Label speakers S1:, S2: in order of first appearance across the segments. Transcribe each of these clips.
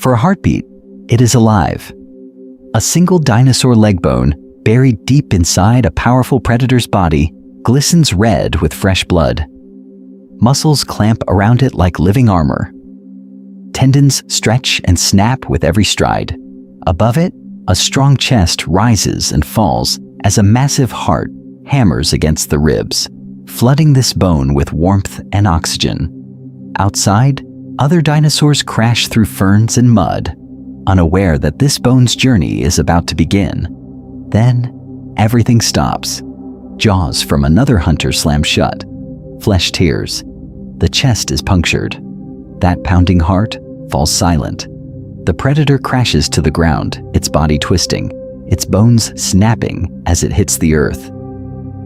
S1: For a heartbeat, it is alive. A single dinosaur leg bone, buried deep inside a powerful predator's body, glistens red with fresh blood. Muscles clamp around it like living armor. Tendons stretch and snap with every stride. Above it, a strong chest rises and falls as a massive heart hammers against the ribs, flooding this bone with warmth and oxygen. Outside, other dinosaurs crash through ferns and mud, unaware that this bone's journey is about to begin. Then, everything stops. Jaws from another hunter slam shut. Flesh tears. The chest is punctured. That pounding heart falls silent. The predator crashes to the ground, its body twisting, its bones snapping as it hits the earth.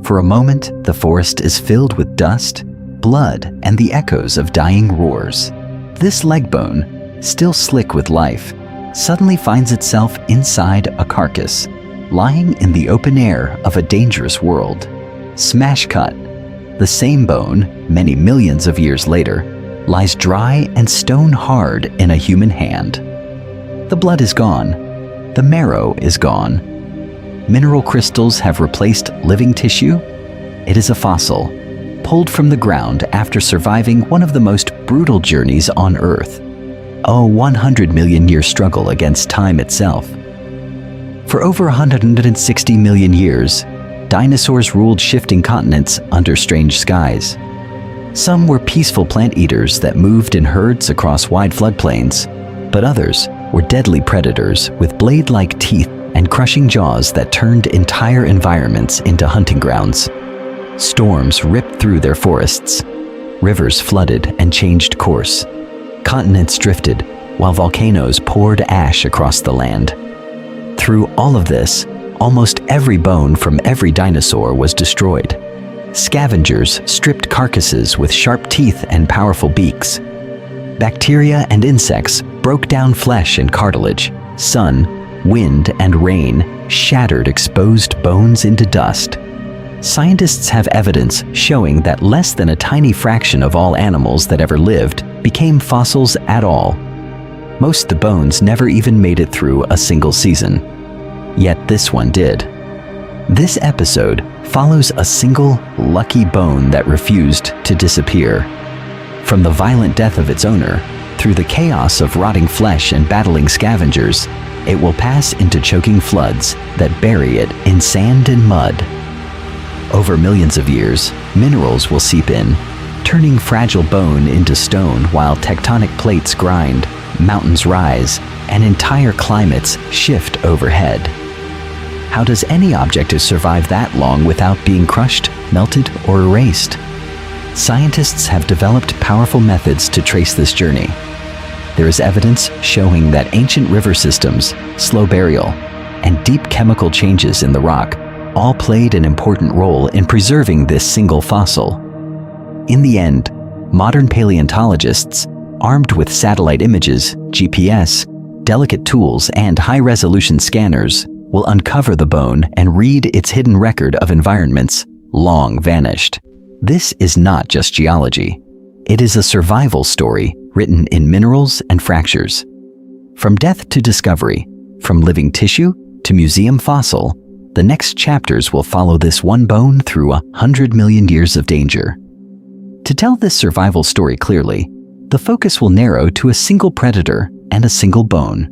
S1: For a moment, the forest is filled with dust, blood, and the echoes of dying roars. This leg bone, still slick with life, suddenly finds itself inside a carcass, lying in the open air of a dangerous world. Smash cut. The same bone, many millions of years later, lies dry and stone hard in a human hand. The blood is gone. The marrow is gone. Mineral crystals have replaced living tissue. It is a fossil, pulled from the ground after surviving one of the most brutal journeys on Earth. A 100-million-year struggle against time itself. For over 160 million years, dinosaurs ruled shifting continents under strange skies. Some were peaceful plant eaters that moved in herds across wide floodplains, but others were deadly predators with blade-like teeth and crushing jaws that turned entire environments into hunting grounds. Storms ripped through their forests. Rivers flooded and changed course. Continents drifted, while volcanoes poured ash across the land. Through all of this, almost every bone from every dinosaur was destroyed. Scavengers stripped carcasses with sharp teeth and powerful beaks. Bacteria and insects broke down flesh and cartilage. Sun, wind, and rain shattered exposed bones into dust. Scientists have evidence showing that less than a tiny fraction of all animals that ever lived became fossils at all. Most of the bones never even made it through a single season. Yet this one did. This episode follows a single, lucky bone that refused to disappear. From the violent death of its owner, through the chaos of rotting flesh and battling scavengers, it will pass into choking floods that bury it in sand and mud. Over millions of years, minerals will seep in, turning fragile bone into stone while tectonic plates grind, mountains rise, and entire climates shift overhead. How does any object survive that long without being crushed, melted, or erased? Scientists have developed powerful methods to trace this journey. There is evidence showing that ancient river systems, slow burial, and deep chemical changes in the rock all played an important role in preserving this single fossil. In the end, modern paleontologists, armed with satellite images, GPS, delicate tools, and high-resolution scanners, will uncover the bone and read its hidden record of environments long vanished. This is not just geology. It is a survival story written in minerals and fractures. From death to discovery, from living tissue to museum fossil, the next chapters will follow this one bone through 100 million years of danger. To tell this survival story clearly, the focus will narrow to a single predator and a single bone.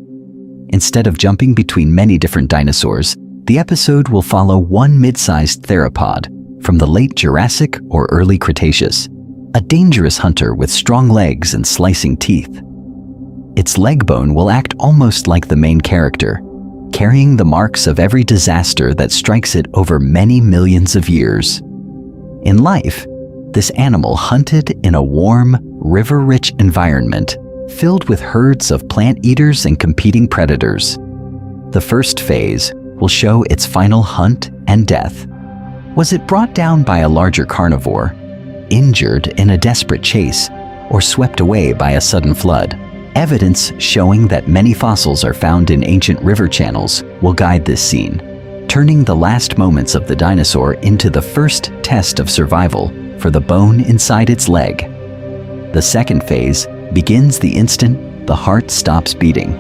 S1: Instead of jumping between many different dinosaurs, the episode will follow one mid-sized theropod from the late Jurassic or early Cretaceous, a dangerous hunter with strong legs and slicing teeth. Its leg bone will act almost like the main character, carrying the marks of every disaster that strikes it over many millions of years. In life, this animal hunted in a warm, river-rich environment filled with herds of plant eaters and competing predators. The first phase will show its final hunt and death. Was it brought down by a larger carnivore, injured in a desperate chase, or swept away by a sudden flood? Evidence showing that many fossils are found in ancient river channels will guide this scene, turning the last moments of the dinosaur into the first test of survival for the bone inside its leg. The second phase begins the instant the heart stops beating.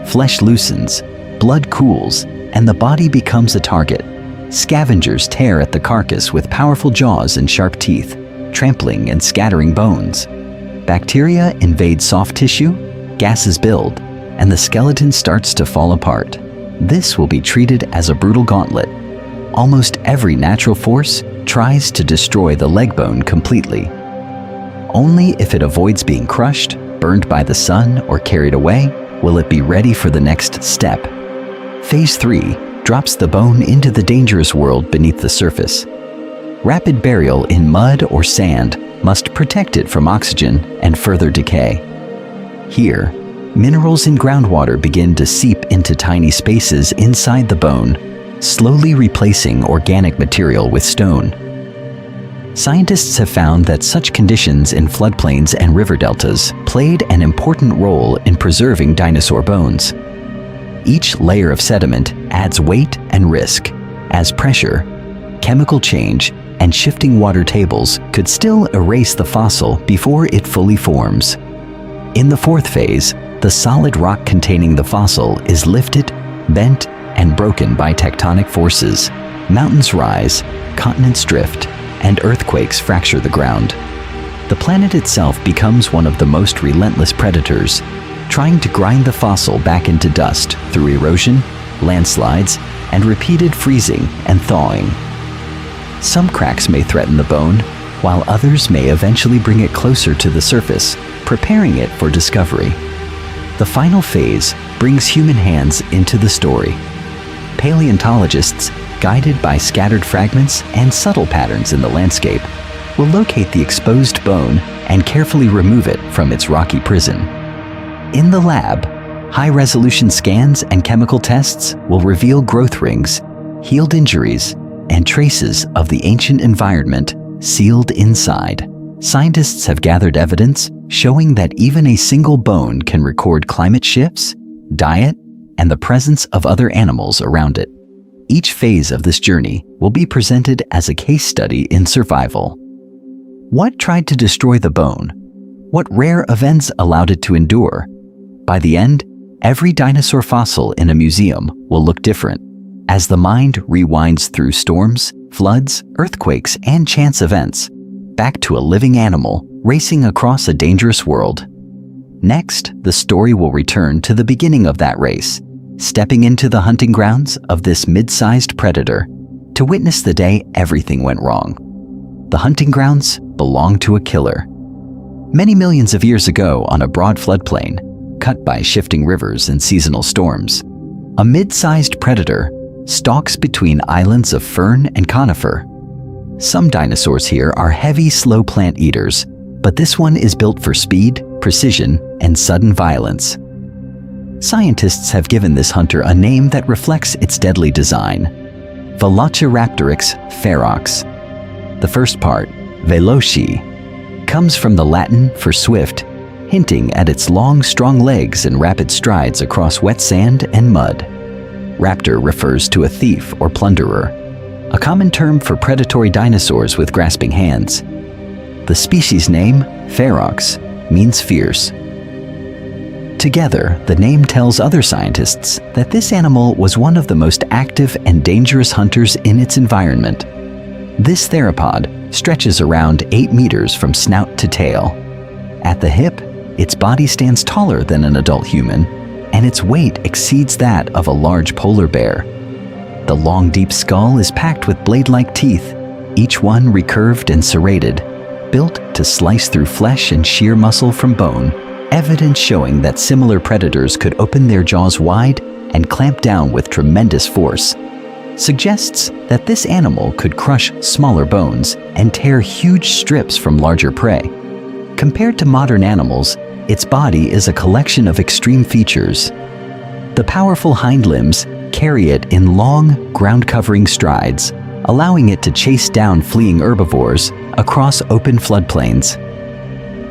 S1: Flesh loosens, blood cools, and the body becomes a target. Scavengers tear at the carcass with powerful jaws and sharp teeth, trampling and scattering bones. Bacteria invade soft tissue, gases build, and the skeleton starts to fall apart. This will be treated as a brutal gauntlet. Almost every natural force tries to destroy the leg bone completely. Only if it avoids being crushed, burned by the sun, or carried away, will it be ready for the next step. Phase 3 drops the bone into the dangerous world beneath the surface. Rapid burial in mud or sand must protect it from oxygen and further decay. Here, minerals in groundwater begin to seep into tiny spaces inside the bone, slowly replacing organic material with stone. Scientists have found that such conditions in floodplains and river deltas played an important role in preserving dinosaur bones. Each layer of sediment adds weight and risk, as pressure, chemical change, and shifting water tables could still erase the fossil before it fully forms. In the fourth phase, the solid rock containing the fossil is lifted, bent, and broken by tectonic forces. Mountains rise, continents drift, and earthquakes fracture the ground. The planet itself becomes one of the most relentless predators, trying to grind the fossil back into dust through erosion, landslides, and repeated freezing and thawing. Some cracks may threaten the bone, while others may eventually bring it closer to the surface, preparing it for discovery. The final phase brings human hands into the story. Paleontologists, guided by scattered fragments and subtle patterns in the landscape, will locate the exposed bone and carefully remove it from its rocky prison. In the lab, high-resolution scans and chemical tests will reveal growth rings, healed injuries, and traces of the ancient environment sealed inside. Scientists have gathered evidence showing that even a single bone can record climate shifts, diet, and the presence of other animals around it. Each phase of this journey will be presented as a case study in survival. What tried to destroy the bone? What rare events allowed it to endure? By the end, every dinosaur fossil in a museum will look different, as the mind rewinds through storms, floods, earthquakes, and chance events, back to a living animal racing across a dangerous world. Next, the story will return to the beginning of that race, stepping into the hunting grounds of this mid-sized predator to witness the day everything went wrong. The hunting grounds belong to a killer. Many millions of years ago, on a broad floodplain, cut by shifting rivers and seasonal storms, a mid-sized predator stalks between islands of fern and conifer. Some dinosaurs here are heavy, slow plant eaters, but this one is built for speed, precision, and sudden violence. Scientists have given this hunter a name that reflects its deadly design: Velociraptorix ferox. The first part, veloci, comes from the Latin for swift, hinting at its long, strong legs and rapid strides across wet sand and mud. Raptor refers to a thief or plunderer, a common term for predatory dinosaurs with grasping hands. The species name, ferox, means fierce. Together, the name tells other scientists that this animal was one of the most active and dangerous hunters in its environment. This theropod stretches around 8 meters from snout to tail. At the hip, its body stands taller than an adult human, and its weight exceeds that of a large polar bear. The long, deep skull is packed with blade-like teeth, each one recurved and serrated, built to slice through flesh and shear muscle from bone, evidence showing that similar predators could open their jaws wide and clamp down with tremendous force. Suggests that this animal could crush smaller bones and tear huge strips from larger prey. Compared to modern animals, its body is a collection of extreme features. The powerful hind limbs carry it in long, ground-covering strides, allowing it to chase down fleeing herbivores across open floodplains.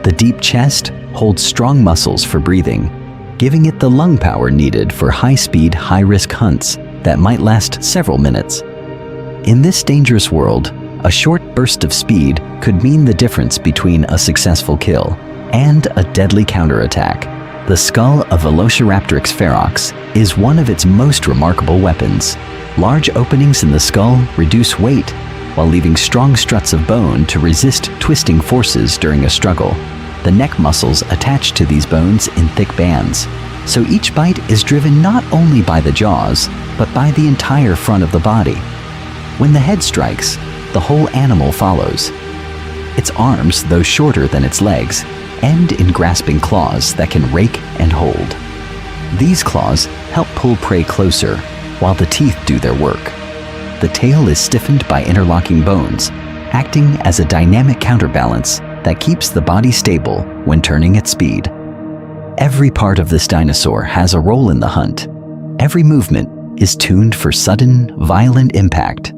S1: The deep chest holds strong muscles for breathing, giving it the lung power needed for high-speed, high-risk hunts that might last several minutes. In this dangerous world, a short burst of speed could mean the difference between a successful kill and a deadly counterattack. The skull of Velociraptorix ferox is one of its most remarkable weapons. Large openings in the skull reduce weight while leaving strong struts of bone to resist twisting forces during a struggle. The neck muscles attach to these bones in thick bands, so each bite is driven not only by the jaws, but by the entire front of the body. When the head strikes, the whole animal follows. Its arms, though shorter than its legs, end in grasping claws that can rake and hold. These claws help pull prey closer, while the teeth do their work. The tail is stiffened by interlocking bones, acting as a dynamic counterbalance that keeps the body stable when turning at speed. Every part of this dinosaur has a role in the hunt. Every movement is tuned for sudden, violent impact.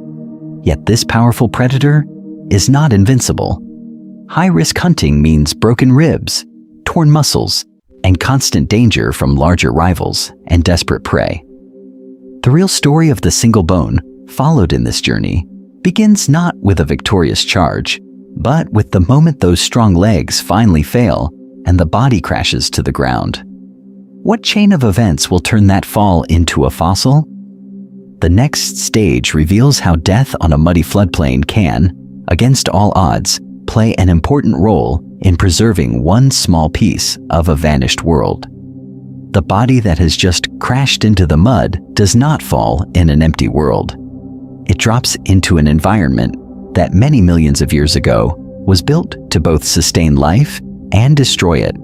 S1: Yet this powerful predator is not invincible. High-risk hunting means broken ribs, torn muscles, and constant danger from larger rivals and desperate prey. The real story of the single bone, followed in this journey, begins not with a victorious charge, but with the moment those strong legs finally fail and the body crashes to the ground. What chain of events will turn that fall into a fossil? The next stage reveals how death on a muddy floodplain can, against all odds, play an important role in preserving one small piece of a vanished world. The body that has just crashed into the mud does not fall in an empty world. It drops into an environment that many millions of years ago was built to both sustain life and destroy it.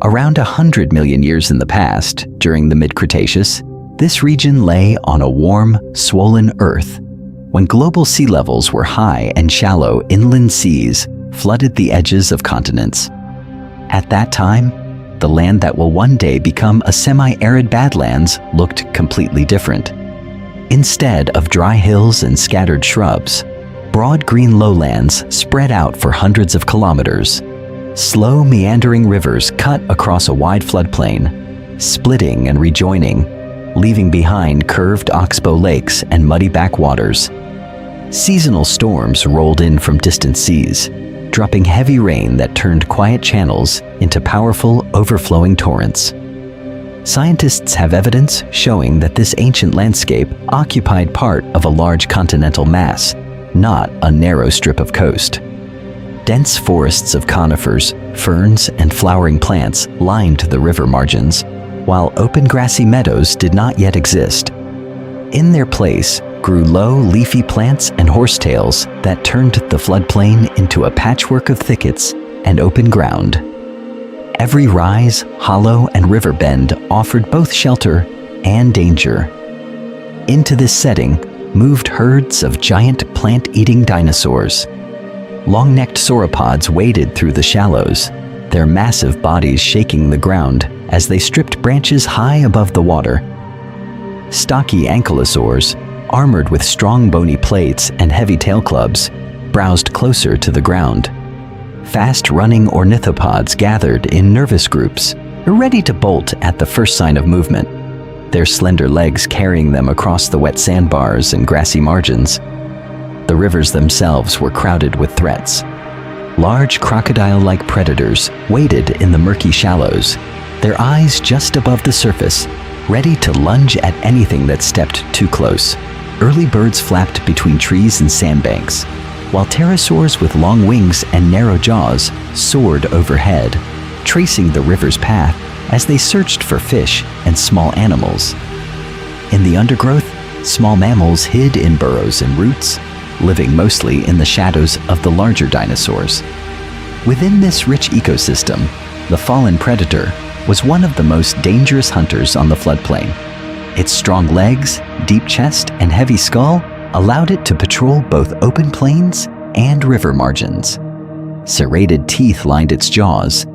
S1: Around 100 million years in the past, during the mid-Cretaceous, this region lay on a warm, swollen Earth. When global sea levels were high and shallow inland seas flooded the edges of continents. At that time, the land that will one day become a semi-arid badlands looked completely different. Instead of dry hills and scattered shrubs, broad green lowlands spread out for hundreds of kilometers. Slow meandering rivers cut across a wide floodplain, splitting and rejoining, leaving behind curved oxbow lakes and muddy backwaters. Seasonal storms rolled in from distant seas, dropping heavy rain that turned quiet channels into powerful, overflowing torrents. Scientists have evidence showing that this ancient landscape occupied part of a large continental mass, not a narrow strip of coast. Dense forests of conifers, ferns, and flowering plants lined the river margins, while open grassy meadows did not yet exist. In their place grew low, leafy plants and horsetails that turned the floodplain into a patchwork of thickets and open ground. Every rise, hollow, and river bend offered both shelter and danger. Into this setting moved herds of giant plant-eating dinosaurs. Long-necked sauropods waded through the shallows, their massive bodies shaking the ground as they stripped branches high above the water. Stocky ankylosaurs, armored with strong bony plates and heavy tail clubs, browsed closer to the ground. Fast-running ornithopods gathered in nervous groups, ready to bolt at the first sign of movement, their slender legs carrying them across the wet sandbars and grassy margins. The rivers themselves were crowded with threats. Large crocodile-like predators waded in the murky shallows, their eyes just above the surface, ready to lunge at anything that stepped too close. Early birds flapped between trees and sandbanks, while pterosaurs with long wings and narrow jaws soared overhead, tracing the river's path as they searched for fish and small animals. In the undergrowth, small mammals hid in burrows and roots, living mostly in the shadows of the larger dinosaurs. Within this rich ecosystem, the fallen predator was one of the most dangerous hunters on the floodplain. Its strong legs, deep chest, and heavy skull allowed it to patrol both open plains and river margins. Serrated teeth lined its jaws,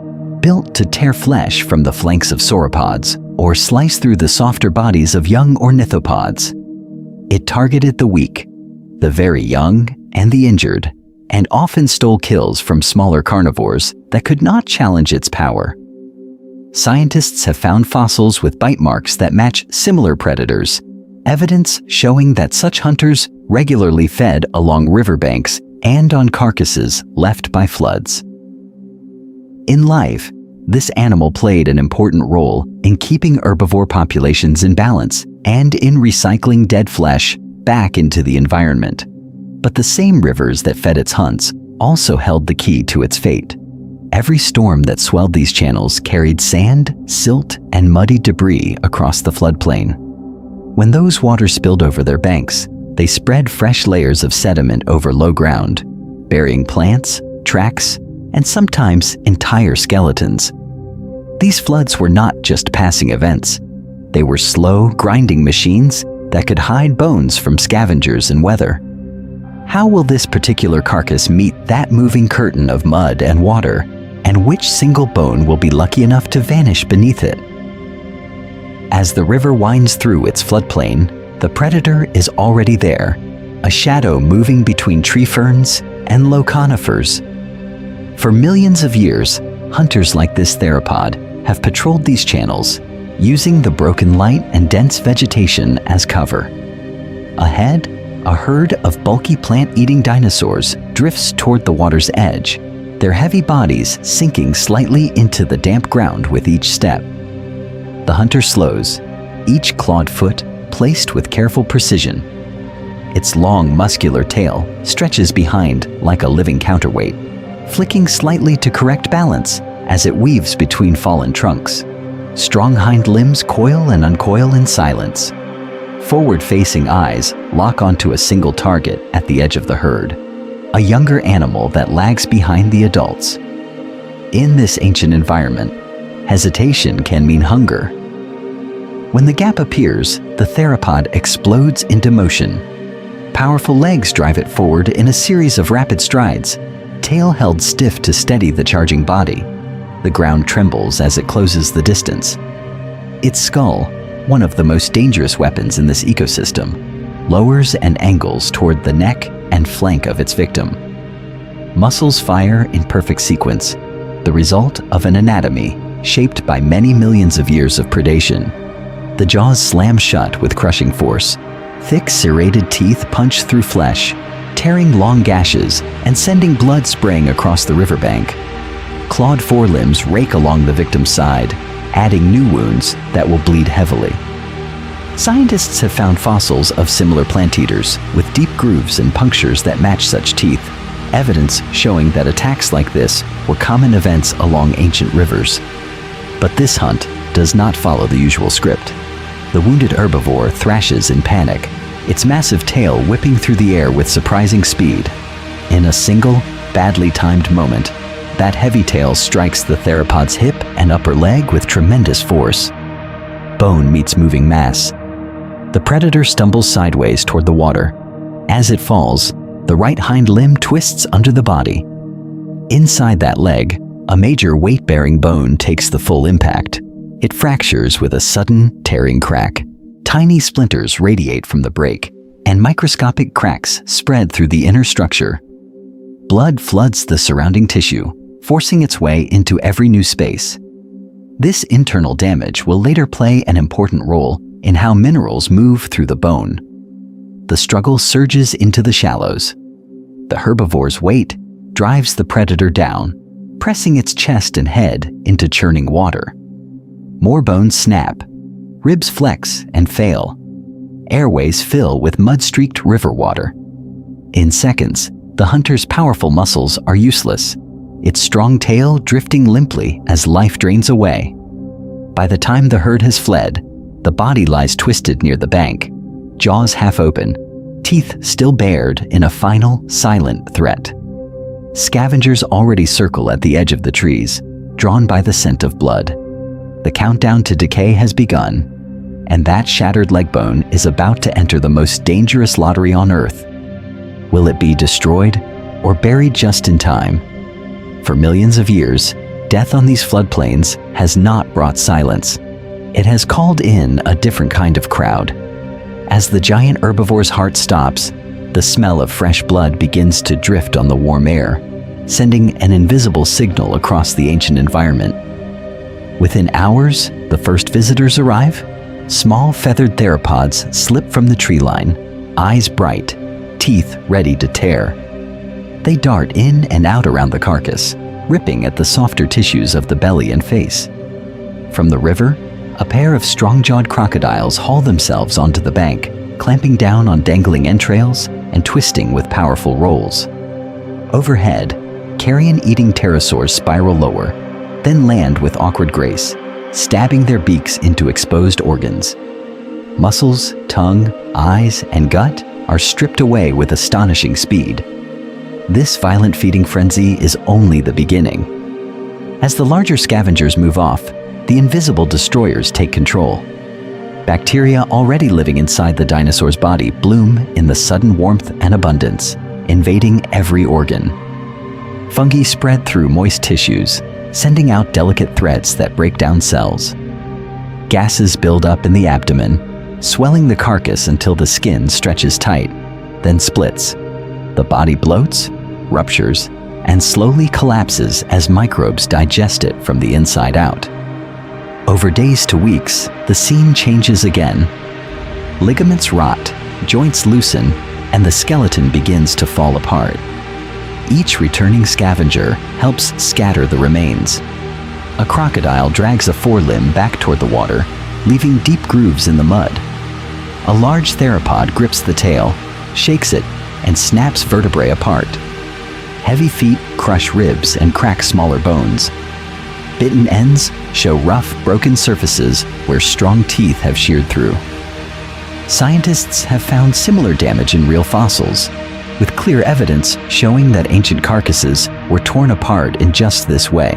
S1: built to tear flesh from the flanks of sauropods or slice through the softer bodies of young ornithopods. It targeted the weak, the very young, and the injured, and often stole kills from smaller carnivores that could not challenge its power. Scientists have found fossils with bite marks that match similar predators, evidence showing that such hunters regularly fed along riverbanks and on carcasses left by floods. In life, This animal played an important role in keeping herbivore populations in balance and in recycling dead flesh back into the environment. But the same rivers that fed its hunts also held the key to its fate. Every storm that swelled these channels carried sand, silt, and muddy debris across the floodplain. When those waters spilled over their banks, they spread fresh layers of sediment over low ground, burying plants, tracks, and sometimes entire skeletons. These floods were not just passing events. They were slow, grinding machines that could hide bones from scavengers and weather. How will this particular carcass meet that moving curtain of mud and water, and which single bone will be lucky enough to vanish beneath it? As the river winds through its floodplain, the predator is already there, a shadow moving between tree ferns and low conifers. For millions of years, hunters like this theropod have patrolled these channels, using the broken light and dense vegetation as cover. Ahead, a herd of bulky plant-eating dinosaurs drifts toward the water's edge, their heavy bodies sinking slightly into the damp ground with each step. The hunter slows, each clawed foot placed with careful precision. Its long, muscular tail stretches behind like a living counterweight, flicking slightly to correct balance as it weaves between fallen trunks. Strong hind limbs coil and uncoil in silence. Forward-facing eyes lock onto a single target at the edge of the herd, a younger animal that lags behind the adults. In this ancient environment, hesitation can mean hunger. When the gap appears, the theropod explodes into motion. Powerful legs drive it forward in a series of rapid strides, tail held stiff to steady the charging body. The ground trembles as it closes the distance. Its skull, one of the most dangerous weapons in this ecosystem, lowers and angles toward the neck and flank of its victim. Muscles fire in perfect sequence, the result of an anatomy shaped by many millions of years of predation. The jaws slam shut with crushing force. Thick, serrated teeth punch through flesh, tearing long gashes and sending blood spraying across the riverbank. Clawed forelimbs rake along the victim's side, adding new wounds that will bleed heavily. Scientists have found fossils of similar plant eaters with deep grooves and punctures that match such teeth, evidence showing that attacks like this were common events along ancient rivers. But this hunt does not follow the usual script. The wounded herbivore thrashes in panic, its massive tail whipping through the air with surprising speed. In a single, badly timed moment, that heavy tail strikes the theropod's hip and upper leg with tremendous force. Bone meets moving mass. The predator stumbles sideways toward the water. As it falls, the right hind limb twists under the body. Inside that leg, a major weight-bearing bone takes the full impact. It fractures with a sudden, tearing crack. Tiny splinters radiate from the break, and microscopic cracks spread through the inner structure. Blood floods the surrounding tissue, forcing its way into every new space. This internal damage will later play an important role in how minerals move through the bone. The struggle surges into the shallows. The herbivore's weight drives the predator down, pressing its chest and head into churning water. More bones snap, ribs flex and fail. Airways fill with mud-streaked river water. In seconds, the hunter's powerful muscles are useless, its strong tail drifting limply as life drains away. By the time the herd has fled, the body lies twisted near the bank, jaws half open, teeth still bared in a final, silent threat. Scavengers already circle at the edge of the trees, drawn by the scent of blood. The countdown to decay has begun, and that shattered leg bone is about to enter the most dangerous lottery on Earth. Will it be destroyed or buried just in time? For millions of years, death on these floodplains has not brought silence. It has called in a different kind of crowd. As the giant herbivore's heart stops, the smell of fresh blood begins to drift on the warm air, sending an invisible signal across the ancient environment. Within hours, the first visitors arrive. Small feathered theropods slip from the tree line, eyes bright, teeth ready to tear. They dart in and out around the carcass, ripping at the softer tissues of the belly and face. From the river, a pair of strong-jawed crocodiles haul themselves onto the bank, clamping down on dangling entrails and twisting with powerful rolls. Overhead, carrion-eating pterosaurs spiral lower, then land with awkward grace, stabbing their beaks into exposed organs. Muscles, tongue, eyes, and gut are stripped away with astonishing speed. This violent feeding frenzy is only the beginning. As the larger scavengers move off, the invisible destroyers take control. Bacteria already living inside the dinosaur's body bloom in the sudden warmth and abundance, invading every organ. Fungi spread through moist tissues, sending out delicate threads that break down cells. Gases build up in the abdomen, swelling the carcass until the skin stretches tight, then splits. The body bloats, ruptures, and slowly collapses as microbes digest it from the inside out. Over days to weeks, the scene changes again. Ligaments rot, joints loosen, and the skeleton begins to fall apart. Each returning scavenger helps scatter the remains. A crocodile drags a forelimb back toward the water, leaving deep grooves in the mud. A large theropod grips the tail, shakes it, and snaps vertebrae apart. Heavy feet crush ribs and crack smaller bones. Bitten ends show rough, broken surfaces where strong teeth have sheared through. Scientists have found similar damage in real fossils, with clear evidence showing that ancient carcasses were torn apart in just this way.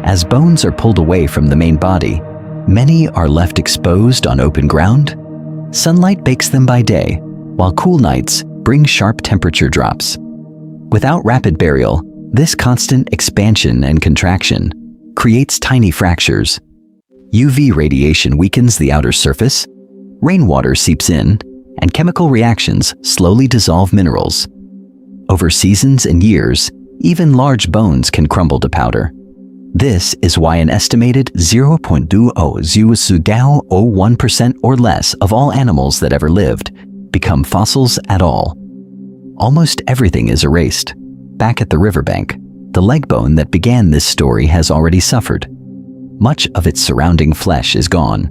S1: As bones are pulled away from the main body, many are left exposed on open ground. Sunlight bakes them by day, while cool nights bring sharp temperature drops. Without rapid burial, this constant expansion and contraction creates tiny fractures. UV radiation weakens the outer surface, rainwater seeps in, and chemical reactions slowly dissolve minerals. Over seasons and years, even large bones can crumble to powder. This is why an estimated 0.2001% or less of all animals that ever lived become fossils at all. Almost everything is erased. Back at the riverbank, the leg bone that began this story has already suffered. Much of its surrounding flesh is gone.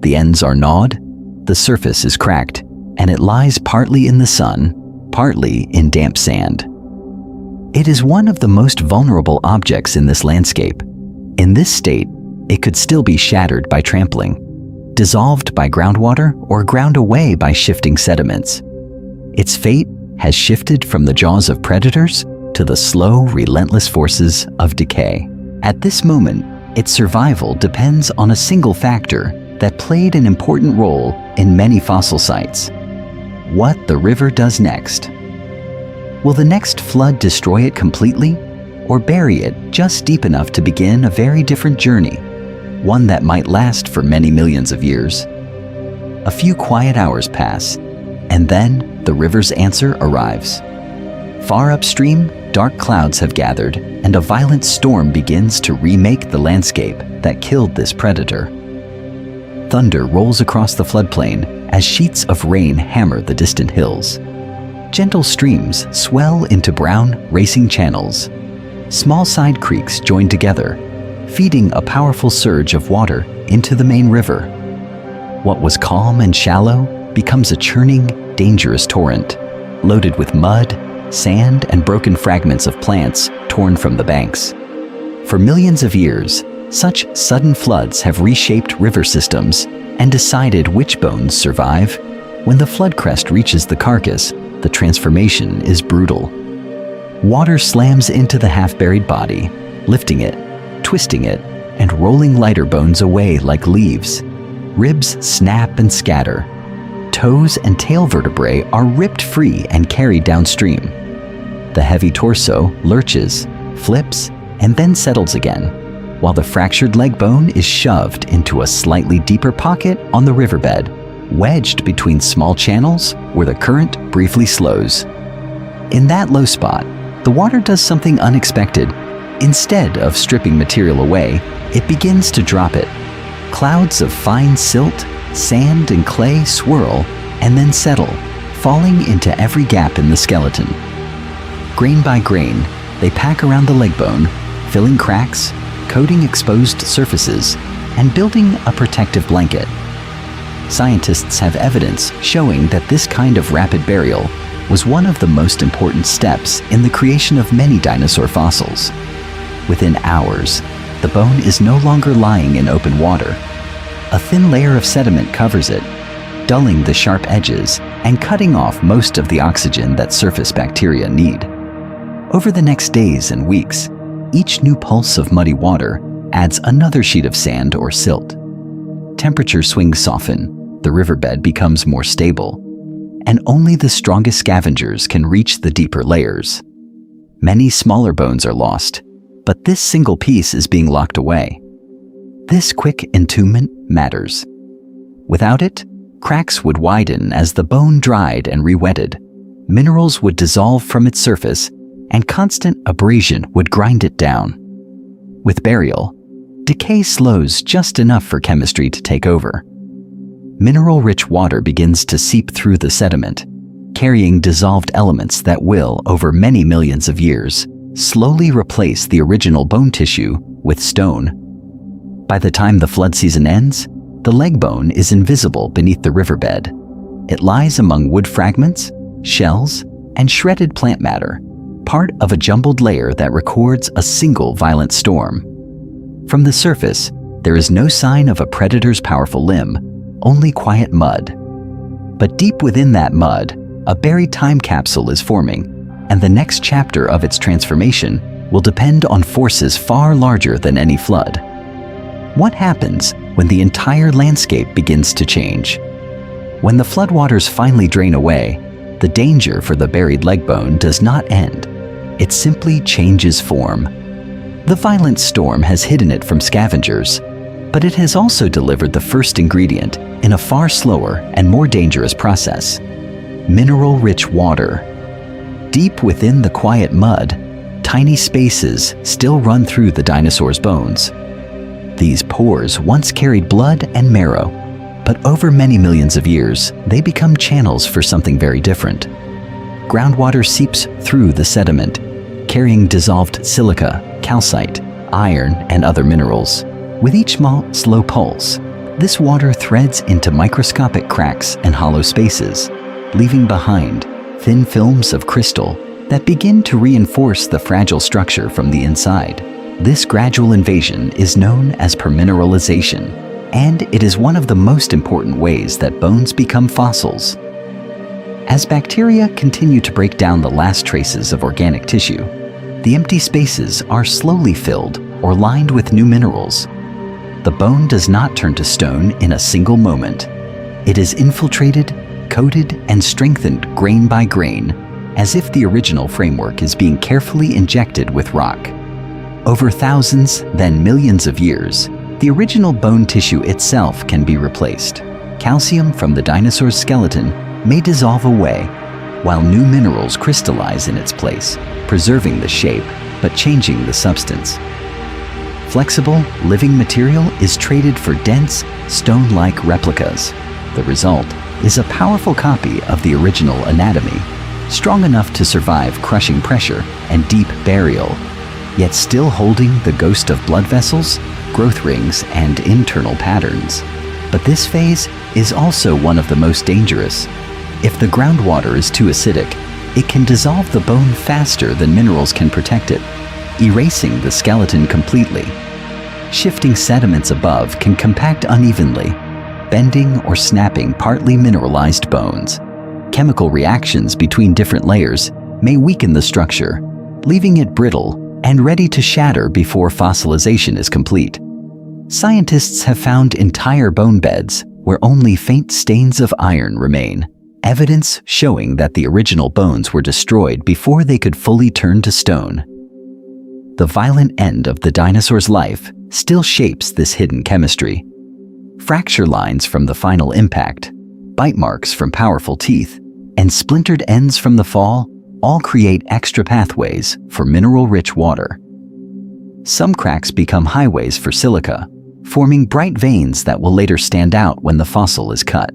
S1: The ends are gnawed, the surface is cracked, and it lies partly in the sun, partly in damp sand. It is one of the most vulnerable objects in this landscape. In this state, it could still be shattered by trampling, dissolved by groundwater, or ground away by shifting sediments. Its fate has shifted from the jaws of predators to the slow, relentless forces of decay. At this moment, its survival depends on a single factor that played an important role in many fossil sites: what the river does next. Will the next flood destroy it completely, or bury it just deep enough to begin a very different journey, one that might last for many millions of years? A few quiet hours pass, and then the river's answer arrives. Far upstream, dark clouds have gathered, and a violent storm begins to remake the landscape that killed this predator. Thunder rolls across the floodplain as sheets of rain hammer the distant hills. Gentle streams swell into brown, racing channels. Small side creeks join together, feeding a powerful surge of water into the main river. What was calm and shallow becomes a churning, dangerous torrent, loaded with mud, sand, and broken fragments of plants torn from the banks. For millions of years, such sudden floods have reshaped river systems and decided which bones survive. When the flood crest reaches the carcass, the transformation is brutal. Water slams into the half-buried body, lifting it, twisting it, and rolling lighter bones away like leaves. Ribs snap and scatter. Toes and tail vertebrae are ripped free and carried downstream. The heavy torso lurches, flips, and then settles again, while the fractured leg bone is shoved into a slightly deeper pocket on the riverbed, wedged between small channels where the current briefly slows. In that low spot, the water does something unexpected. Instead of stripping material away, it begins to drop it. Clouds of fine silt, sand, and clay swirl and then settle, falling into every gap in the skeleton. Grain by grain, they pack around the leg bone, filling cracks, coating exposed surfaces, and building a protective blanket. Scientists have evidence showing that this kind of rapid burial was one of the most important steps in the creation of many dinosaur fossils. Within hours, the bone is no longer lying in open water. A thin layer of sediment covers it, dulling the sharp edges and cutting off most of the oxygen that surface bacteria need. Over the next days and weeks, each new pulse of muddy water adds another sheet of sand or silt. Temperature swings soften, the riverbed becomes more stable, and only the strongest scavengers can reach the deeper layers. Many smaller bones are lost, but this single piece is being locked away. This quick entombment matters. Without it, cracks would widen as the bone dried and re-wetted. Minerals would dissolve from its surface, and constant abrasion would grind it down. With burial, decay slows just enough for chemistry to take over. Mineral-rich water begins to seep through the sediment, carrying dissolved elements that will, over many millions of years, slowly replace the original bone tissue with stone. By the time the flood season ends, the leg bone is invisible beneath the riverbed. It lies among wood fragments, shells, and shredded plant matter, part of a jumbled layer that records a single violent storm. From the surface, there is no sign of a predator's powerful limb, only quiet mud. But deep within that mud, a buried time capsule is forming, and the next chapter of its transformation will depend on forces far larger than any flood. What happens when the entire landscape begins to change? When the floodwaters finally drain away, the danger for the buried leg bone does not end. It simply changes form. The violent storm has hidden it from scavengers, but it has also delivered the first ingredient in a far slower and more dangerous process: mineral-rich water. Deep within the quiet mud, tiny spaces still run through the dinosaur's bones. These pores once carried blood and marrow, but over many millions of years, they become channels for something very different. Groundwater seeps through the sediment, carrying dissolved silica, calcite, iron, and other minerals. With each slow pulse, this water threads into microscopic cracks and hollow spaces, leaving behind thin films of crystal that begin to reinforce the fragile structure from the inside. This gradual invasion is known as permineralization, and it is one of the most important ways that bones become fossils. As bacteria continue to break down the last traces of organic tissue, the empty spaces are slowly filled or lined with new minerals. The bone does not turn to stone in a single moment. It is infiltrated, coated, and strengthened grain by grain, as if the original framework is being carefully injected with rock. Over thousands, then millions of years, the original bone tissue itself can be replaced. Calcium from the dinosaur's skeleton may dissolve away, while new minerals crystallize in its place, preserving the shape but changing the substance. Flexible, living material is traded for dense, stone-like replicas. The result is a powerful copy of the original anatomy, strong enough to survive crushing pressure and deep burial, yet still holding the ghost of blood vessels, growth rings, and internal patterns. But this phase is also one of the most dangerous. If the groundwater is too acidic, it can dissolve the bone faster than minerals can protect it, erasing the skeleton completely. Shifting sediments above can compact unevenly, bending or snapping partly mineralized bones. Chemical reactions between different layers may weaken the structure, leaving it brittle and ready to shatter before fossilization is complete. Scientists have found entire bone beds where only faint stains of iron remain, evidence showing that the original bones were destroyed before they could fully turn to stone. The violent end of the dinosaur's life still shapes this hidden chemistry. Fracture lines from the final impact, bite marks from powerful teeth, and splintered ends from the fall all create extra pathways for mineral-rich water. Some cracks become highways for silica, forming bright veins that will later stand out when the fossil is cut.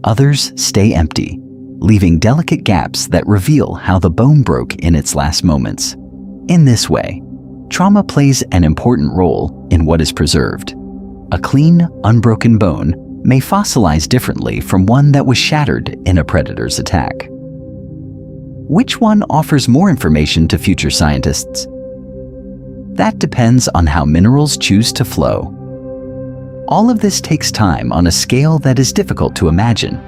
S1: Others stay empty, leaving delicate gaps that reveal how the bone broke in its last moments. In this way, Trauma plays an important role in what is preserved. A clean, unbroken bone may fossilize differently from one that was shattered in a predator's attack. Which one offers more information to future scientists? That depends on how minerals choose to flow. All of this takes time on a scale that is difficult to imagine.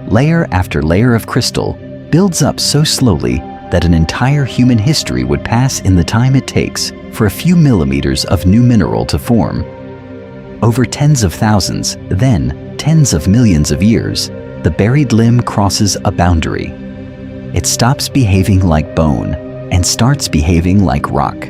S1: Layer after layer of crystal builds up so slowly that an entire human history would pass in the time it takes for a few millimeters of new mineral to form. Over tens of thousands, then tens of millions of years, the buried limb crosses a boundary. It stops behaving like bone and starts behaving like rock.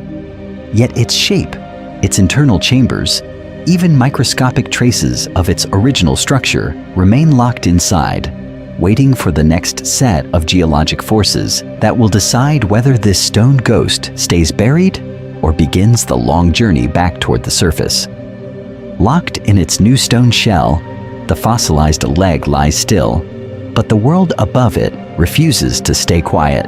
S1: Yet its shape, its internal chambers, even microscopic traces of its original structure remain locked inside, waiting for the next set of geologic forces that will decide whether this stone ghost stays buried or begins the long journey back toward the surface. Locked in its new stone shell, the fossilized leg lies still, but the world above it refuses to stay quiet.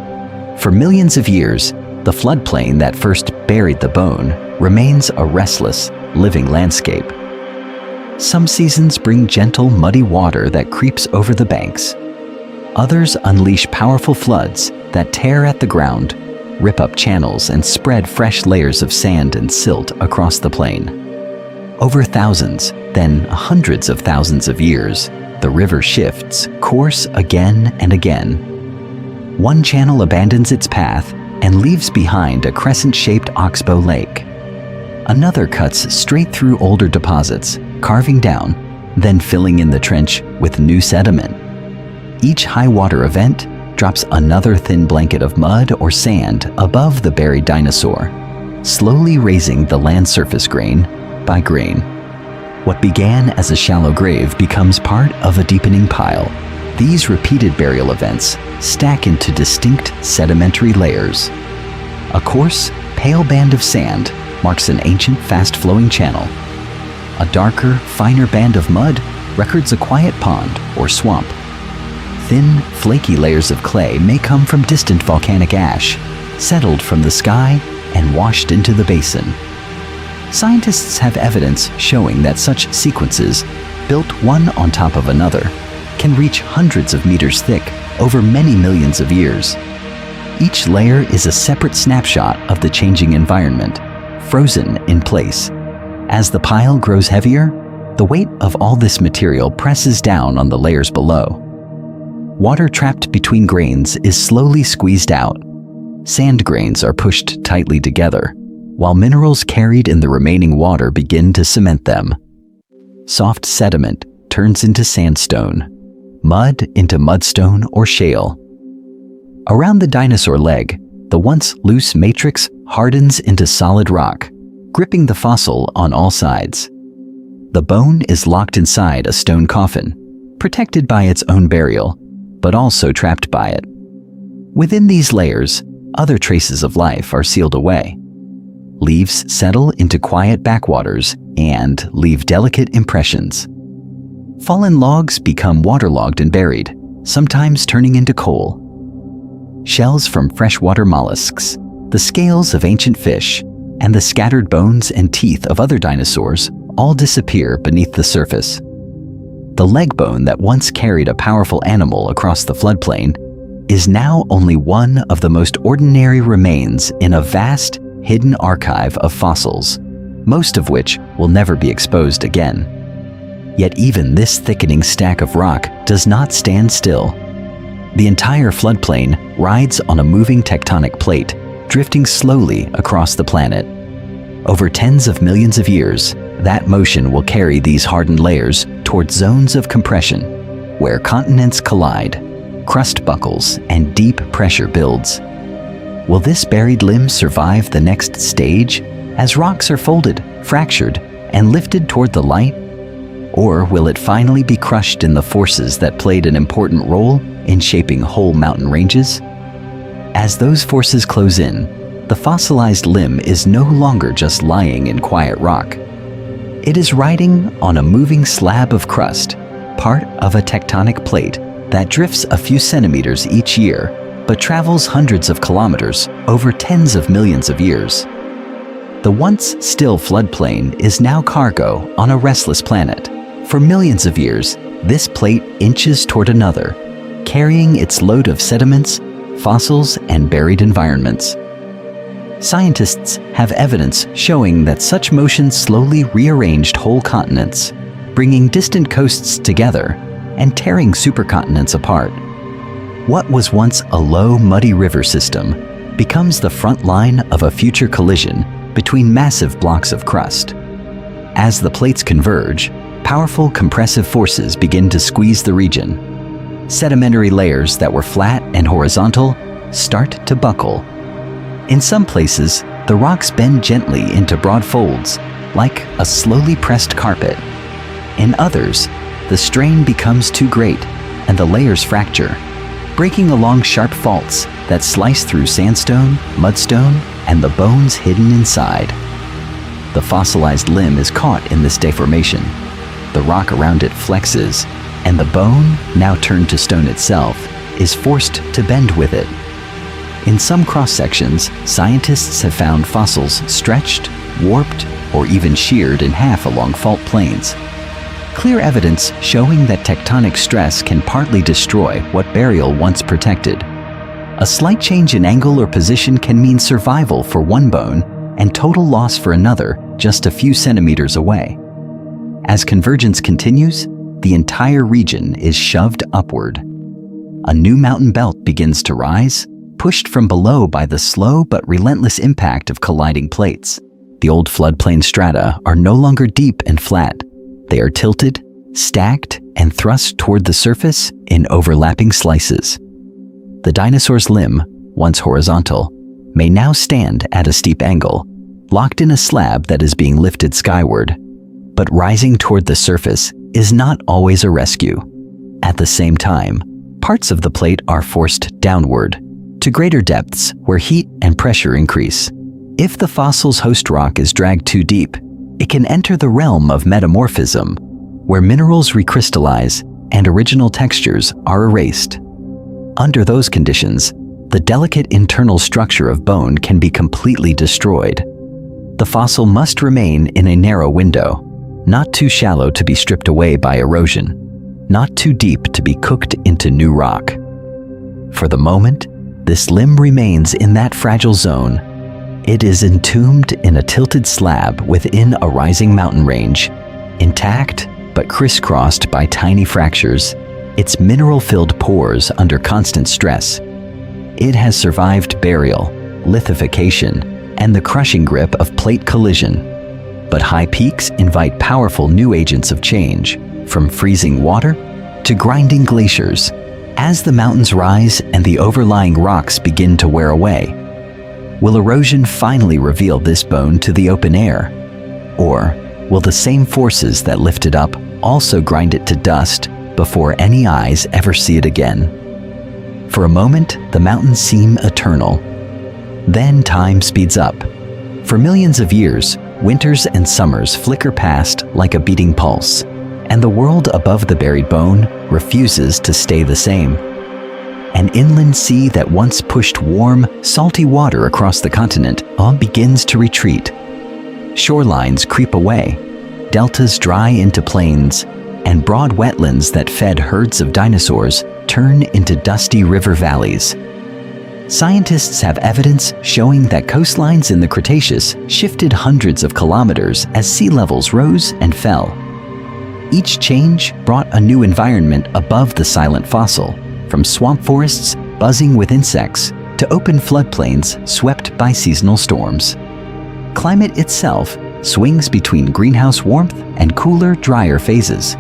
S1: For millions of years, the floodplain that first buried the bone remains a restless, living landscape. Some seasons bring gentle, muddy water that creeps over the banks. Others unleash powerful floods that tear at the ground, rip up channels, and spread fresh layers of sand and silt across the plain. Over thousands, then hundreds of thousands of years, the river shifts course again and again. One channel abandons its path and leaves behind a crescent-shaped oxbow lake. Another cuts straight through older deposits, carving down, then filling in the trench with new sediment. Each high-water event drops another thin blanket of mud or sand above the buried dinosaur, slowly raising the land surface grain by grain. What began as a shallow grave becomes part of a deepening pile. These repeated burial events stack into distinct sedimentary layers. A coarse, pale band of sand marks an ancient, fast-flowing channel. A darker, finer band of mud records a quiet pond or swamp. Thin, flaky layers of clay may come from distant volcanic ash, settled from the sky and washed into the basin. Scientists have evidence showing that such sequences, built one on top of another, can reach hundreds of meters thick over many millions of years. Each layer is a separate snapshot of the changing environment, frozen in place. As the pile grows heavier, the weight of all this material presses down on the layers below. Water trapped between grains is slowly squeezed out. Sand grains are pushed tightly together, while minerals carried in the remaining water begin to cement them. Soft sediment turns into sandstone, mud into mudstone or shale. Around the dinosaur leg, the once loose matrix hardens into solid rock, gripping the fossil on all sides. The bone is locked inside a stone coffin, protected by its own burial, but also trapped by it. Within these layers, other traces of life are sealed away. Leaves settle into quiet backwaters and leave delicate impressions. Fallen logs become waterlogged and buried, sometimes turning into coal. Shells from freshwater mollusks, the scales of ancient fish, and the scattered bones and teeth of other dinosaurs all disappear beneath the surface. The leg bone that once carried a powerful animal across the floodplain is now only one of the most ordinary remains in a vast, hidden archive of fossils, most of which will never be exposed again. Yet even this thickening stack of rock does not stand still. The entire floodplain rides on a moving tectonic plate, drifting slowly across the planet. Over tens of millions of years, that motion will carry these hardened layers toward zones of compression, where continents collide, crust buckles, and deep pressure builds. Will this buried limb survive the next stage, as rocks are folded, fractured, and lifted toward the light? Or will it finally be crushed in the forces that played an important role in shaping whole mountain ranges? As those forces close in, the fossilized limb is no longer just lying in quiet rock. It is riding on a moving slab of crust, part of a tectonic plate that drifts a few centimeters each year, but travels hundreds of kilometers over tens of millions of years. The once still floodplain is now cargo on a restless planet. For millions of years, this plate inches toward another, carrying its load of sediments, fossils, and buried environments. Scientists have evidence showing that such motion slowly rearranged whole continents, bringing distant coasts together and tearing supercontinents apart. What was once a low, muddy river system becomes the front line of a future collision between massive blocks of crust. As the plates converge, powerful compressive forces begin to squeeze the region. Sedimentary layers that were flat and horizontal start to buckle. In some places, the rocks bend gently into broad folds, like a slowly pressed carpet. In others, the strain becomes too great and the layers fracture, breaking along sharp faults that slice through sandstone, mudstone, and the bones hidden inside. The fossilized limb is caught in this deformation. The rock around it flexes, and the bone, now turned to stone itself, is forced to bend with it. In some cross-sections, scientists have found fossils stretched, warped, or even sheared in half along fault planes. Clear evidence showing that tectonic stress can partly destroy what burial once protected. A slight change in angle or position can mean survival for one bone and total loss for another just a few centimeters away. As convergence continues, the entire region is shoved upward. A new mountain belt begins to rise, pushed from below by the slow but relentless impact of colliding plates. The old floodplain strata are no longer deep and flat. They are tilted, stacked, and thrust toward the surface in overlapping slices. The dinosaur's limb, once horizontal, may now stand at a steep angle, locked in a slab that is being lifted skyward. But rising toward the surface is not always a rescue. At the same time, parts of the plate are forced downward, to greater depths where heat and pressure increase. If the fossil's host rock is dragged too deep, it can enter the realm of metamorphism, where minerals recrystallize and original textures are erased. Under those conditions, the delicate internal structure of bone can be completely destroyed. The fossil must remain in a narrow window, not too shallow to be stripped away by erosion, not too deep to be cooked into new rock. For the moment, this limb remains in that fragile zone. It is entombed in a tilted slab within a rising mountain range, intact but crisscrossed by tiny fractures, its mineral-filled pores under constant stress. It has survived burial, lithification, and the crushing grip of plate collision. But high peaks invite powerful new agents of change, from freezing water to grinding glaciers. As the mountains rise and the overlying rocks begin to wear away, will erosion finally reveal this bone to the open air? Or will the same forces that lift it up also grind it to dust before any eyes ever see it again? For a moment, the mountains seem eternal. Then time speeds up. For millions of years, winters and summers flicker past like a beating pulse, and the world above the buried bone refuses to stay the same. An inland sea that once pushed warm, salty water across the continent begins to retreat. Shorelines creep away, deltas dry into plains, and broad wetlands that fed herds of dinosaurs turn into dusty river valleys. Scientists have evidence showing that coastlines in the Cretaceous shifted hundreds of kilometers as sea levels rose and fell. Each change brought a new environment above the silent fossil, from swamp forests buzzing with insects to open floodplains swept by seasonal storms. Climate itself swings between greenhouse warmth and cooler, drier phases.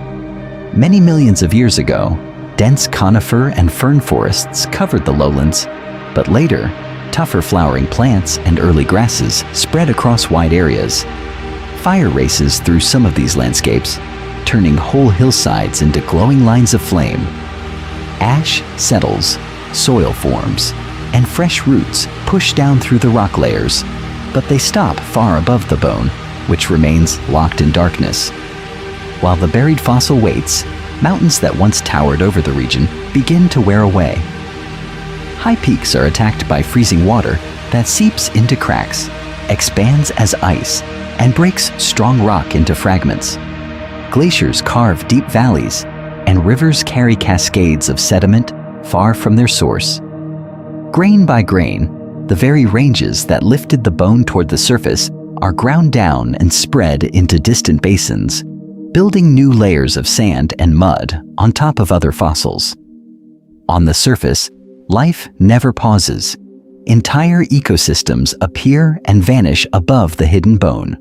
S1: Many millions of years ago, dense conifer and fern forests covered the lowlands, but later, tougher flowering plants and early grasses spread across wide areas. Fire races through some of these landscapes, turning whole hillsides into glowing lines of flame. Ash settles, soil forms, and fresh roots push down through the rock layers, but they stop far above the bone, which remains locked in darkness. While the buried fossil waits, mountains that once towered over the region begin to wear away. High peaks are attacked by freezing water that seeps into cracks, expands as ice and breaks strong rock into fragments. Glaciers carve deep valleys, and rivers carry cascades of sediment far from their source. Grain by grain, the very ranges that lifted the bone toward the surface are ground down and spread into distant basins, building new layers of sand and mud on top of other fossils. On the surface, life never pauses. Entire ecosystems appear and vanish above the hidden bone.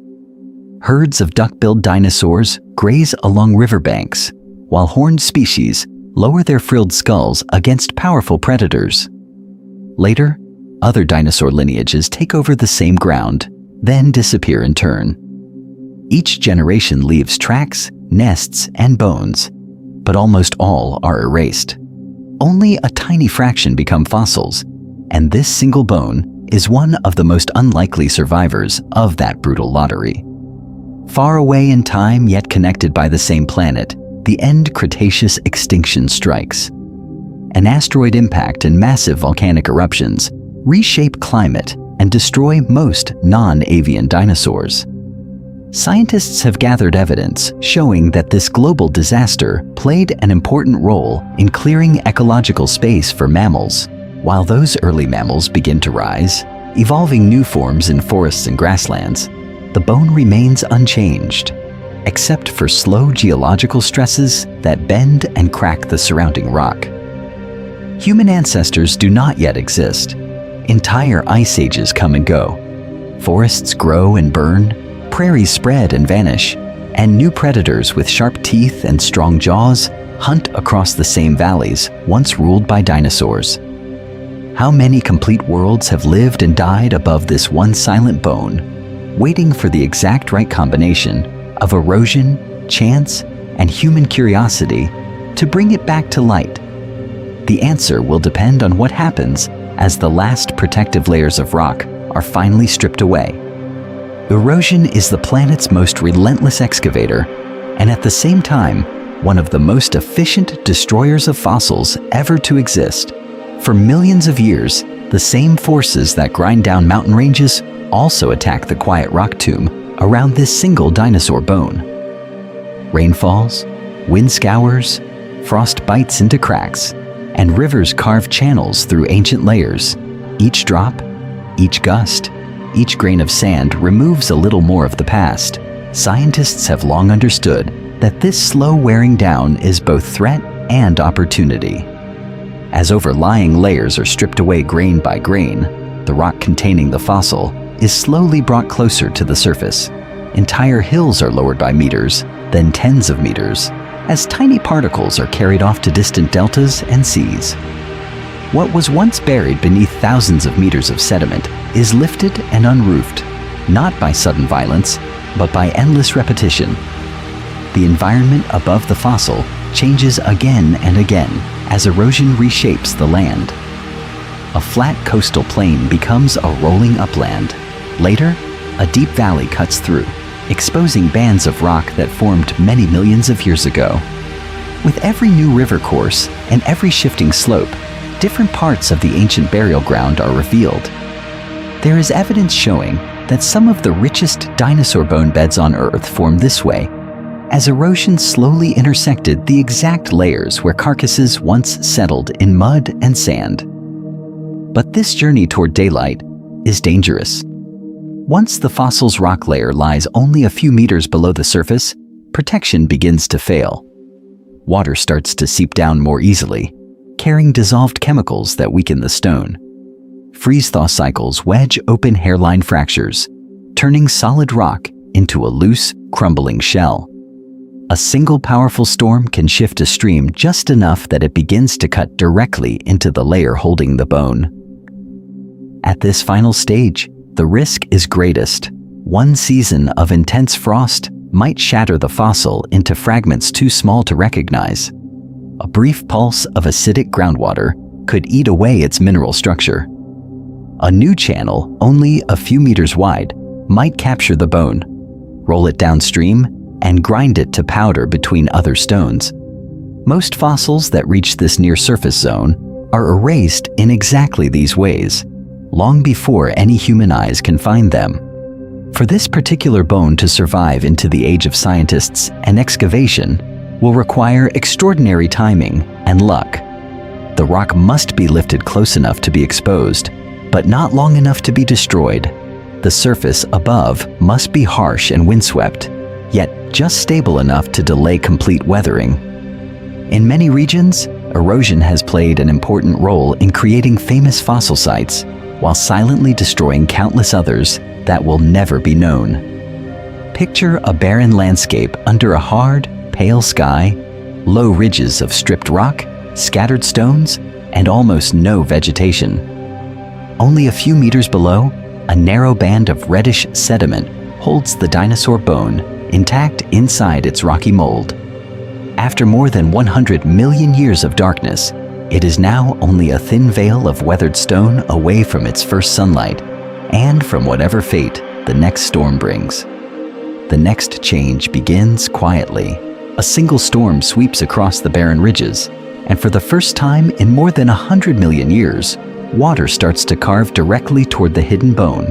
S1: Herds of duck-billed dinosaurs graze along riverbanks, while horned species lower their frilled skulls against powerful predators. Later, other dinosaur lineages take over the same ground, then disappear in turn. Each generation leaves tracks, nests, and bones, but almost all are erased. Only a tiny fraction become fossils, and this single bone is one of the most unlikely survivors of that brutal lottery. Far away in time yet connected by the same planet, the end Cretaceous extinction strikes. An asteroid impact and massive volcanic eruptions reshape climate and destroy most non-avian dinosaurs. Scientists have gathered evidence showing that this global disaster played an important role in clearing ecological space for mammals. While those early mammals begin to rise, evolving new forms in forests and grasslands, the bone remains unchanged, except for slow geological stresses that bend and crack the surrounding rock. Human ancestors do not yet exist. Entire ice ages come and go. Forests grow and burn, prairies spread and vanish, and new predators with sharp teeth and strong jaws hunt across the same valleys once ruled by dinosaurs. How many complete worlds have lived and died above this one silent bone, waiting for the exact right combination of erosion, chance, and human curiosity to bring it back to light? The answer will depend on what happens as the last protective layers of rock are finally stripped away. Erosion is the planet's most relentless excavator, and at the same time, one of the most efficient destroyers of fossils ever to exist. For millions of years, the same forces that grind down mountain ranges also attack the quiet rock tomb around this single dinosaur bone. Rain falls, wind scours, frost bites into cracks, and rivers carve channels through ancient layers. Each drop, each gust, each grain of sand removes a little more of the past. Scientists have long understood that this slow wearing down is both threat and opportunity. As overlying layers are stripped away grain by grain, the rock containing the fossil is slowly brought closer to the surface. Entire hills are lowered by meters, then tens of meters, as tiny particles are carried off to distant deltas and seas. What was once buried beneath thousands of meters of sediment is lifted and unroofed, not by sudden violence, but by endless repetition. The environment above the fossil changes again and again as erosion reshapes the land. A flat coastal plain becomes a rolling upland. Later, a deep valley cuts through, exposing bands of rock that formed many millions of years ago. With every new river course and every shifting slope, different parts of the ancient burial ground are revealed. There is evidence showing that some of the richest dinosaur bone beds on Earth formed this way, as erosion slowly intersected the exact layers where carcasses once settled in mud and sand. But this journey toward daylight is dangerous. Once the fossil's rock layer lies only a few meters below the surface, protection begins to fail. Water starts to seep down more easily, carrying dissolved chemicals that weaken the stone. Freeze-thaw cycles wedge open hairline fractures, turning solid rock into a loose, crumbling shell. A single powerful storm can shift a stream just enough that it begins to cut directly into the layer holding the bone. At this final stage, the risk is greatest. One season of intense frost might shatter the fossil into fragments too small to recognize. A brief pulse of acidic groundwater could eat away its mineral structure. A new channel, only a few meters wide, might capture the bone, roll it downstream, and grind it to powder between other stones. Most fossils that reach this near-surface zone are erased in exactly these ways, long before any human eyes can find them. For this particular bone to survive into the age of scientists and excavation will require extraordinary timing and luck. The rock must be lifted close enough to be exposed, but not long enough to be destroyed. The surface above must be harsh and windswept, yet just stable enough to delay complete weathering. In many regions, erosion has played an important role in creating famous fossil sites, while silently destroying countless others that will never be known. Picture a barren landscape under a hard, pale sky, low ridges of stripped rock, scattered stones, and almost no vegetation. Only a few meters below, a narrow band of reddish sediment holds the dinosaur bone intact inside its rocky mold. After more than 100 million years of darkness, it is now only a thin veil of weathered stone away from its first sunlight, and from whatever fate the next storm brings. The next change begins quietly. A single storm sweeps across the barren ridges, and for the first time in more than 100 million years, water starts to carve directly toward the hidden bone.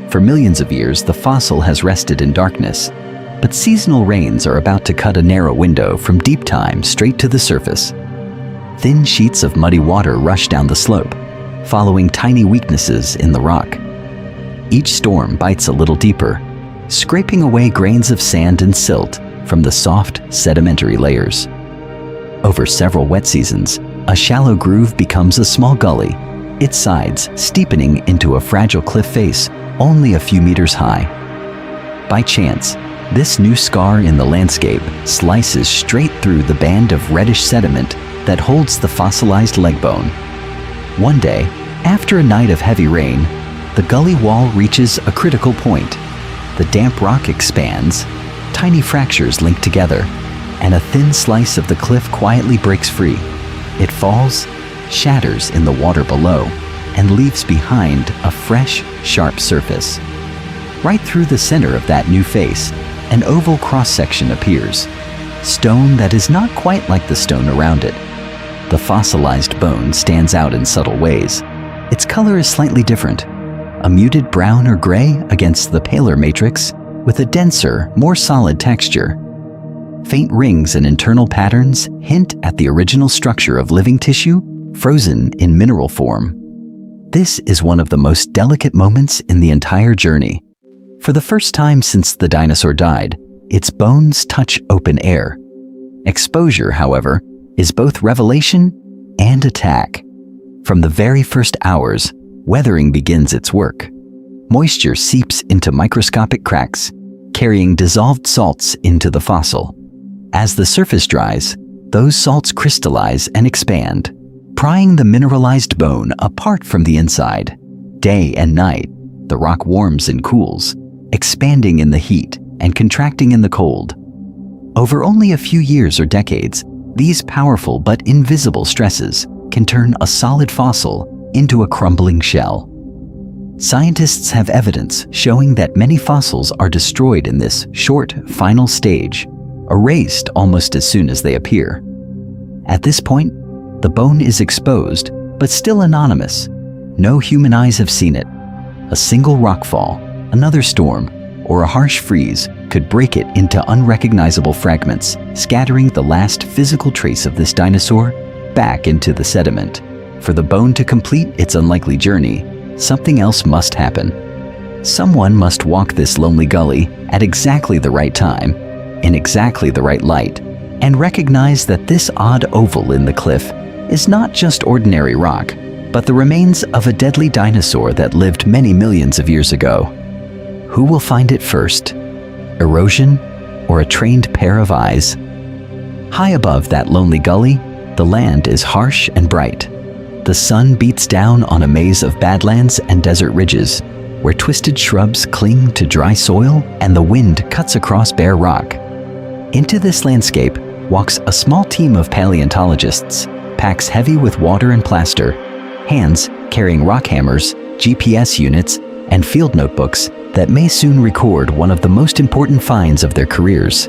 S1: For millions of years, the fossil has rested in darkness, but seasonal rains are about to cut a narrow window from deep time straight to the surface. Thin sheets of muddy water rush down the slope, following tiny weaknesses in the rock. Each storm bites a little deeper, scraping away grains of sand and silt from the soft, sedimentary layers. Over several wet seasons, a shallow groove becomes a small gully, its sides steepening into a fragile cliff face only a few meters high. By chance, this new scar in the landscape slices straight through the band of reddish sediment that holds the fossilized leg bone. One day, after a night of heavy rain, the gully wall reaches a critical point. The damp rock expands, tiny fractures link together, and a thin slice of the cliff quietly breaks free. It falls, shatters in the water below, and leaves behind a fresh, sharp surface. Right through the center of that new face, an oval cross-section appears, stone that is not quite like the stone around it. The fossilized bone stands out in subtle ways. Its color is slightly different, a muted brown or gray against the paler matrix, with a denser, more solid texture. Faint rings and internal patterns hint at the original structure of living tissue, frozen in mineral form. This is one of the most delicate moments in the entire journey. For the first time since the dinosaur died, its bones touch open air. Exposure, however, is both revelation and attack. From the very first hours, weathering begins its work. Moisture seeps into microscopic cracks, carrying dissolved salts into the fossil. As the surface dries, those salts crystallize and expand, prying the mineralized bone apart from the inside. Day and night, the rock warms and cools, expanding in the heat and contracting in the cold. Over only a few years or decades, these powerful but invisible stresses can turn a solid fossil into a crumbling shell. Scientists have evidence showing that many fossils are destroyed in this short, final stage, erased almost as soon as they appear. At this point, the bone is exposed, but still anonymous. No human eyes have seen it. A single rockfall, another storm, or a harsh freeze could break it into unrecognizable fragments, scattering the last physical trace of this dinosaur back into the sediment. For the bone to complete its unlikely journey, something else must happen. Someone must walk this lonely gully at exactly the right time, in exactly the right light, and recognize that this odd oval in the cliff is not just ordinary rock, but the remains of a deadly dinosaur that lived many millions of years ago. Who will find it first? Erosion or a trained pair of eyes? High above that lonely gully, the land is harsh and bright. The sun beats down on a maze of badlands and desert ridges, where twisted shrubs cling to dry soil and the wind cuts across bare rock. Into this landscape walks a small team of paleontologists, packs heavy with water and plaster, hands carrying rock hammers, GPS units, and field notebooks that may soon record one of the most important finds of their careers.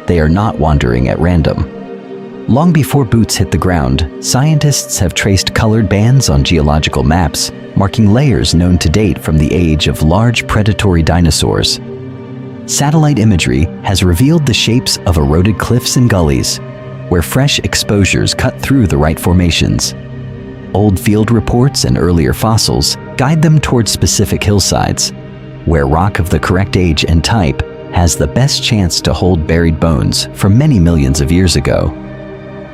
S1: They are not wandering at random. Long before boots hit the ground, scientists have traced colored bands on geological maps, marking layers known to date from the age of large predatory dinosaurs. Satellite imagery has revealed the shapes of eroded cliffs and gullies, where fresh exposures cut through the right formations. Old field reports and earlier fossils guide them towards specific hillsides, where rock of the correct age and type has the best chance to hold buried bones from many millions of years ago.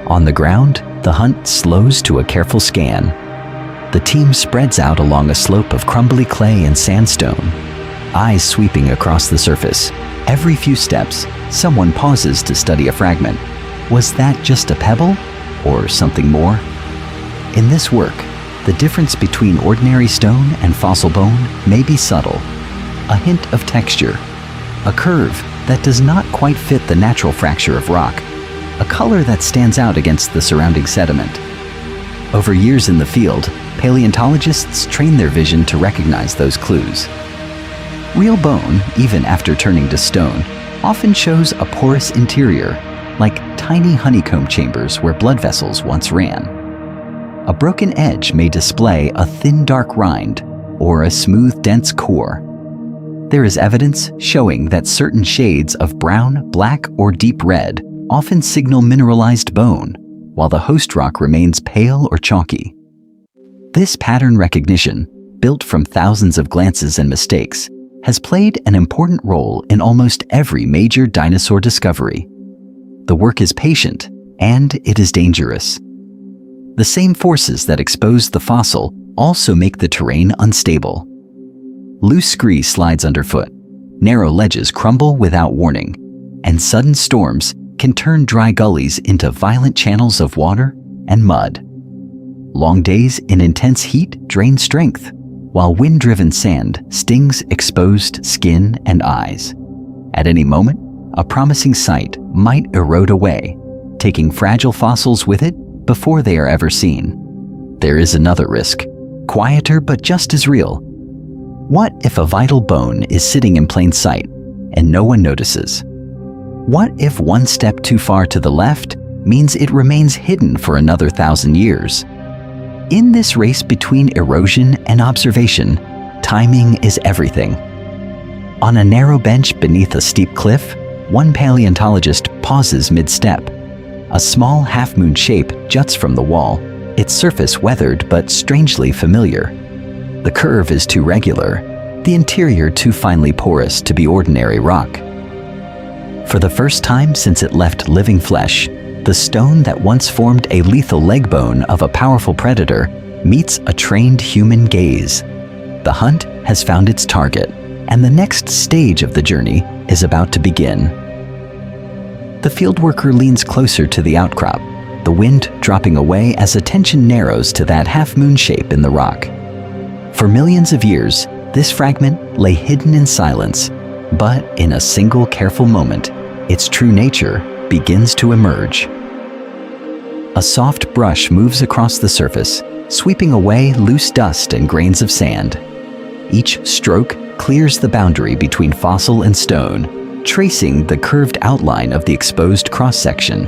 S1: On the ground, the hunt slows to a careful scan. The team spreads out along a slope of crumbly clay and sandstone, eyes sweeping across the surface. Every few steps, someone pauses to study a fragment. Was that just a pebble, or something more? In this work, the difference between ordinary stone and fossil bone may be subtle. A hint of texture, a curve that does not quite fit the natural fracture of rock, a color that stands out against the surrounding sediment. Over years in the field, paleontologists train their vision to recognize those clues. Real bone, even after turning to stone, often shows a porous interior, like tiny honeycomb chambers where blood vessels once ran. A broken edge may display a thin dark rind or a smooth dense core. There is evidence showing that certain shades of brown, black, or deep red often signal mineralized bone, while the host rock remains pale or chalky. This pattern recognition, built from thousands of glances and mistakes, has played an important role in almost every major dinosaur discovery. The work is patient, and it is dangerous. The same forces that expose the fossil also make the terrain unstable. Loose scree slides underfoot, narrow ledges crumble without warning, and sudden storms can turn dry gullies into violent channels of water and mud. Long days in intense heat drain strength, while wind-driven sand stings exposed skin and eyes. At any moment, a promising site might erode away, taking fragile fossils with it before they are ever seen. There is another risk, quieter but just as real. What if a vital bone is sitting in plain sight and no one notices? What if one step too far to the left means it remains hidden for another 1,000 years? In this race between erosion and observation, timing is everything. On a narrow bench beneath a steep cliff, one paleontologist pauses mid-step. A small half-moon shape juts from the wall, its surface weathered but strangely familiar. The curve is too regular, the interior too finely porous to be ordinary rock. For the first time since it left living flesh, the stone that once formed a lethal leg bone of a powerful predator meets a trained human gaze. The hunt has found its target, and the next stage of the journey is about to begin. The fieldworker leans closer to the outcrop, the wind dropping away as attention narrows to that half-moon shape in the rock. For millions of years, this fragment lay hidden in silence, but in a single careful moment, its true nature begins to emerge. A soft brush moves across the surface, sweeping away loose dust and grains of sand. Each stroke clears the boundary between fossil and stone, tracing the curved outline of the exposed cross-section.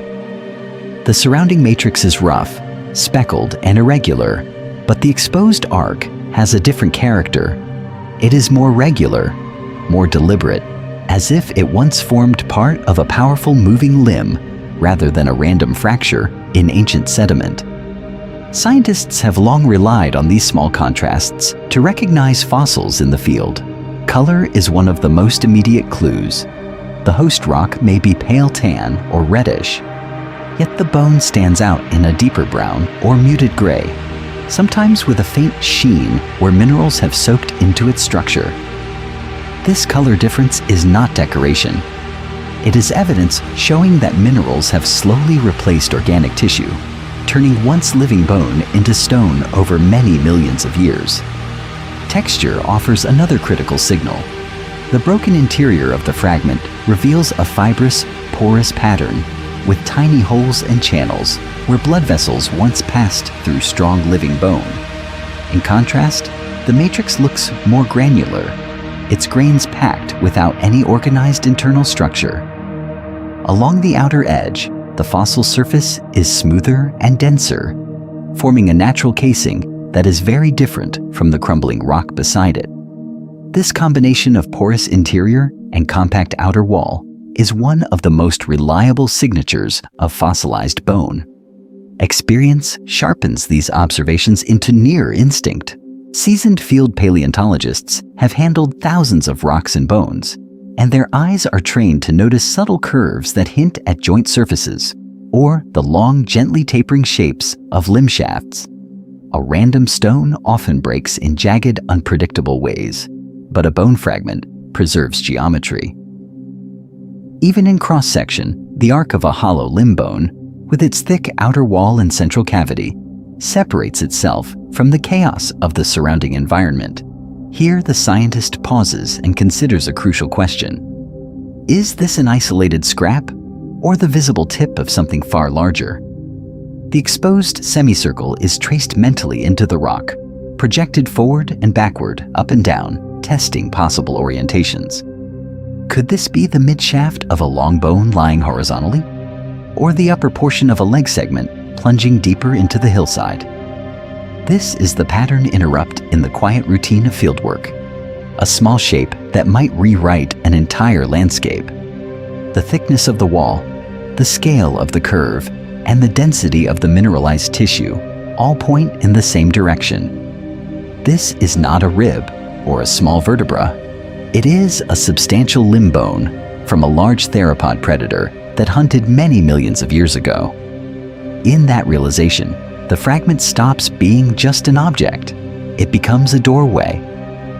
S1: The surrounding matrix is rough, speckled, and irregular, but the exposed arc has a different character. It is more regular, more deliberate, as if it once formed part of a powerful moving limb rather than a random fracture in ancient sediment. Scientists have long relied on these small contrasts to recognize fossils in the field. Color is one of the most immediate clues. The host rock may be pale tan or reddish, yet the bone stands out in a deeper brown or muted gray, sometimes with a faint sheen where minerals have soaked into its structure. This color difference is not decoration. It is evidence showing that minerals have slowly replaced organic tissue, turning once living bone into stone over many millions of years. Texture offers another critical signal. The broken interior of the fragment reveals a fibrous, porous pattern with tiny holes and channels where blood vessels once passed through strong living bone. In contrast, the matrix looks more granular, its grains packed without any organized internal structure. Along the outer edge, the fossil surface is smoother and denser, forming a natural casing that is very different from the crumbling rock beside it. This combination of porous interior and compact outer wall is one of the most reliable signatures of fossilized bone. Experience sharpens these observations into near instinct. Seasoned field paleontologists have handled thousands of rocks and bones, and their eyes are trained to notice subtle curves that hint at joint surfaces or the long, gently tapering shapes of limb shafts. A random stone often breaks in jagged, unpredictable ways, but a bone fragment preserves geometry. Even in cross-section, the arc of a hollow limb bone, with its thick outer wall and central cavity, separates itself from the chaos of the surrounding environment. Here, the scientist pauses and considers a crucial question. Is this an isolated scrap, or the visible tip of something far larger? The exposed semicircle is traced mentally into the rock, projected forward and backward, up and down, testing possible orientations. Could this be the midshaft of a long bone lying horizontally? Or the upper portion of a leg segment plunging deeper into the hillside? This is the pattern interrupt in the quiet routine of fieldwork, a small shape that might rewrite an entire landscape. The thickness of the wall, the scale of the curve, and the density of the mineralized tissue all point in the same direction. This is not a rib or a small vertebra. It is a substantial limb bone from a large theropod predator that hunted many millions of years ago. In that realization, the fragment stops being just an object. It becomes a doorway.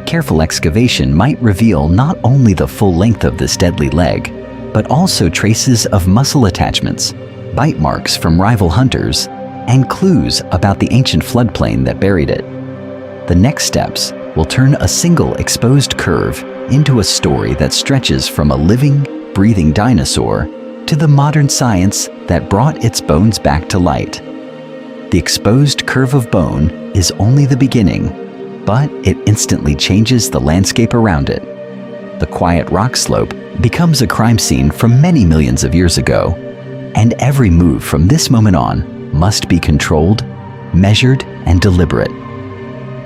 S1: Careful excavation might reveal not only the full length of this deadly leg, but also traces of muscle attachments, bite marks from rival hunters, and clues about the ancient floodplain that buried it. The next steps will turn a single exposed curve into a story that stretches from a living, breathing dinosaur to the modern science that brought its bones back to light. The exposed curve of bone is only the beginning, but it instantly changes the landscape around it. The quiet rock slope becomes a crime scene from many millions of years ago, and every move from this moment on must be controlled, measured, and deliberate.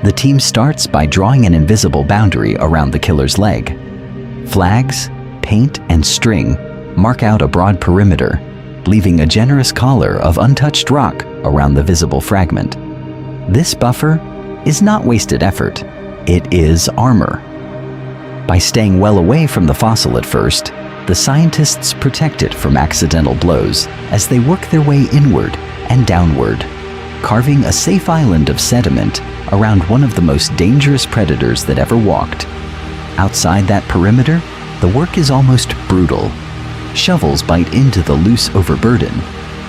S1: The team starts by drawing an invisible boundary around the killer's leg. Flags, paint, and string mark out a broad perimeter, leaving a generous collar of untouched rock around the visible fragment. This buffer is not wasted effort, it is armor. By staying well away from the fossil at first, the scientists protect it from accidental blows as they work their way inward and downward, carving a safe island of sediment around one of the most dangerous predators that ever walked. Outside that perimeter, the work is almost brutal. Shovels bite into the loose overburden,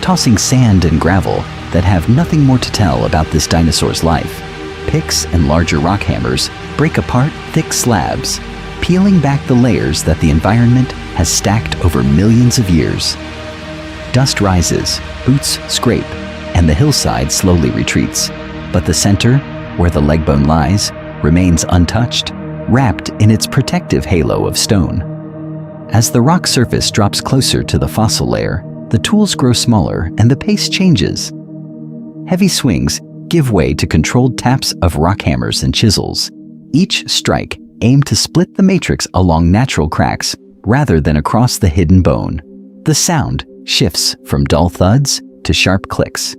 S1: tossing sand and gravel that have nothing more to tell about this dinosaur's life. Picks and larger rock hammers break apart thick slabs, peeling back the layers that the environment has stacked over millions of years. Dust rises, boots scrape, and the hillside slowly retreats. But the center, where the leg bone lies, remains untouched, wrapped in its protective halo of stone. As the rock surface drops closer to the fossil layer, the tools grow smaller and the pace changes. Heavy swings give way to controlled taps of rock hammers and chisels. Each strike aimed to split the matrix along natural cracks rather than across the hidden bone. The sound shifts from dull thuds to sharp clicks.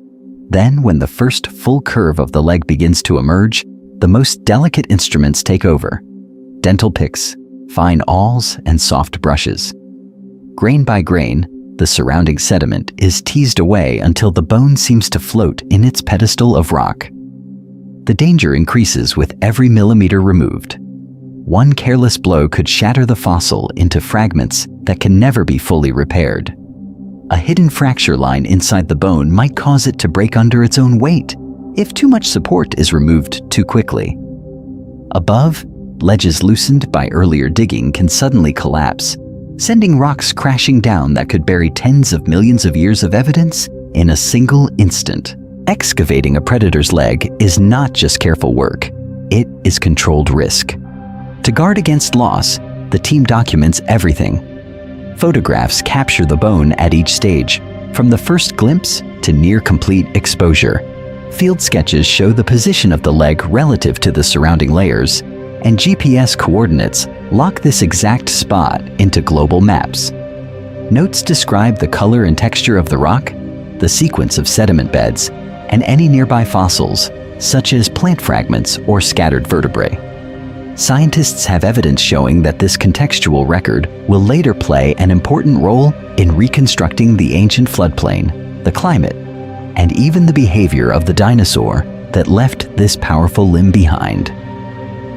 S1: Then, when the first full curve of the leg begins to emerge, the most delicate instruments take over. Dental picks, fine awls, and soft brushes. Grain by grain, the surrounding sediment is teased away until the bone seems to float in its pedestal of rock. The danger increases with every millimeter removed. One careless blow could shatter the fossil into fragments that can never be fully repaired. A hidden fracture line inside the bone might cause it to break under its own weight if too much support is removed too quickly. Above, ledges loosened by earlier digging can suddenly collapse, sending rocks crashing down that could bury tens of millions of years of evidence in a single instant. Excavating a predator's leg is not just careful work, it is controlled risk. To guard against loss, the team documents everything. Photographs capture the bone at each stage, From the first glimpse to near-complete exposure, field sketches show the position of the leg relative to the surrounding layers, and GPS coordinates lock this exact spot into global maps. Notes describe the color and texture of the rock, the sequence of sediment beds, and any nearby fossils, such as plant fragments or scattered vertebrae. Scientists have evidence showing that this contextual record will later play an important role in reconstructing the ancient floodplain, the climate, and even the behavior of the dinosaur that left this powerful limb behind.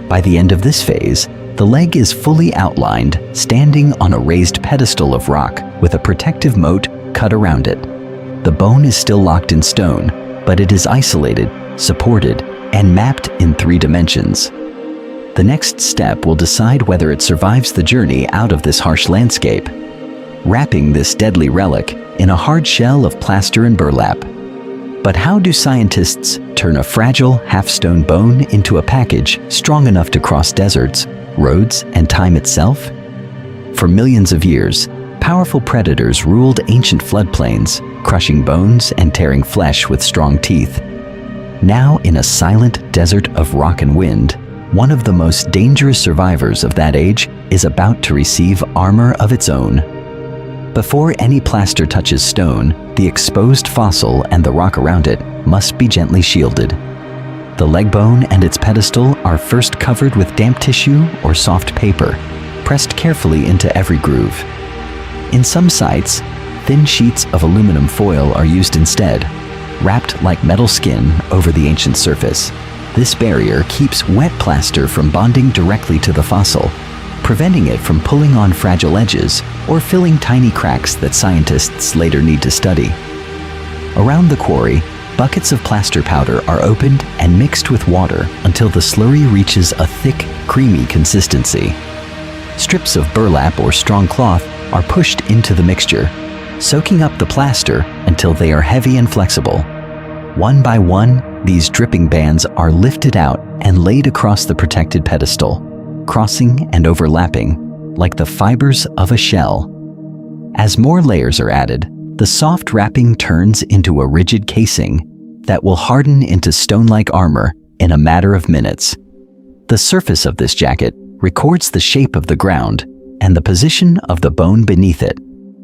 S1: By the end of this phase, the leg is fully outlined, standing on a raised pedestal of rock with a protective moat cut around it. The bone is still locked in stone, but it is isolated, supported, and mapped in 3 dimensions. The next step will decide whether it survives the journey out of this harsh landscape, wrapping this deadly relic in a hard shell of plaster and burlap. But how do scientists turn a fragile, half-stone bone into a package strong enough to cross deserts, roads, and time itself? For millions of years, powerful predators ruled ancient floodplains, crushing bones and tearing flesh with strong teeth. Now, in a silent desert of rock and wind, one of the most dangerous survivors of that age is about to receive armor of its own. Before any plaster touches stone, the exposed fossil and the rock around it must be gently shielded. The leg bone and its pedestal are first covered with damp tissue or soft paper, pressed carefully into every groove. In some sites, thin sheets of aluminum foil are used instead, wrapped like metal skin over the ancient surface. This barrier keeps wet plaster from bonding directly to the fossil, preventing it from pulling on fragile edges or filling tiny cracks that scientists later need to study. Around the quarry, buckets of plaster powder are opened and mixed with water until the slurry reaches a thick, creamy consistency. Strips of burlap or strong cloth are pushed into the mixture, soaking up the plaster until they are heavy and flexible. One by one, these dripping bands are lifted out and laid across the protected pedestal, crossing and overlapping like the fibers of a shell. As more layers are added, the soft wrapping turns into a rigid casing that will harden into stone-like armor in a matter of minutes. The surface of this jacket records the shape of the ground and the position of the bone beneath it.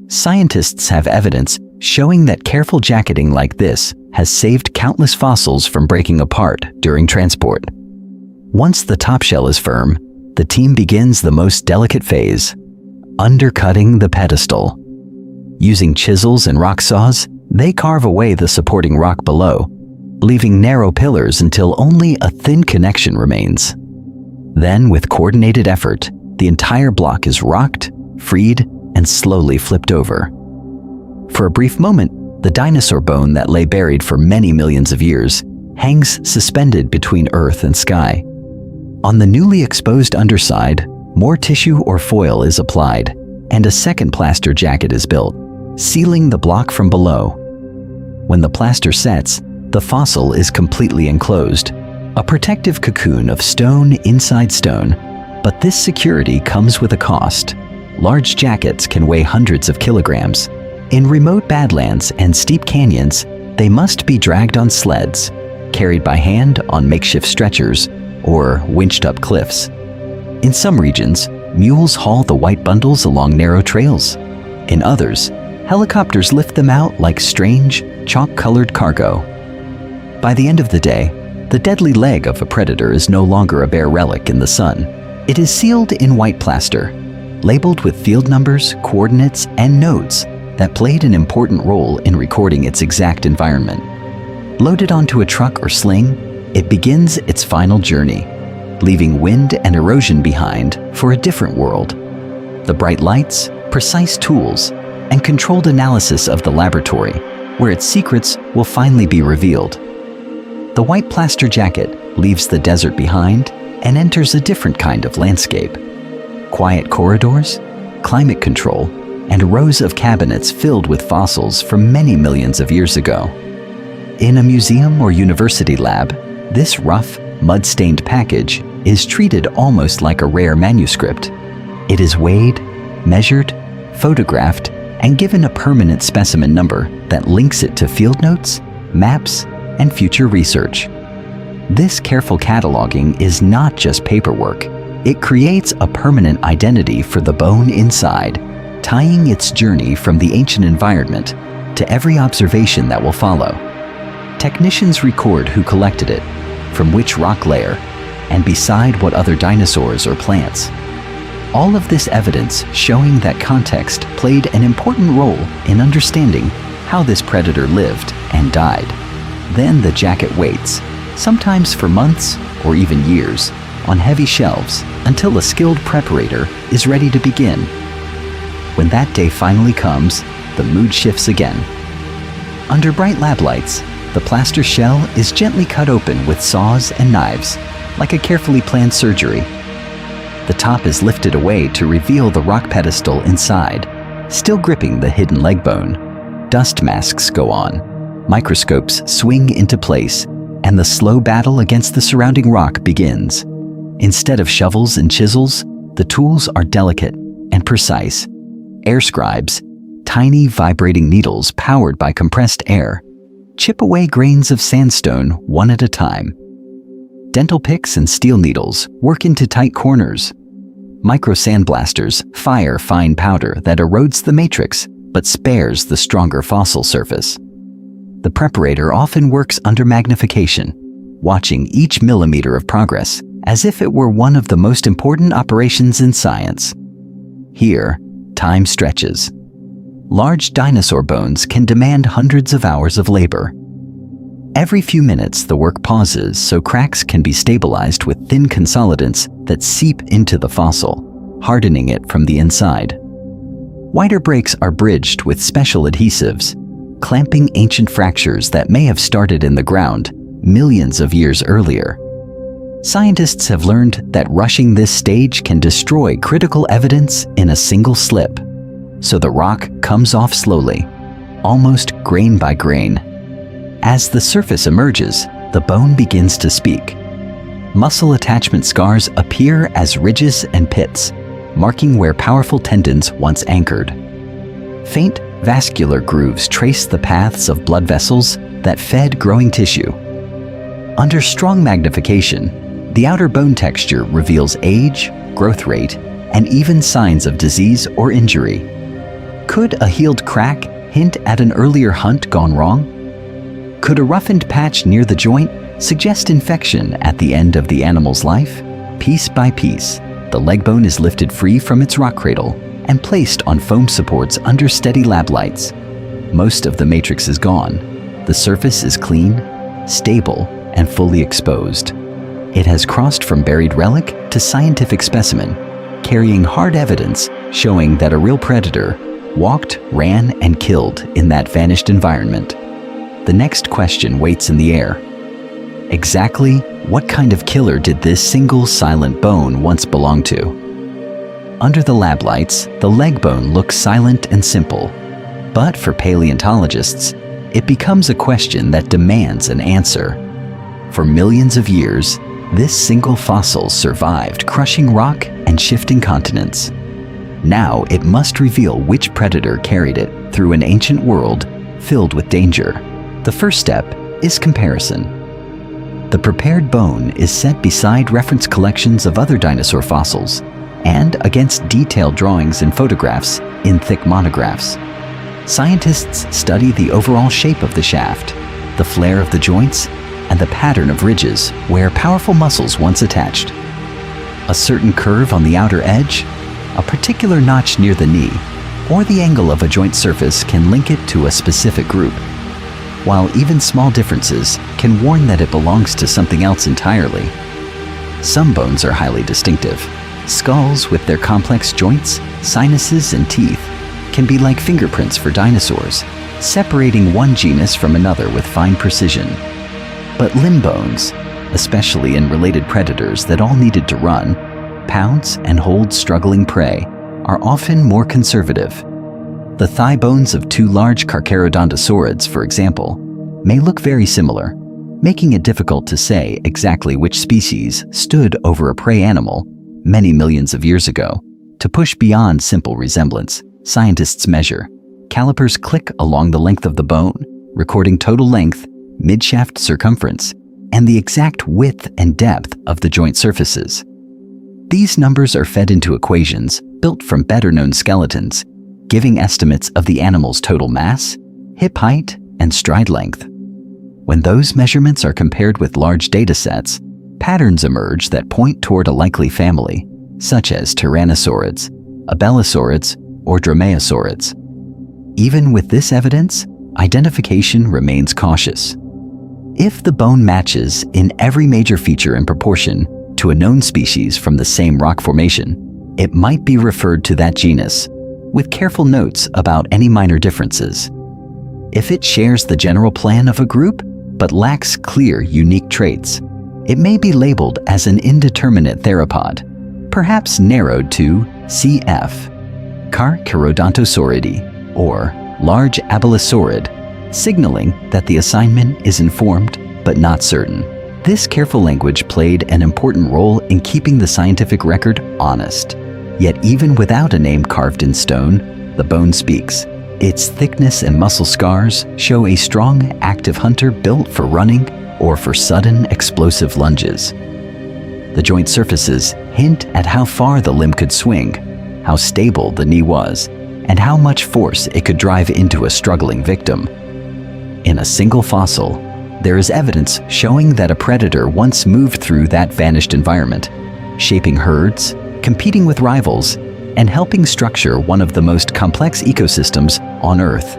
S1: Scientists have evidence showing that careful jacketing like this has saved countless fossils from breaking apart during transport. Once the top shell is firm, the team begins the most delicate phase, undercutting the pedestal. Using chisels and rock saws, they carve away the supporting rock below, leaving narrow pillars until only a thin connection remains. Then, with coordinated effort, the entire block is rocked, freed, and slowly flipped over. For a brief moment, the dinosaur bone that lay buried for many millions of years hangs suspended between earth and sky. On the newly exposed underside, more tissue or foil is applied, and a second plaster jacket is built, sealing the block from below. When the plaster sets, the fossil is completely enclosed, a protective cocoon of stone inside stone. But this security comes with a cost. Large jackets can weigh hundreds of kilograms. In remote badlands and steep canyons, they must be dragged on sleds, carried by hand on makeshift stretchers, or winched up cliffs. In some regions, mules haul the white bundles along narrow trails. In others, helicopters lift them out like strange, chalk-colored cargo. By the end of the day, the deadly leg of a predator is no longer a bare relic in the sun. It is sealed in white plaster, labeled with field numbers, coordinates, and nodes that played an important role in recording its exact environment. Loaded onto a truck or sling, it begins its final journey, leaving wind and erosion behind for a different world. The bright lights, precise tools, and controlled analysis of the laboratory, where its secrets will finally be revealed. The white plaster jacket leaves the desert behind and enters a different kind of landscape. Quiet corridors, climate control, and rows of cabinets filled with fossils from many millions of years ago. In a museum or university lab, this rough, mud-stained package is treated almost like a rare manuscript. It is weighed, measured, photographed, and given a permanent specimen number that links it to field notes, maps, and future research. This careful cataloging is not just paperwork. It creates a permanent identity for the bone inside, tying its journey from the ancient environment to every observation that will follow. Technicians record who collected it, from which rock layer, and beside what other dinosaurs or plants. All of this evidence showing that context played an important role in understanding how this predator lived and died. Then the jacket waits, sometimes for months or even years, on heavy shelves until a skilled preparator is ready to begin. When that day finally comes, the mood shifts again. Under bright lab lights, the plaster shell is gently cut open with saws and knives, like a carefully planned surgery. The top is lifted away to reveal the rock pedestal inside, still gripping the hidden leg bone. Dust masks go on, microscopes swing into place, and the slow battle against the surrounding rock begins. Instead of shovels and chisels, the tools are delicate and precise. Air scribes, tiny vibrating needles powered by compressed air, chip away grains of sandstone one at a time. Dental picks and steel needles work into tight corners. Micro sandblasters fire fine powder that erodes the matrix but spares the stronger fossil surface. The preparator often works under magnification, watching each millimeter of progress as if it were one of the most important operations in science. Here, time stretches. Large dinosaur bones can demand hundreds of hours of labor. Every few minutes, the work pauses so cracks can be stabilized with thin consolidants that seep into the fossil, hardening it from the inside. Wider breaks are bridged with special adhesives, clamping ancient fractures that may have started in the ground millions of years earlier. Scientists have learned that rushing this stage can destroy critical evidence in a single slip, so the rock comes off slowly, almost grain by grain. As the surface emerges, the bone begins to speak. Muscle attachment scars appear as ridges and pits, marking where powerful tendons once anchored. Faint vascular grooves trace the paths of blood vessels that fed growing tissue. Under strong magnification, the outer bone texture reveals age, growth rate, and even signs of disease or injury. Could a healed crack hint at an earlier hunt gone wrong? Could a roughened patch near the joint suggest infection at the end of the animal's life? Piece by piece, the leg bone is lifted free from its rock cradle and placed on foam supports under steady lab lights. Most of the matrix is gone. The surface is clean, stable, and fully exposed. It has crossed from buried relic to scientific specimen, carrying hard evidence showing that a real predator walked, ran, and killed in that vanished environment. The next question waits in the air. Exactly what kind of killer did this single silent bone once belong to? Under the lab lights, the leg bone looks silent and simple. But for paleontologists, it becomes a question that demands an answer. For millions of years, this single fossil survived crushing rock and shifting continents. Now it must reveal which predator carried it through an ancient world filled with danger. The first step is comparison. The prepared bone is set beside reference collections of other dinosaur fossils and against detailed drawings and photographs in thick monographs. Scientists study the overall shape of the shaft, the flare of the joints, and the pattern of ridges where powerful muscles once attached. A certain curve on the outer edge, a particular notch near the knee, or the angle of a joint surface can link it to a specific group, while even small differences can warn that it belongs to something else entirely. Some bones are highly distinctive. Skulls with their complex joints, sinuses, and teeth can be like fingerprints for dinosaurs, separating one genus from another with fine precision. But limb bones, especially in related predators that all needed to run, pounce, and hold struggling prey, are often more conservative. The thigh bones of two large Carcharodontosaurids, for example, may look very similar, making it difficult to say exactly which species stood over a prey animal many millions of years ago. To push beyond simple resemblance, scientists measure calipers click along the length of the bone, recording total length, midshaft circumference, and the exact width and depth of the joint surfaces. These numbers are fed into equations built from better-known skeletons, giving estimates of the animal's total mass, hip height, and stride length. When those measurements are compared with large data sets, patterns emerge that point toward a likely family, such as Tyrannosaurids, Abelisaurids, or Dromaeosaurids. Even with this evidence, identification remains cautious. If the bone matches in every major feature in proportion to a known species from the same rock formation, it might be referred to that genus, with careful notes about any minor differences. If it shares the general plan of a group but lacks clear, unique traits, it may be labeled as an indeterminate theropod, perhaps narrowed to CF, Carcharodontosauridae, or large abelisaurid, signaling that the assignment is informed but not certain. This careful language played an important role in keeping the scientific record honest. Yet even without a name carved in stone, the bone speaks. Its thickness and muscle scars show a strong, active hunter built for running or for sudden, explosive lunges. The joint surfaces hint at how far the limb could swing, how stable the knee was, and how much force it could drive into a struggling victim. In a single fossil, there is evidence showing that a predator once moved through that vanished environment, shaping herds, competing with rivals, and helping structure one of the most complex ecosystems on Earth.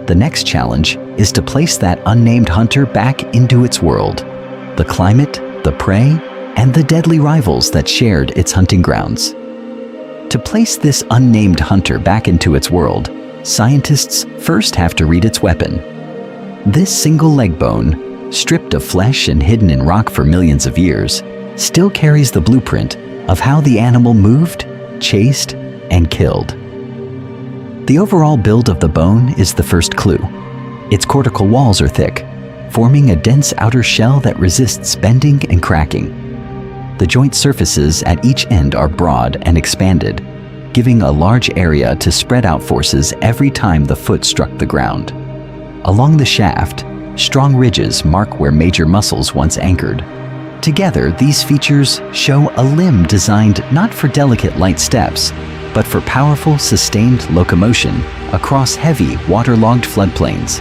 S1: The next challenge is to place that unnamed hunter back into its world, the climate, the prey, and the deadly rivals that shared its hunting grounds. To place this unnamed hunter back into its world, scientists first have to read its weapon. This single leg bone, stripped of flesh and hidden in rock for millions of years, still carries the blueprint of how the animal moved, chased, and killed. The overall build of the bone is the first clue. Its cortical walls are thick, forming a dense outer shell that resists bending and cracking. The joint surfaces at each end are broad and expanded, giving a large area to spread out forces every time the foot struck the ground. Along the shaft, strong ridges mark where major muscles once anchored. Together, these features show a limb designed not for delicate light steps, but for powerful, sustained locomotion across heavy, waterlogged floodplains.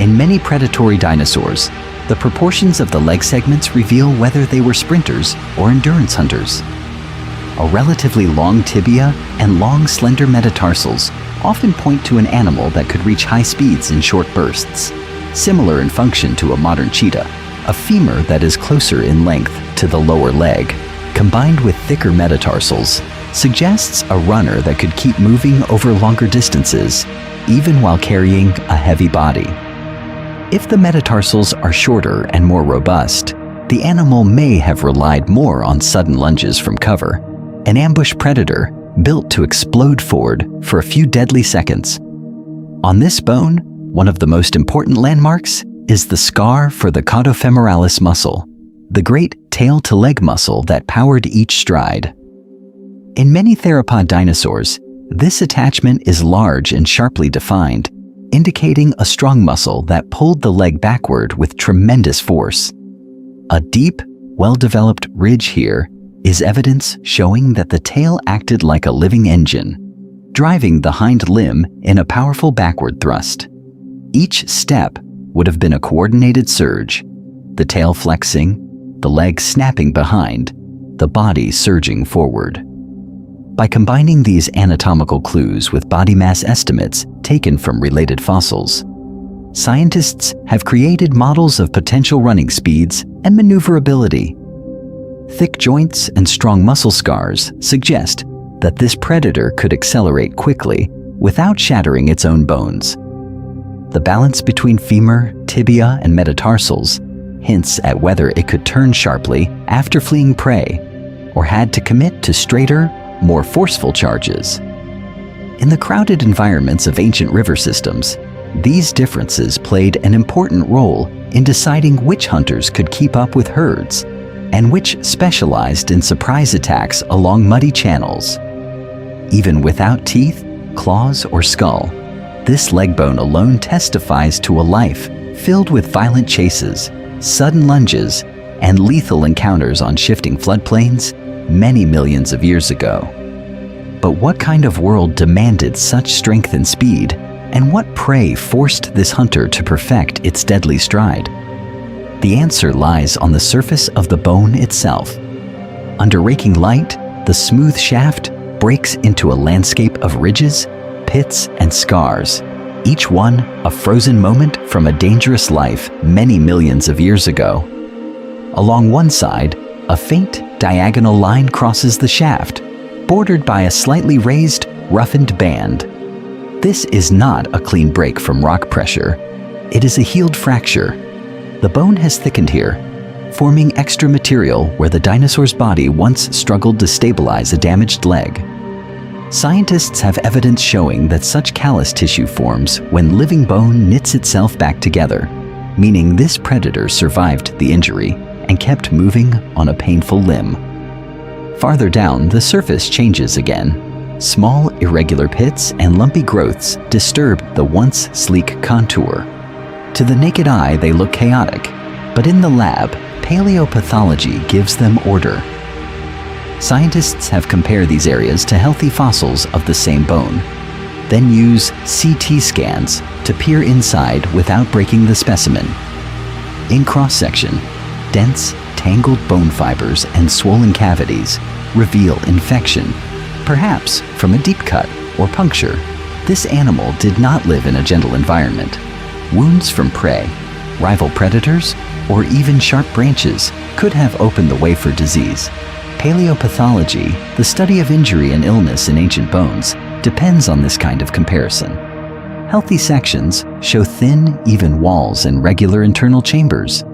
S1: In many predatory dinosaurs, the proportions of the leg segments reveal whether they were sprinters or endurance hunters. A relatively long tibia and long, slender metatarsals often point to an animal that could reach high speeds in short bursts, similar in function to a modern cheetah. A femur that is closer in length to the lower leg, combined with thicker metatarsals, suggests a runner that could keep moving over longer distances, even while carrying a heavy body. If the metatarsals are shorter and more robust, the animal may have relied more on sudden lunges from cover, an ambush predator built to explode forward for a few deadly seconds. On this bone, one of the most important landmarks is the scar for the caudofemoralis muscle, the great tail-to-leg muscle that powered each stride. In many theropod dinosaurs, this attachment is large and sharply defined, indicating a strong muscle that pulled the leg backward with tremendous force. A deep, well-developed ridge here is evidence showing that the tail acted like a living engine, driving the hind limb in a powerful backward thrust. Each step would have been a coordinated surge, the tail flexing, the leg snapping behind, the body surging forward. By combining these anatomical clues with body mass estimates taken from related fossils, scientists have created models of potential running speeds and maneuverability. Thick joints and strong muscle scars suggest that this predator could accelerate quickly without shattering its own bones. The balance between femur, tibia, and metatarsals hints at whether it could turn sharply after fleeing prey, or had to commit to straighter, more forceful charges. In the crowded environments of ancient river systems, these differences played an important role in deciding which hunters could keep up with herds, and which specialized in surprise attacks along muddy channels. Even without teeth, claws, or skull, This leg bone alone testifies to a life filled with violent chases, sudden lunges, and lethal encounters on shifting floodplains many millions of years ago. But what kind of world demanded such strength and speed, and what prey forced this hunter to perfect its deadly stride? The answer lies on the surface of the bone itself. Under raking light, the smooth shaft breaks into a landscape of ridges, pits, and scars, each one a frozen moment from a dangerous life many millions of years ago. Along one side, a faint diagonal line crosses the shaft, bordered by a slightly raised, roughened band. This is not a clean break from rock pressure. It is a healed fracture. The bone has thickened here, forming extra material where the dinosaur's body once struggled to stabilize a damaged leg. Scientists have evidence showing that such callus tissue forms when living bone knits itself back together, meaning this predator survived the injury and kept moving on a painful limb. Farther down, the surface changes again. Small, irregular pits and lumpy growths disturb the once sleek contour. To the naked eye, they look chaotic, but in the lab, paleopathology gives them order. Scientists have compared these areas to healthy fossils of the same bone, then use CT scans to peer inside without breaking the specimen. In cross-section, dense, tangled bone fibers and swollen cavities reveal infection, perhaps from a deep cut or puncture. This animal did not live in a gentle environment. Wounds from prey, rival predators, or even sharp branches could have opened the way for disease. Paleopathology, the study of injury and illness in ancient bones, depends on this kind of comparison. Healthy sections show thin, even walls and regular internal chambers.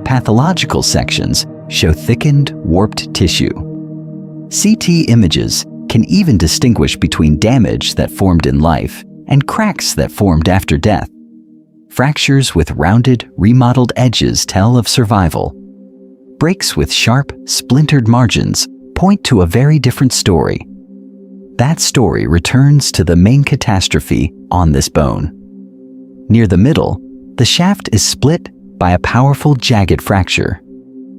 S1: Pathological sections show thickened, warped tissue. CT images can even distinguish between damage that formed in life and cracks that formed after death. Fractures with rounded, remodeled edges tell of survival. Breaks with sharp, splintered margins point to a very different story. That story returns to the main catastrophe on this bone. Near the middle, the shaft is split by a powerful jagged fracture.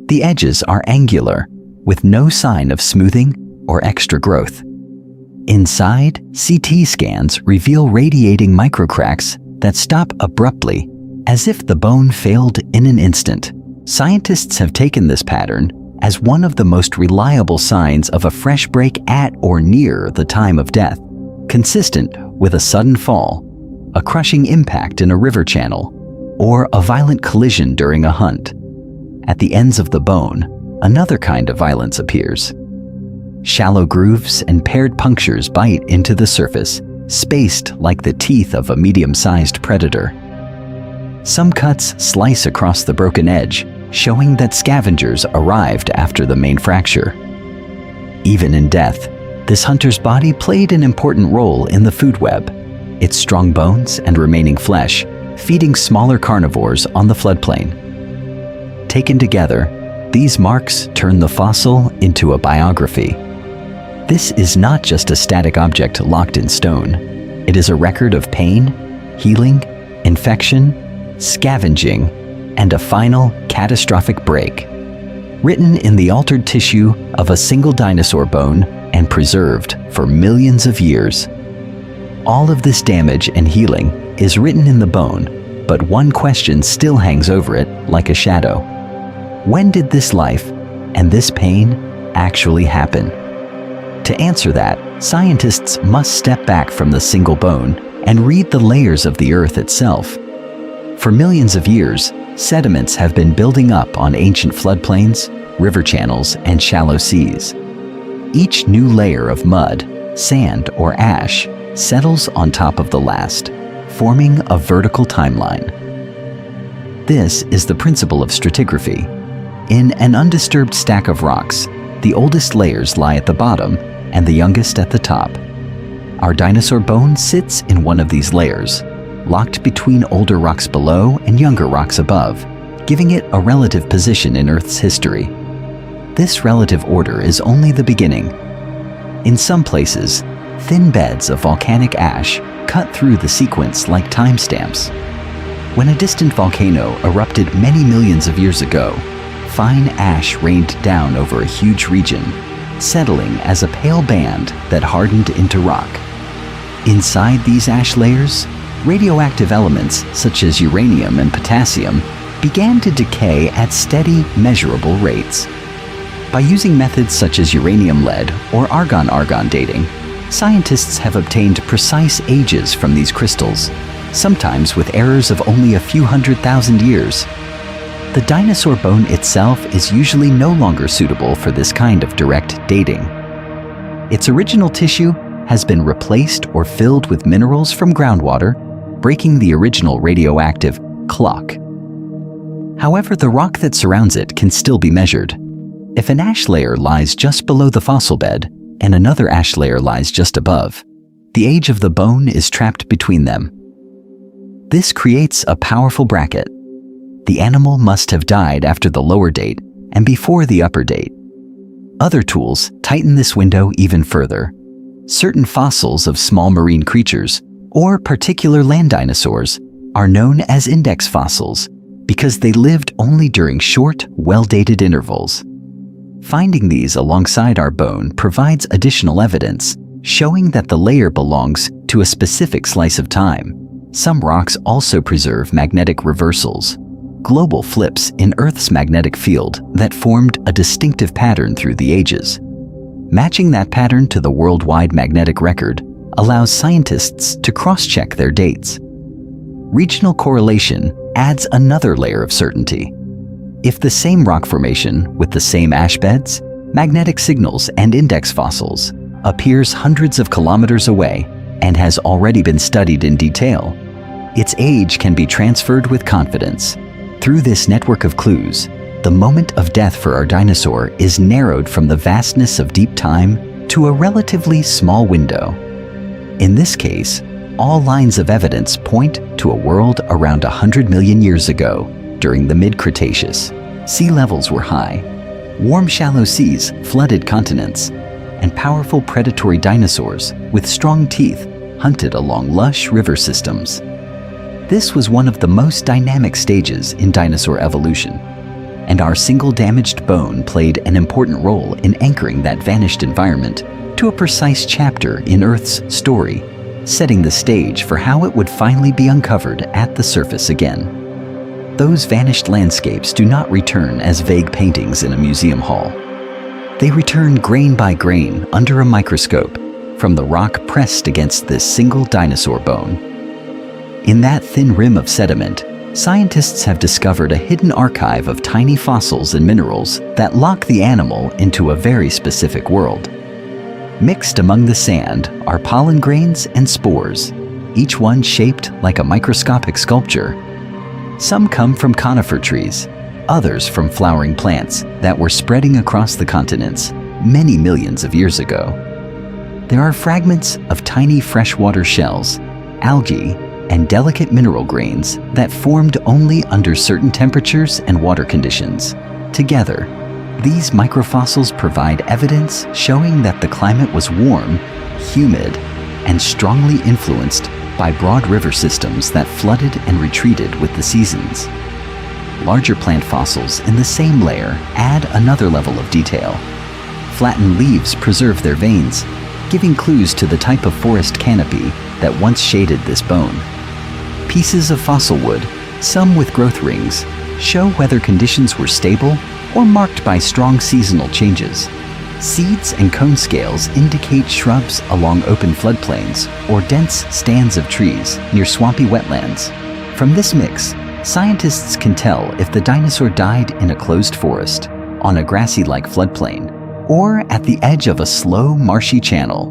S1: The edges are angular, with no sign of smoothing or extra growth. Inside, CT scans reveal radiating microcracks that stop abruptly, as if the bone failed in an instant. Scientists have taken this pattern as one of the most reliable signs of a fresh break at or near the time of death, consistent with a sudden fall, a crushing impact in a river channel, or a violent collision during a hunt. At the ends of the bone, another kind of violence appears. Shallow grooves and paired punctures bite into the surface, spaced like the teeth of a medium-sized predator. Some cuts slice across the broken edge, showing that scavengers arrived after the main fracture. Even in death, this hunter's body played an important role in the food web, its strong bones and remaining flesh feeding smaller carnivores on the floodplain. Taken together, these marks turn the fossil into a biography. This is not just a static object locked in stone. It is a record of pain, healing, infection, scavenging, and a final, catastrophic break. Written in the altered tissue of a single dinosaur bone and preserved for millions of years. All of this damage and healing is written in the bone, but one question still hangs over it like a shadow. When did this life and this pain actually happen? To answer that, scientists must step back from the single bone and read the layers of the Earth itself. For millions of years, sediments have been building up on ancient floodplains, river channels, and shallow seas. Each new layer of mud, sand, or ash settles on top of the last, forming a vertical timeline. This is the principle of stratigraphy. In an undisturbed stack of rocks, the oldest layers lie at the bottom and the youngest at the top. Our dinosaur bone sits in one of these layers, locked between older rocks below and younger rocks above, giving it a relative position in Earth's history. This relative order is only the beginning. In some places, thin beds of volcanic ash cut through the sequence like timestamps. When a distant volcano erupted many millions of years ago, fine ash rained down over a huge region, settling as a pale band that hardened into rock. Inside these ash layers, radioactive elements such as uranium and potassium began to decay at steady, measurable rates. By using methods such as uranium-lead or argon-argon dating, scientists have obtained precise ages from these crystals, sometimes with errors of only a few 100,000 years. The dinosaur bone itself is usually no longer suitable for this kind of direct dating. Its original tissue has been replaced or filled with minerals from groundwater, breaking the original radioactive clock. However, the rock that surrounds it can still be measured. If an ash layer lies just below the fossil bed and another ash layer lies just above, the age of the bone is trapped between them. This creates a powerful bracket. The animal must have died after the lower date and before the upper date. Other tools tighten this window even further. Certain fossils of small marine creatures, or particular land dinosaurs, are known as index fossils because they lived only during short, well-dated intervals. Finding these alongside our bone provides additional evidence, showing that the layer belongs to a specific slice of time. Some rocks also preserve magnetic reversals, global flips in Earth's magnetic field that formed a distinctive pattern through the ages. Matching that pattern to the worldwide magnetic record allows scientists to cross-check their dates. Regional correlation adds another layer of certainty. If the same rock formation with the same ash beds, magnetic signals, and index fossils appears hundreds of kilometers away and has already been studied in detail, its age can be transferred with confidence. Through this network of clues, the moment of death for our dinosaur is narrowed from the vastness of deep time to a relatively small window. In this case, all lines of evidence point to a world around 100 million years ago. During the mid-Cretaceous, sea levels were high, warm shallow seas flooded continents, and powerful predatory dinosaurs with strong teeth hunted along lush river systems. This was one of the most dynamic stages in dinosaur evolution, and our single damaged bone played an important role in anchoring that vanished environment to a precise chapter in Earth's story, setting the stage for how it would finally be uncovered at the surface again. Those vanished landscapes do not return as vague paintings in a museum hall. They return grain by grain under a microscope from the rock pressed against this single dinosaur bone. In that thin rim of sediment, scientists have discovered a hidden archive of tiny fossils and minerals that lock the animal into a very specific world. Mixed among the sand are pollen grains and spores, each one shaped like a microscopic sculpture. Some come from conifer trees, others from flowering plants that were spreading across the continents many millions of years ago. There are fragments of tiny freshwater shells, algae, and delicate mineral grains that formed only under certain temperatures and water conditions. Together, these microfossils provide evidence showing that the climate was warm, humid, and strongly influenced by broad river systems that flooded and retreated with the seasons. Larger plant fossils in the same layer add another level of detail. Flattened leaves preserve their veins, giving clues to the type of forest canopy that once shaded this bone. Pieces of fossil wood, some with growth rings, show whether conditions were stable or marked by strong seasonal changes. Seeds and cone scales indicate shrubs along open floodplains or dense stands of trees near swampy wetlands. From this mix, scientists can tell if the dinosaur died in a closed forest, on a grassy-like floodplain, or at the edge of a slow, marshy channel.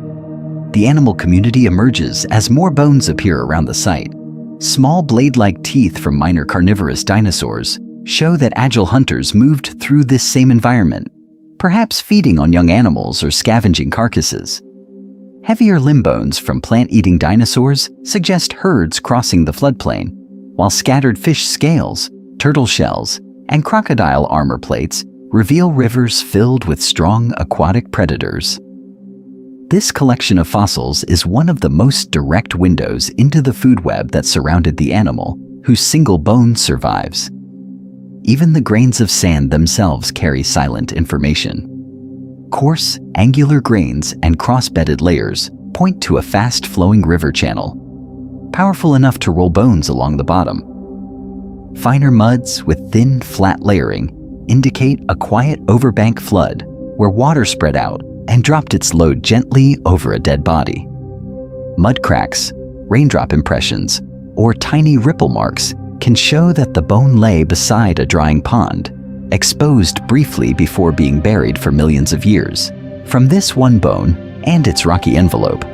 S1: The animal community emerges as more bones appear around the site. Small blade-like teeth from minor carnivorous dinosaurs show that agile hunters moved through this same environment, perhaps feeding on young animals or scavenging carcasses. Heavier limb bones from plant-eating dinosaurs suggest herds crossing the floodplain, while scattered fish scales, turtle shells, and crocodile armor plates reveal rivers filled with strong aquatic predators. This collection of fossils is one of the most direct windows into the food web that surrounded the animal, whose single bone survives. Even the grains of sand themselves carry silent information. Coarse, angular grains and cross-bedded layers point to a fast-flowing river channel, powerful enough to roll bones along the bottom. Finer muds with thin, flat layering indicate a quiet overbank flood where water spread out and dropped its load gently over a dead body. Mud cracks, raindrop impressions, or tiny ripple marks can show that the bone lay beside a drying pond, exposed briefly before being buried for millions of years. From this one bone and its rocky envelope,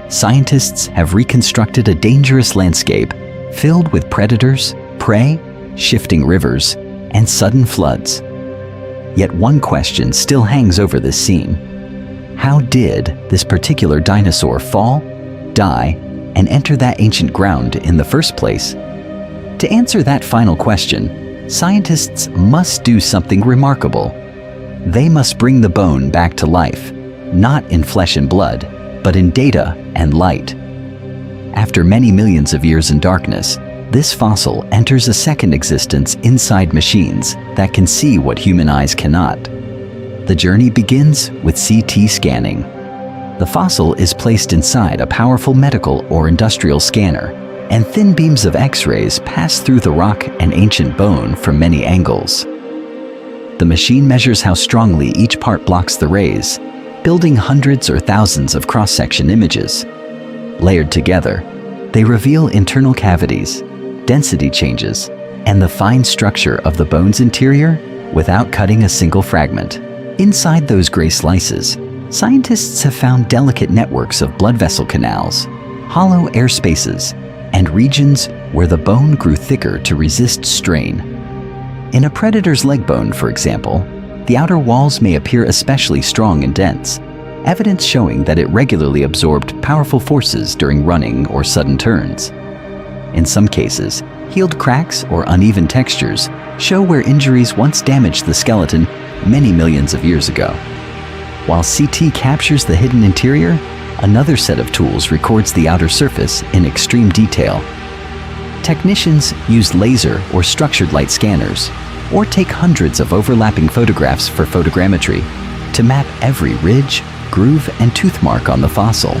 S1: scientists have reconstructed a dangerous landscape filled with predators, prey, shifting rivers, and sudden floods. Yet one question still hangs over this scene. How did this particular dinosaur fall, die, and enter that ancient ground in the first place? To answer that final question, scientists must do something remarkable. They must bring the bone back to life, not in flesh and blood, but in data and light. After many millions of years in darkness, this fossil enters a second existence inside machines that can see what human eyes cannot. The journey begins with CT scanning. The fossil is placed inside a powerful medical or industrial scanner, and thin beams of X-rays pass through the rock and ancient bone from many angles. The machine measures how strongly each part blocks the rays, building hundreds or thousands of cross-section images. Layered together, they reveal internal cavities, density changes, and the fine structure of the bone's interior without cutting a single fragment. Inside those gray slices, scientists have found delicate networks of blood vessel canals, hollow air spaces, and regions where the bone grew thicker to resist strain. In a predator's leg bone, for example, the outer walls may appear especially strong and dense, evidence showing that it regularly absorbed powerful forces during running or sudden turns. In some cases, healed cracks or uneven textures show where injuries once damaged the skeleton many millions of years ago. While CT captures the hidden interior, another set of tools records the outer surface in extreme detail. Technicians use laser or structured light scanners, or take hundreds of overlapping photographs for photogrammetry to map every ridge, groove, and tooth mark on the fossil.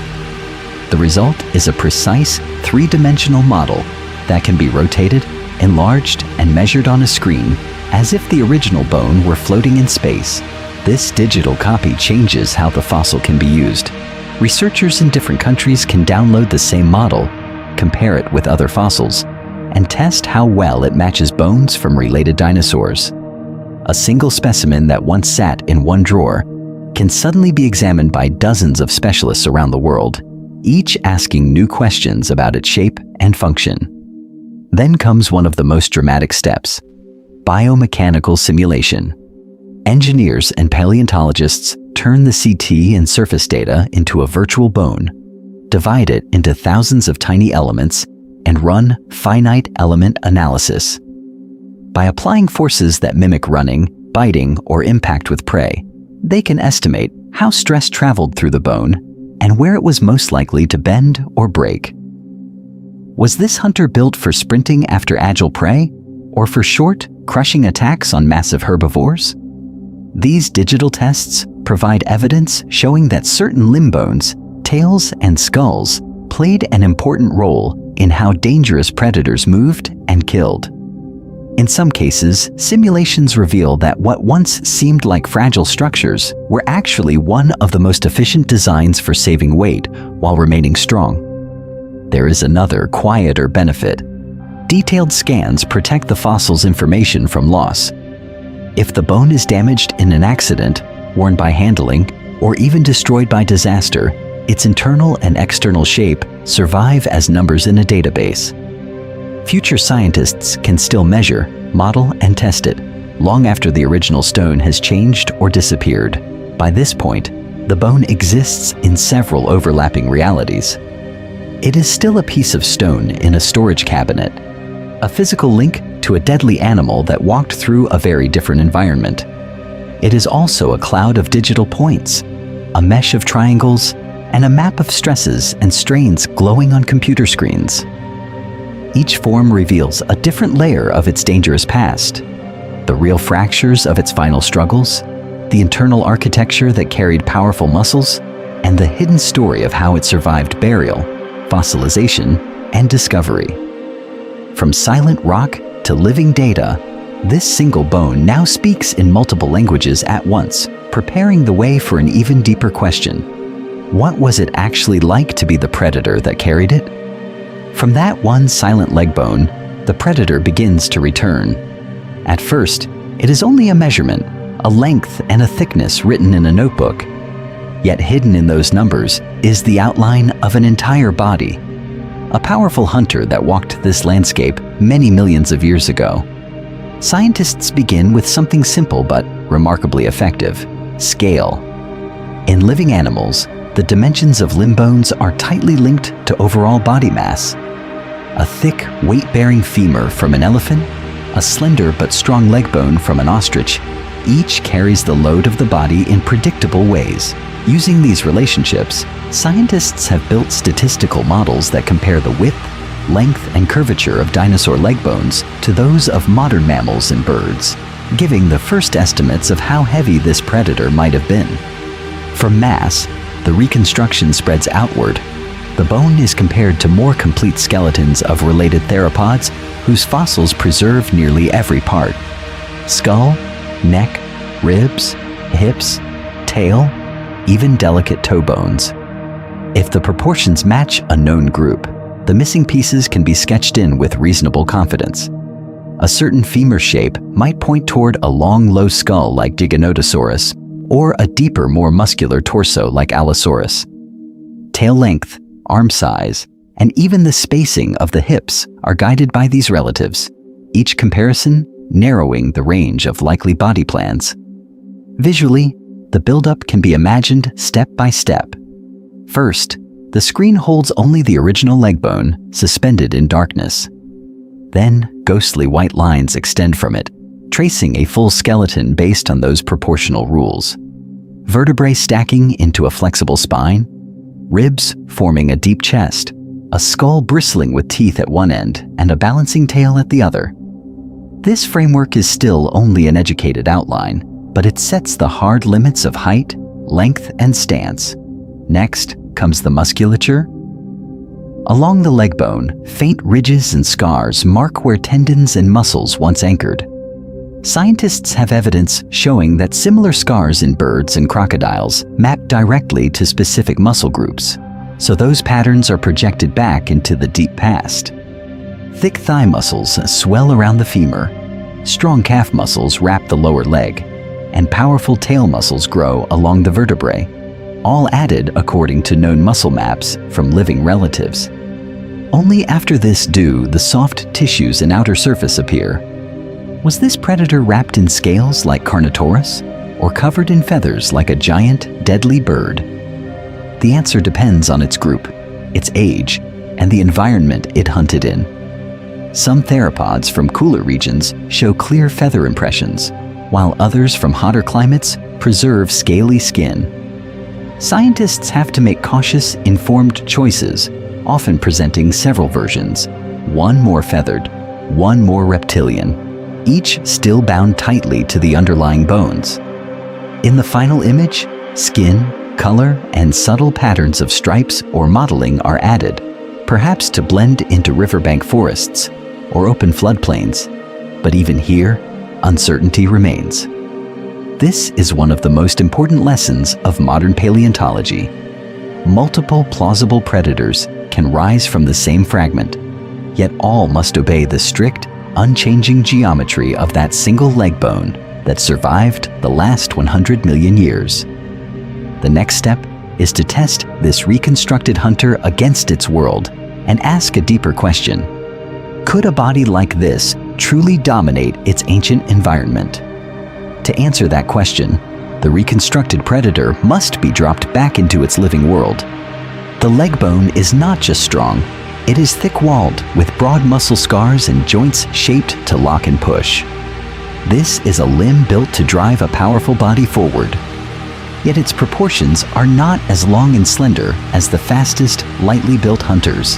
S1: The result is a precise, three-dimensional model that can be rotated, enlarged, and measured on a screen as if the original bone were floating in space. This digital copy changes how the fossil can be used. Researchers in different countries can download the same model, compare it with other fossils, and test how well it matches bones from related dinosaurs. A single specimen that once sat in one drawer can suddenly be examined by dozens of specialists around the world, each asking new questions about its shape and function. Then comes one of the most dramatic steps: biomechanical simulation. Engineers and paleontologists turn the CT and surface data into a virtual bone, divide it into thousands of tiny elements, and run finite element analysis. By applying forces that mimic running, biting, or impact with prey, they can estimate how stress traveled through the bone and where it was most likely to bend or break. Was this hunter built for sprinting after agile prey, or for short, crushing attacks on massive herbivores? These digital tests provide evidence showing that certain limb bones, tails, and skulls played an important role in how dangerous predators moved and killed. In some cases, simulations reveal that what once seemed like fragile structures were actually one of the most efficient designs for saving weight while remaining strong. There is another, quieter benefit. Detailed scans protect the fossil's information from loss. If the bone is damaged in an accident, worn by handling, or even destroyed by disaster, its internal and external shape survive as numbers in a database. Future scientists can still measure, model, and test it, long after the original stone has changed or disappeared. By this point, the bone exists in several overlapping realities. It is still a piece of stone in a storage cabinet, a physical link to a deadly animal that walked through a very different environment. It is also a cloud of digital points, a mesh of triangles, and a map of stresses and strains glowing on computer screens. Each form reveals a different layer of its dangerous past, the real fractures of its final struggles, the internal architecture that carried powerful muscles, and the hidden story of how it survived burial, fossilization, and discovery. From silent rock to living data, this single bone now speaks in multiple languages at once, preparing the way for an even deeper question. What was it actually like to be the predator that carried it? From that one silent leg bone, the predator begins to return. At first, it is only a measurement, a length and a thickness written in a notebook. Yet hidden in those numbers is the outline of an entire body. A powerful hunter that walked this landscape many millions of years ago. Scientists begin with something simple but remarkably effective: scale. In living animals, the dimensions of limb bones are tightly linked to overall body mass. A thick, weight-bearing femur from an elephant, a slender but strong leg bone from an ostrich, each carries the load of the body in predictable ways. Using these relationships, scientists have built statistical models that compare the width, length, and curvature of dinosaur leg bones to those of modern mammals and birds, giving the first estimates of how heavy this predator might have been. From mass, the reconstruction spreads outward. The bone is compared to more complete skeletons of related theropods whose fossils preserve nearly every part: skull, neck, ribs, hips, tail, even delicate toe bones. If the proportions match a known group, the missing pieces can be sketched in with reasonable confidence. A certain femur shape might point toward a long, low skull like Giganotosaurus, or a deeper, more muscular torso like Allosaurus. Tail length, arm size, and even the spacing of the hips are guided by these relatives, each comparison narrowing the range of likely body plans. Visually, the buildup can be imagined step by step. First, the screen holds only the original leg bone, suspended in darkness. Then, ghostly white lines extend from it, tracing a full skeleton based on those proportional rules. Vertebrae stacking into a flexible spine, ribs forming a deep chest, a skull bristling with teeth at one end, and a balancing tail at the other. This framework is still only an educated outline, but it sets the hard limits of height, length, and stance. Next comes the musculature. Along the leg bone, faint ridges and scars mark where tendons and muscles once anchored. Scientists have evidence showing that similar scars in birds and crocodiles map directly to specific muscle groups, so those patterns are projected back into the deep past. Thick thigh muscles swell around the femur, strong calf muscles wrap the lower leg, and powerful tail muscles grow along the vertebrae, all added according to known muscle maps from living relatives. Only after this do the soft tissues and outer surface appear. Was this predator wrapped in scales like Carnotaurus, or covered in feathers like a giant, deadly bird? The answer depends on its group, its age, and the environment it hunted in. Some theropods from cooler regions show clear feather impressions, while others from hotter climates preserve scaly skin. Scientists have to make cautious, informed choices, often presenting several versions, one more feathered, one more reptilian, each still bound tightly to the underlying bones. In the final image, skin, color, and subtle patterns of stripes or modeling are added, perhaps to blend into riverbank forests or open floodplains. But even here, uncertainty remains. This is one of the most important lessons of modern paleontology. Multiple plausible predators can rise from the same fragment, yet all must obey the strict, unchanging geometry of that single leg bone that survived the last 100 million years. The next step is to test this reconstructed hunter against its world and ask a deeper question. Could a body like this truly dominate its ancient environment? To answer that question, the reconstructed predator must be dropped back into its living world. The leg bone is not just strong, it is thick-walled with broad muscle scars and joints shaped to lock and push. This is a limb built to drive a powerful body forward. yet its proportions are not as long and slender as the fastest, lightly built hunters.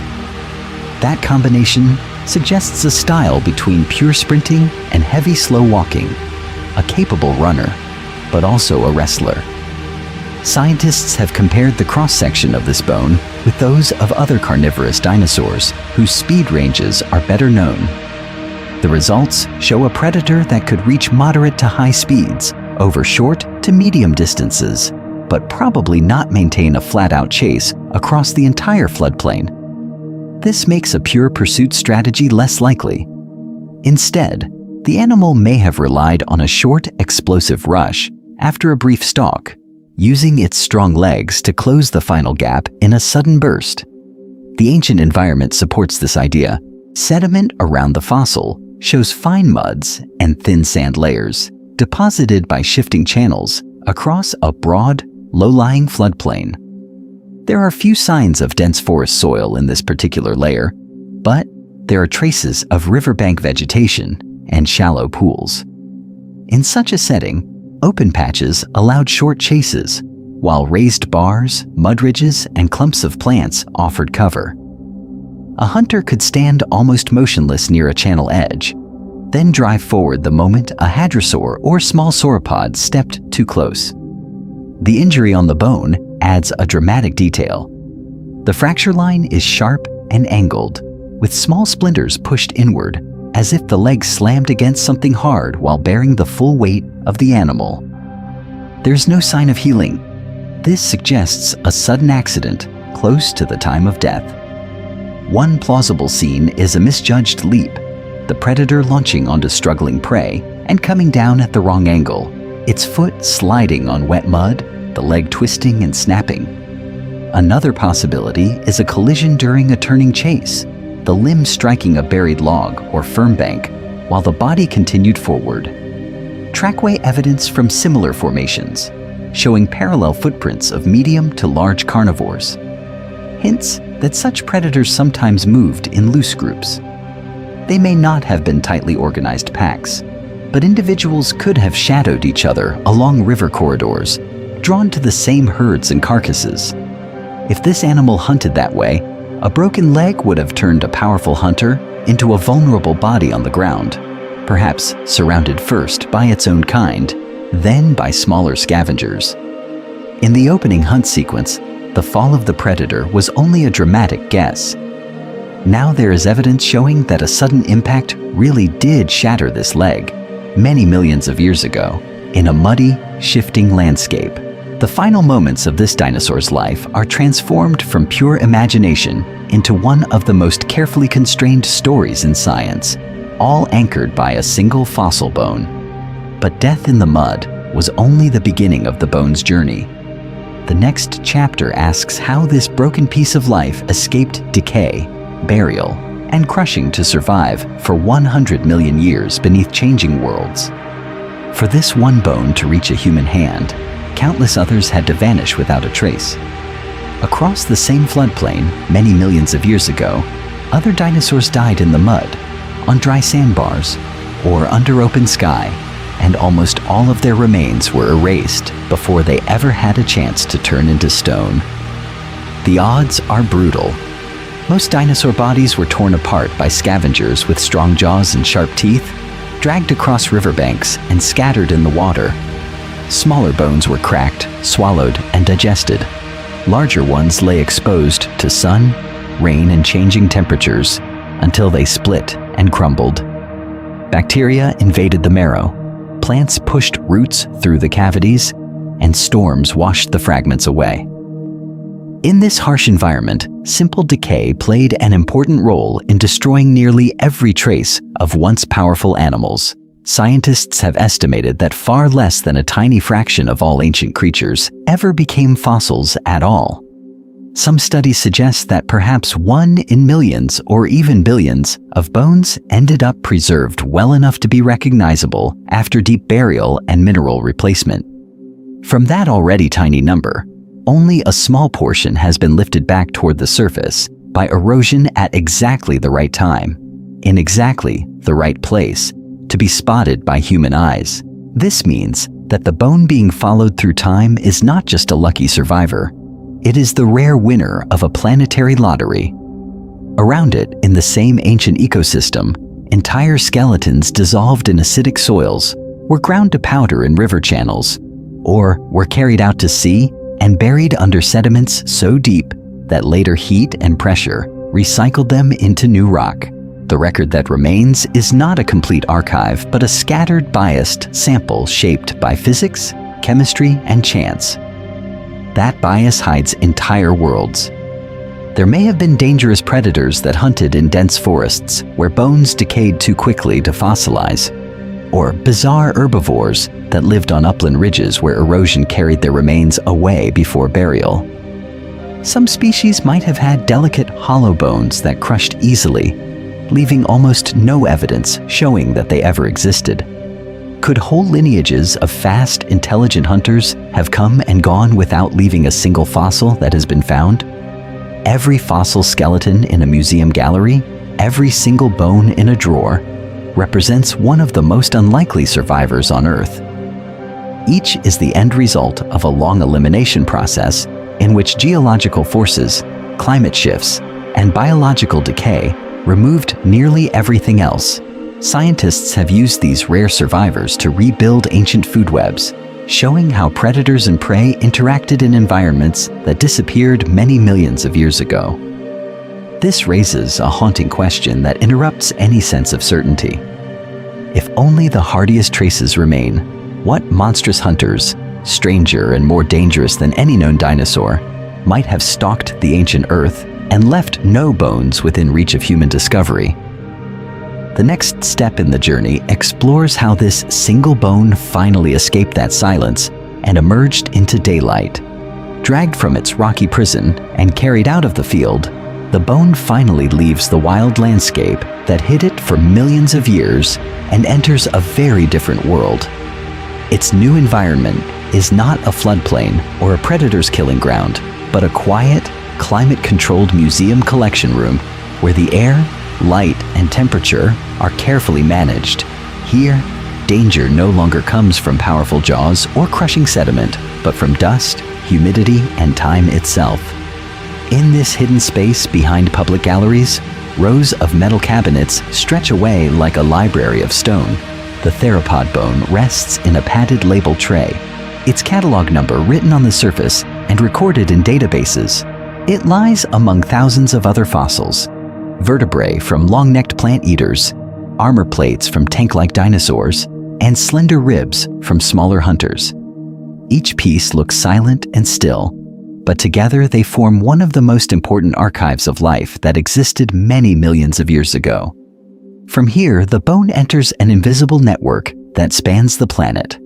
S1: That combination suggests a style between pure sprinting and heavy, slow walking, a capable runner, but also a wrestler. Scientists have compared the cross-section of this bone with those of other carnivorous dinosaurs whose speed ranges are better known. The results show a predator that could reach moderate to high speeds over short to medium distances, but probably not maintain a flat-out chase across the entire floodplain. This makes a pure pursuit strategy less likely. Instead, the animal may have relied on a short, explosive rush after a brief stalk, using its strong legs to close the final gap in a sudden burst. The ancient environment supports this idea. Sediment around the fossil shows fine muds and thin sand layers deposited by shifting channels across a broad, low-lying floodplain. There are few signs of dense forest soil in this particular layer, but there are traces of riverbank vegetation and shallow pools. In such a setting, open patches allowed short chases, while raised bars, mud ridges, and clumps of plants offered cover. A hunter could stand almost motionless near a channel edge, then drive forward the moment a hadrosaur or small sauropod stepped too close. The injury on the bone adds a dramatic detail. The fracture line is sharp and angled, with small splinters pushed inward, as if the leg slammed against something hard while bearing the full weight of the animal. There's no sign of healing. This suggests a sudden accident close to the time of death. One plausible scene is a misjudged leap, the predator launching onto struggling prey and coming down at the wrong angle, its foot sliding on wet mud, the leg twisting and snapping. Another possibility is a collision during a turning chase, the limb striking a buried log or firm bank, while the body continued forward. Trackway evidence from similar formations, showing parallel footprints of medium to large carnivores. Hints that such predators sometimes moved in loose groups. They may not have been tightly organized packs, but individuals could have shadowed each other along river corridors, drawn to the same herds and carcasses. If this animal hunted that way, a broken leg would have turned a powerful hunter into a vulnerable body on the ground, perhaps surrounded first by its own kind, then by smaller scavengers. In the opening hunt sequence, the fall of the predator was only a dramatic guess. Now there is evidence showing that a sudden impact really did shatter this leg, many millions of years ago, in a muddy, shifting landscape. The final moments of this dinosaur's life are transformed from pure imagination into one of the most carefully constrained stories in science, all anchored by a single fossil bone. But death in the mud was only the beginning of the bone's journey. The next chapter asks how this broken piece of life escaped decay, burial, and crushing to survive for 100 million years beneath changing worlds. For this one bone to reach a human hand, countless others had to vanish without a trace. Across the same floodplain, many millions of years ago, other dinosaurs died in the mud, on dry sandbars, or under open sky, and almost all of their remains were erased before they ever had a chance to turn into stone. The odds are brutal. Most dinosaur bodies were torn apart by scavengers with strong jaws and sharp teeth, dragged across riverbanks and scattered in the water. Smaller bones were cracked, swallowed, and digested. Larger ones lay exposed to sun, rain, and changing temperatures until they split and crumbled. Bacteria invaded the marrow, plants pushed roots through the cavities, and storms washed the fragments away. In this harsh environment, simple decay played an important role in destroying nearly every trace of once powerful animals. Scientists have estimated that far less than a tiny fraction of all ancient creatures ever became fossils at all. Some studies suggest that perhaps 1 in millions or even billions of bones ended up preserved well enough to be recognizable after deep burial and mineral replacement. From that already tiny number, only a small portion has been lifted back toward the surface by erosion at exactly the right time, in exactly the right place, to be spotted by human eyes. This means that the bone being followed through time is not just a lucky survivor. It is the rare winner of a planetary lottery. Around it, in the same ancient ecosystem, entire skeletons dissolved in acidic soils were ground to powder in river channels, or were carried out to sea and buried under sediments so deep that later heat and pressure recycled them into new rock. The record that remains is not a complete archive, but a scattered, biased sample shaped by physics, chemistry, and chance. That bias hides entire worlds. There may have been dangerous predators that hunted in dense forests where bones decayed too quickly to fossilize, or bizarre herbivores that lived on upland ridges where erosion carried their remains away before burial. Some species might have had delicate hollow bones that crushed easily, leaving almost no evidence showing that they ever existed. Could whole lineages of fast, intelligent hunters have come and gone without leaving a single fossil that has been found? Every fossil skeleton in a museum gallery, every single bone in a drawer, represents one of the most unlikely survivors on Earth. Each is the end result of a long elimination process in which geological forces, climate shifts, and biological decay removed nearly everything else. Scientists have used these rare survivors to rebuild ancient food webs, showing how predators and prey interacted in environments that disappeared many millions of years ago. This raises a haunting question that interrupts any sense of certainty. If only the hardiest traces remain, what monstrous hunters, stranger and more dangerous than any known dinosaur, might have stalked the ancient Earth and left no bones within reach of human discovery? The next step in the journey explores how this single bone finally escaped that silence and emerged into daylight. Dragged from its rocky prison and carried out of the field, the bone finally leaves the wild landscape that hid it for millions of years and enters a very different world. Its new environment is not a floodplain or a predator's killing ground, but a quiet, climate-controlled museum collection room where the air, light, and temperature are carefully managed. Here, danger no longer comes from powerful jaws or crushing sediment, but from dust, humidity, and time itself. In this hidden space behind public galleries, rows of metal cabinets stretch away like a library of stone. The theropod bone rests in a padded label tray, its catalog number written on the surface and recorded in databases. It lies among thousands of other fossils, vertebrae from long-necked plant eaters, armor plates from tank-like dinosaurs, and slender ribs from smaller hunters. Each piece looks silent and still, but together they form one of the most important archives of life that existed many millions of years ago. From here, the bone enters an invisible network that spans the planet.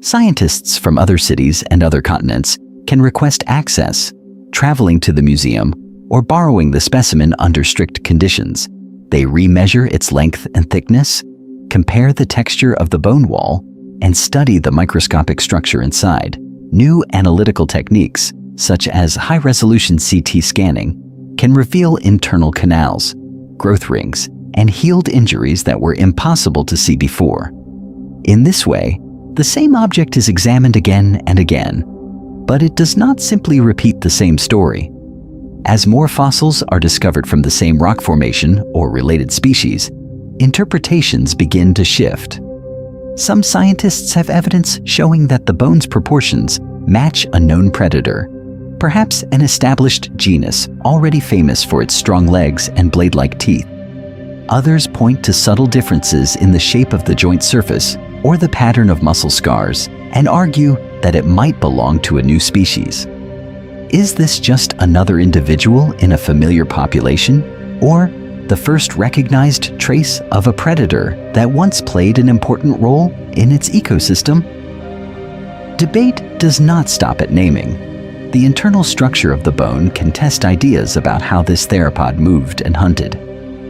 S1: Scientists from other cities and other continents can request access, traveling to the museum, or borrowing the specimen under strict conditions. They remeasure its length and thickness, compare the texture of the bone wall, and study the microscopic structure inside. New analytical techniques, such as high-resolution CT scanning, can reveal internal canals, growth rings, and healed injuries that were impossible to see before. In this way, the same object is examined again and again, but it does not simply repeat the same story. As more fossils are discovered from the same rock formation or related species, interpretations begin to shift. Some scientists have evidence showing that the bone's proportions match a known predator, perhaps an established genus already famous for its strong legs and blade-like teeth. Others point to subtle differences in the shape of the joint surface or the pattern of muscle scars and argue that it might belong to a new species. Is this just another individual in a familiar population, or the first recognized trace of a predator that once played an important role in its ecosystem? Debate does not stop at naming. The internal structure of the bone can test ideas about how this theropod moved and hunted.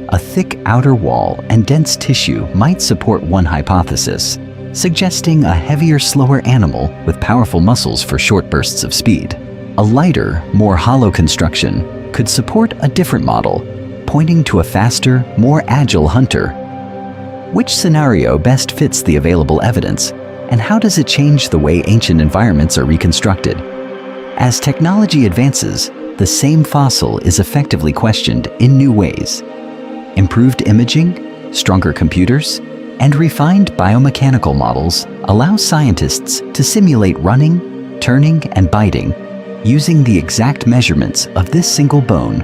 S1: A thick outer wall and dense tissue might support one hypothesis, suggesting a heavier, slower animal with powerful muscles for short bursts of speed. A lighter, more hollow construction could support a different model, pointing to a faster, more agile hunter. Which scenario best fits the available evidence And how does it change the way ancient environments are reconstructed? As technology advances, the same fossil is effectively questioned in new ways. Improved imaging, stronger computers, and refined biomechanical models allow scientists to simulate running, turning, and biting using the exact measurements of this single bone.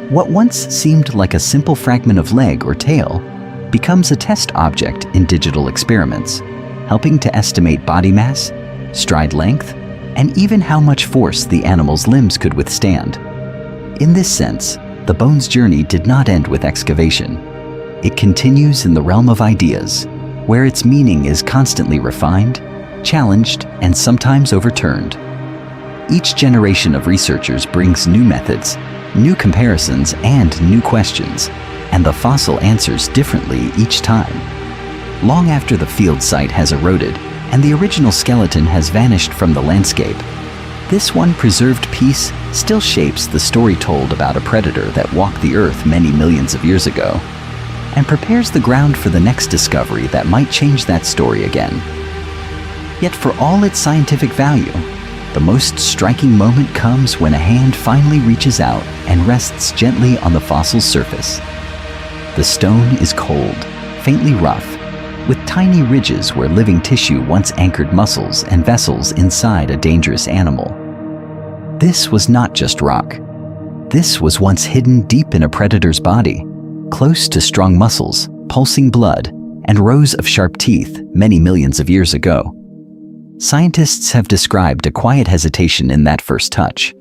S1: What once seemed like a simple fragment of leg or tail becomes a test object in digital experiments, helping to estimate body mass, stride length, and even how much force the animal's limbs could withstand. In this sense, the bone's journey did not end with excavation. It continues in the realm of ideas, where its meaning is constantly refined, challenged, and sometimes overturned. Each generation of researchers brings new methods, new comparisons, and new questions, and the fossil answers differently each time. Long after the field site has eroded and the original skeleton has vanished from the landscape, this one preserved piece still shapes the story told about a predator that walked the earth many millions of years ago, and prepares the ground for the next discovery that might change that story again. Yet for all its scientific value, the most striking moment comes when a hand finally reaches out and rests gently on the fossil's surface. The stone is cold, faintly rough, with tiny ridges where living tissue once anchored muscles and vessels inside a dangerous animal. This was not just rock. This was once hidden deep in a predator's body, close to strong muscles, pulsing blood, and rows of sharp teeth many millions of years ago. Scientists have described a quiet hesitation in that first touch.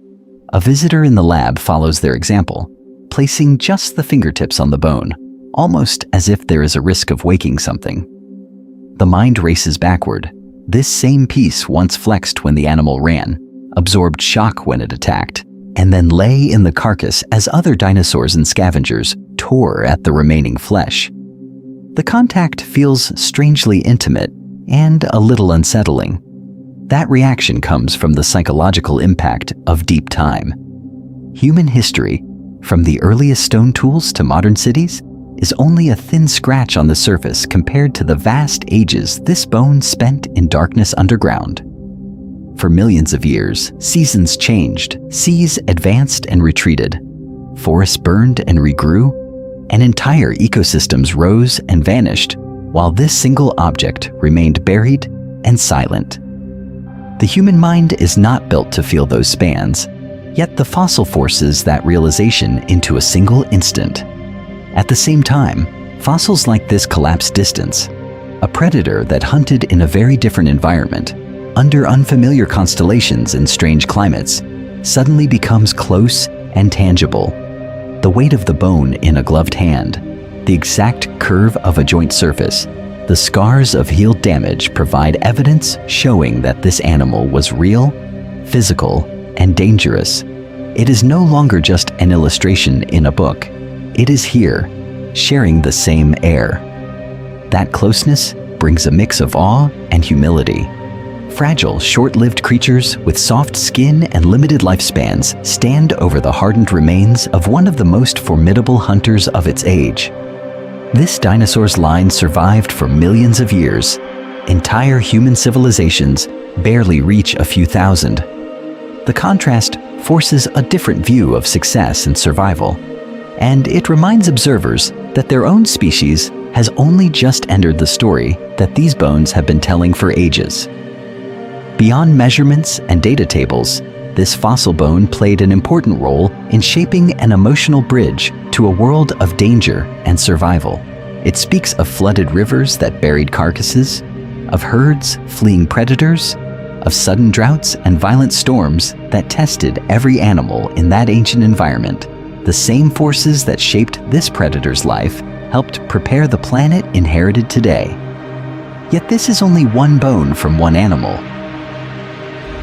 S1: A visitor in the lab follows their example, placing just the fingertips on the bone, almost as if there is a risk of waking something. The mind races backward. This same piece once flexed when the animal ran, absorbed shock when it attacked, and then lay in the carcass as other dinosaurs and scavengers tore at the remaining flesh. The contact feels strangely intimate and a little unsettling. That reaction comes from the psychological impact of deep time. Human history, from the earliest stone tools to modern cities, is only a thin scratch on the surface compared to the vast ages this bone spent in darkness underground. For millions of years, seasons changed, seas advanced and retreated, forests burned and regrew, and entire ecosystems rose and vanished, while this single object remained buried and silent. The human mind is not built to feel those spans, yet the fossil forces that realization into a single instant. At the same time, fossils like this collapse distance. A predator that hunted in a very different environment, under unfamiliar constellations and strange climates, suddenly becomes close and tangible. The weight of the bone in a gloved hand, the exact curve of a joint surface, the scars of healed damage provide evidence showing that this animal was real, physical, and dangerous. It is no longer just an illustration in a book. It is here, sharing the same air. That closeness brings a mix of awe and humility. Fragile, short-lived creatures with soft skin and limited lifespans stand over the hardened remains of one of the most formidable hunters of its age. This dinosaur's line survived for millions of years. Entire human civilizations barely reach a few thousand. The contrast forces a different view of success and survival, and it reminds observers that their own species has only just entered the story that these bones have been telling for ages. Beyond measurements and data tables, this fossil bone played an important role in shaping an emotional bridge to a world of danger and survival. It speaks of flooded rivers that buried carcasses, of herds fleeing predators, of sudden droughts and violent storms that tested every animal in that ancient environment. The same forces that shaped this predator's life helped prepare the planet inherited today. Yet this is only one bone from one animal.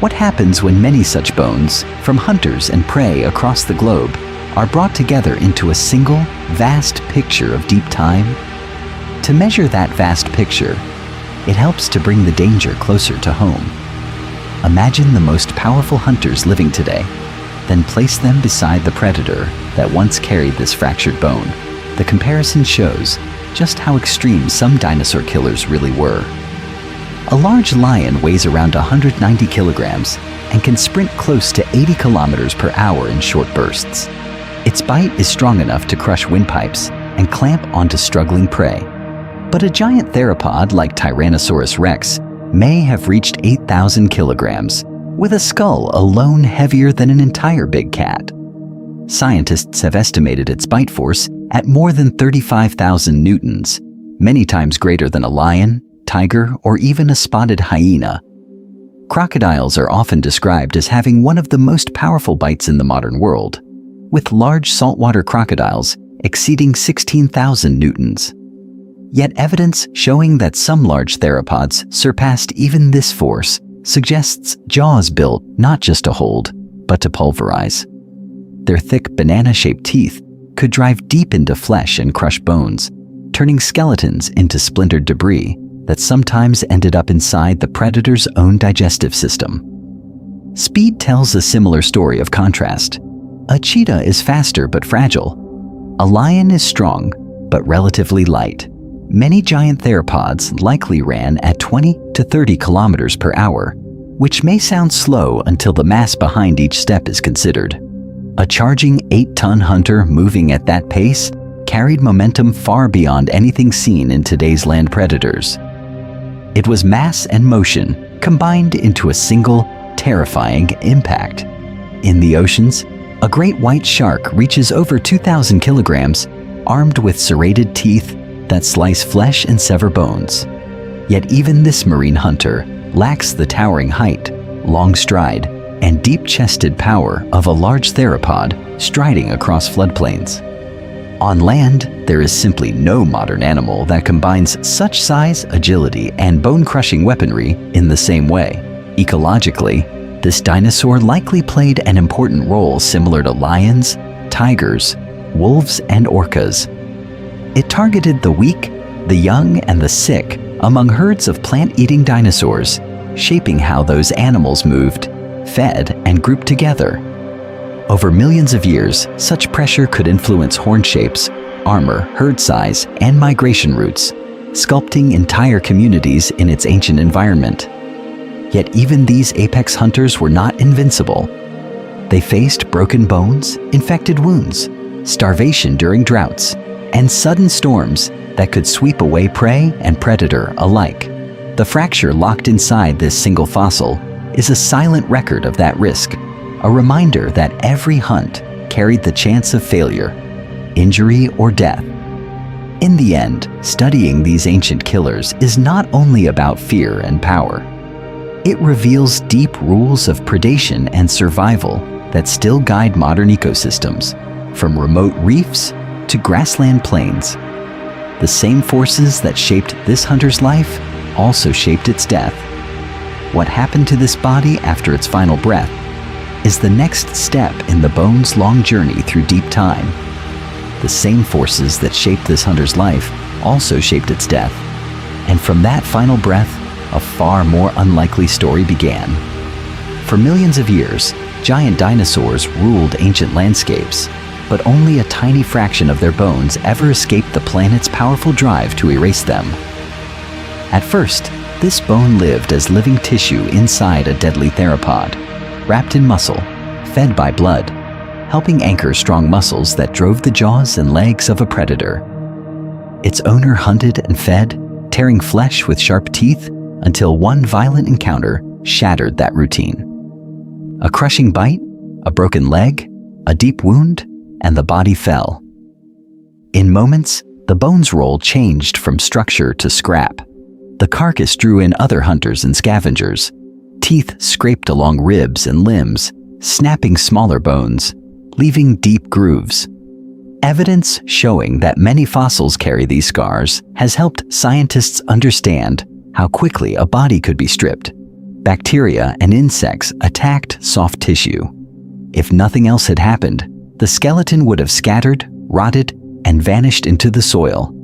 S1: What happens when many such bones, from hunters and prey across the globe, are brought together into a single, vast picture of deep time? To measure that vast picture, it helps to bring the danger closer to home. Imagine the most powerful hunters living today, then place them beside the predator that once carried this fractured bone. The comparison shows just how extreme some dinosaur killers really were. A large lion weighs around 190 kilograms and can sprint close to 80 kilometers per hour in short bursts. Its bite is strong enough to crush windpipes and clamp onto struggling prey. But a giant theropod like Tyrannosaurus rex may have reached 8,000 kilograms, with a skull alone heavier than an entire big cat. Scientists have estimated its bite force at more than 35,000 newtons, many times greater than a lion, tiger, or even a spotted hyena. Crocodiles are often described as having one of the most powerful bites in the modern world, with large saltwater crocodiles exceeding 16,000 newtons. Yet evidence showing that some large theropods surpassed even this force suggests jaws built not just to hold, but to pulverize. Their thick banana-shaped teeth could drive deep into flesh and crush bones, turning skeletons into splintered debris that sometimes ended up inside the predator's own digestive system. Speed tells a similar story of contrast. A cheetah is faster but fragile. A lion is strong but relatively light. Many giant theropods likely ran at 20 to 30 kilometers per hour, which may sound slow until the mass behind each step is considered. A charging 8-ton hunter moving at that pace carried momentum far beyond anything seen in today's land predators. It was mass and motion combined into a single, terrifying impact. In the oceans, a great white shark reaches over 2,000 kilograms, armed with serrated teeth that slice flesh and sever bones. Yet even this marine hunter lacks the towering height, long stride, and deep-chested power of a large theropod striding across floodplains. On land, there is simply no modern animal that combines such size, agility, and bone-crushing weaponry in the same way. Ecologically, this dinosaur likely played an important role similar to lions, tigers, wolves, and orcas. It targeted the weak, the young, and the sick among herds of plant-eating dinosaurs, shaping how those animals moved, fed, and grouped together. Over millions of years, such pressure could influence horn shapes, armor, herd size, and migration routes, sculpting entire communities in its ancient environment. Yet even these apex hunters were not invincible. They faced broken bones, infected wounds, starvation during droughts, and sudden storms that could sweep away prey and predator alike. The fracture locked inside this single fossil is a silent record of that risk, a reminder that every hunt carried the chance of failure, injury, or death. In the end, studying these ancient killers is not only about fear and power. It reveals deep rules of predation and survival that still guide modern ecosystems, from remote reefs to grassland plains. The same forces that shaped this hunter's life also shaped its death. What happened to this body after its final breath is the next step in the bone's long journey through deep time. The same forces that shaped this hunter's life also shaped its death. And from that final breath, a far more unlikely story began. For millions of years, giant dinosaurs ruled ancient landscapes, but only a tiny fraction of their bones ever escaped the planet's powerful drive to erase them. At first, this bone lived as living tissue inside a deadly theropod, wrapped in muscle, fed by blood, helping anchor strong muscles that drove the jaws and legs of a predator. Its owner hunted and fed, tearing flesh with sharp teeth until one violent encounter shattered that routine. A crushing bite, a broken leg, a deep wound, and the body fell. In moments, the bone's role changed from structure to scrap. The carcass drew in other hunters and scavengers. Teeth scraped along ribs and limbs, snapping smaller bones, leaving deep grooves. Evidence showing that many fossils carry these scars has helped scientists understand how quickly a body could be stripped. Bacteria and insects attacked soft tissue. If nothing else had happened, the skeleton would have scattered, rotted, and vanished into the soil.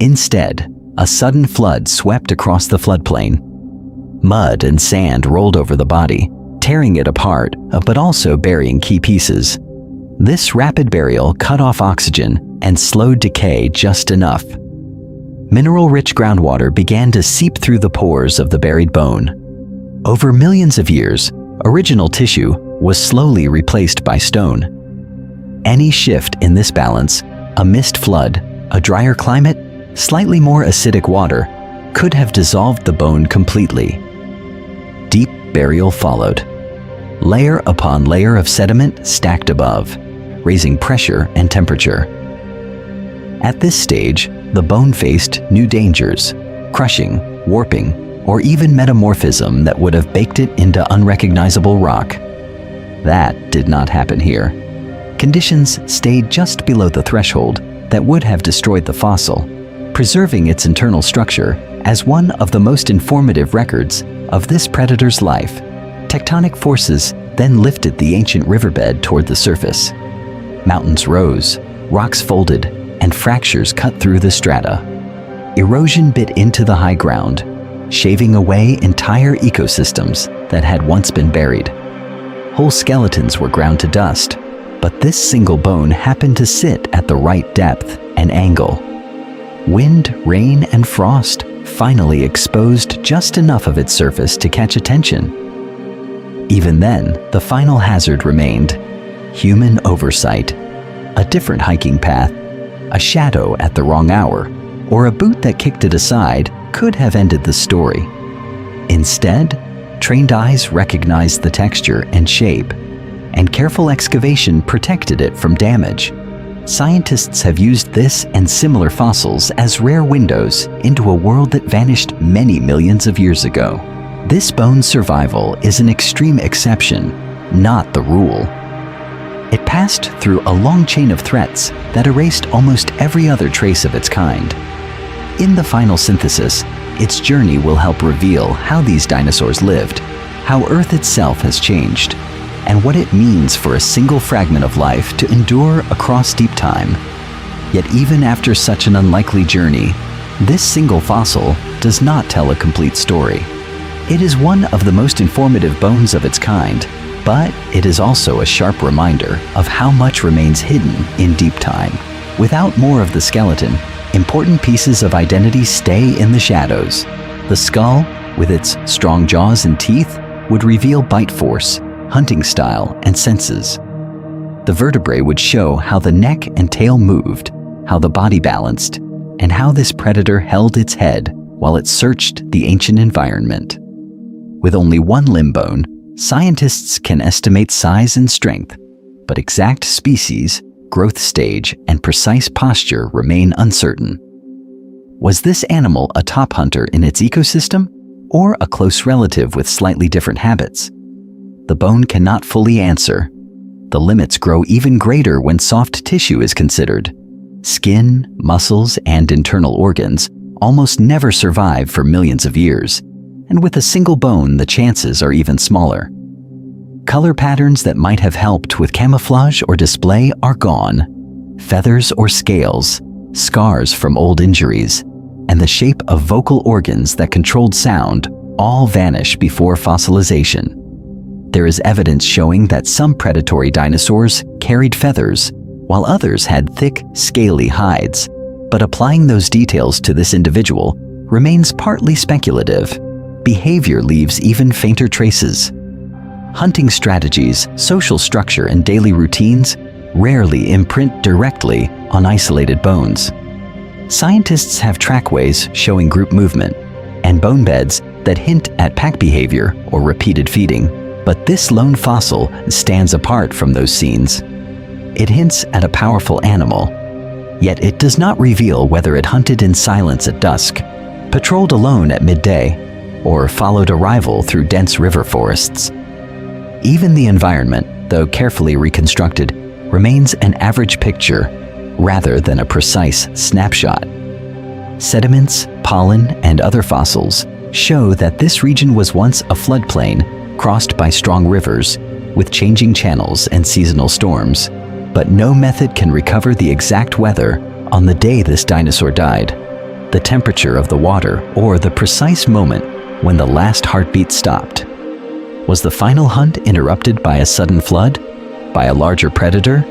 S1: Instead, a sudden flood swept across the floodplain. Mud and sand rolled over the body, tearing it apart, but also burying key pieces. This rapid burial cut off oxygen and slowed decay just enough. mineral-rich groundwater began to seep through the pores of the buried bone. Over millions of years, original tissue was slowly replaced by stone. Any shift in this balance, a mist flood, a drier climate, slightly more acidic water, could have dissolved the bone completely. Deep burial followed. Layer upon layer of sediment stacked above, raising pressure and temperature. At this stage, the bone faced new dangers: crushing, warping, or even metamorphism that would have baked it into unrecognizable rock. That did not happen here. Conditions stayed just below the threshold that would have destroyed the fossil, preserving its internal structure as one of the most informative records of this predator's life. Tectonic forces then lifted the ancient riverbed toward the surface. Mountains rose, rocks folded, and fractures cut through the strata. Erosion bit into the high ground, shaving away entire ecosystems that had once been buried. Whole skeletons were ground to dust, but this single bone happened to sit at the right depth and angle. Wind, rain, and frost finally exposed just enough of its surface to catch attention. Even then, the final hazard remained: human oversight. A different hiking path, a shadow at the wrong hour, or a boot that kicked it aside could have ended the story. Instead, trained eyes recognized the texture and shape, and careful excavation protected it from damage. Scientists have used this and similar fossils as rare windows into a world that vanished many millions of years ago. This bone's survival is an extreme exception, not the rule. It passed through a long chain of threats that erased almost every other trace of its kind. In the final synthesis, its journey will help reveal how these dinosaurs lived, how Earth itself has changed, and what it means for a single fragment of life to endure across deep time. Yet even after such an unlikely journey, this single fossil does not tell a complete story. It is one of the most informative bones of its kind, but it is also a sharp reminder of how much remains hidden in deep time. Without more of the skeleton, important pieces of identity stay in the shadows. The skull, with its strong jaws and teeth, would reveal bite force, hunting style, and senses. The vertebrae would show how the neck and tail moved, how the body balanced, and how this predator held its head while it searched the ancient environment. With only one limb bone, scientists can estimate size and strength, but exact species, growth stage, and precise posture remain uncertain. Was this animal a top hunter in its ecosystem, or a close relative with slightly different habits? The bone cannot fully answer. The limits grow even greater when soft tissue is considered. Skin, muscles, and internal organs almost never survive for millions of years, and with a single bone, the chances are even smaller. Color patterns that might have helped with camouflage or display are gone. Feathers or scales, scars from old injuries, and the shape of vocal organs that controlled sound all vanish before fossilization. There is evidence showing that some predatory dinosaurs carried feathers, while others had thick, scaly hides. But applying those details to this individual remains partly speculative. Behavior leaves even fainter traces. Hunting strategies, social structure, and daily routines rarely imprint directly on isolated bones. Scientists have trackways showing group movement, and bone beds that hint at pack behavior or repeated feeding. But this lone fossil stands apart from those scenes. It hints at a powerful animal, yet it does not reveal whether it hunted in silence at dusk, patrolled alone at midday, or followed a rival through dense river forests. Even the environment, though carefully reconstructed, remains an average picture rather than a precise snapshot. Sediments, pollen, and other fossils show that this region was once a floodplain crossed by strong rivers with changing channels and seasonal storms, but no method can recover the exact weather on the day this dinosaur died, the temperature of the water, or the precise moment when the last heartbeat stopped. Was the final hunt interrupted by a sudden flood, by a larger predator,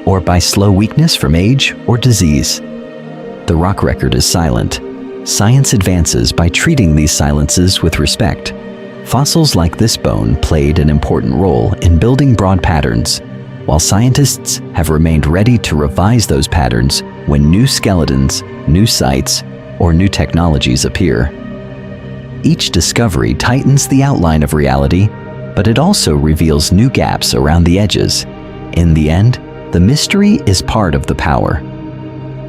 S1: or by slow weakness from age or disease? The rock record is silent, Science advances by treating these silences with respect. Fossils like this bone played an important role in building broad patterns, while scientists have remained ready to revise those patterns when new skeletons, new sites, or new technologies appear. Each discovery tightens the outline of reality, but it also reveals new gaps around the edges. In the end, the mystery is part of the power.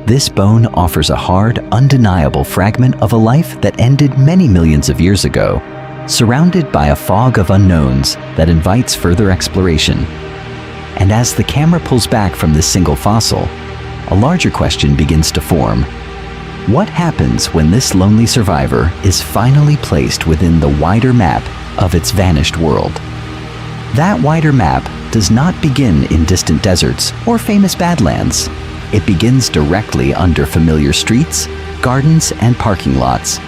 S1: This bone offers a hard, undeniable fragment of a life that ended many millions of years ago, surrounded by a fog of unknowns that invites further exploration. And as the camera pulls back from this single fossil, a larger question begins to form. What happens when this lonely survivor is finally placed within the wider map of its vanished world? That wider map does not begin in distant deserts or famous badlands. It begins directly under familiar streets, gardens, and parking lots.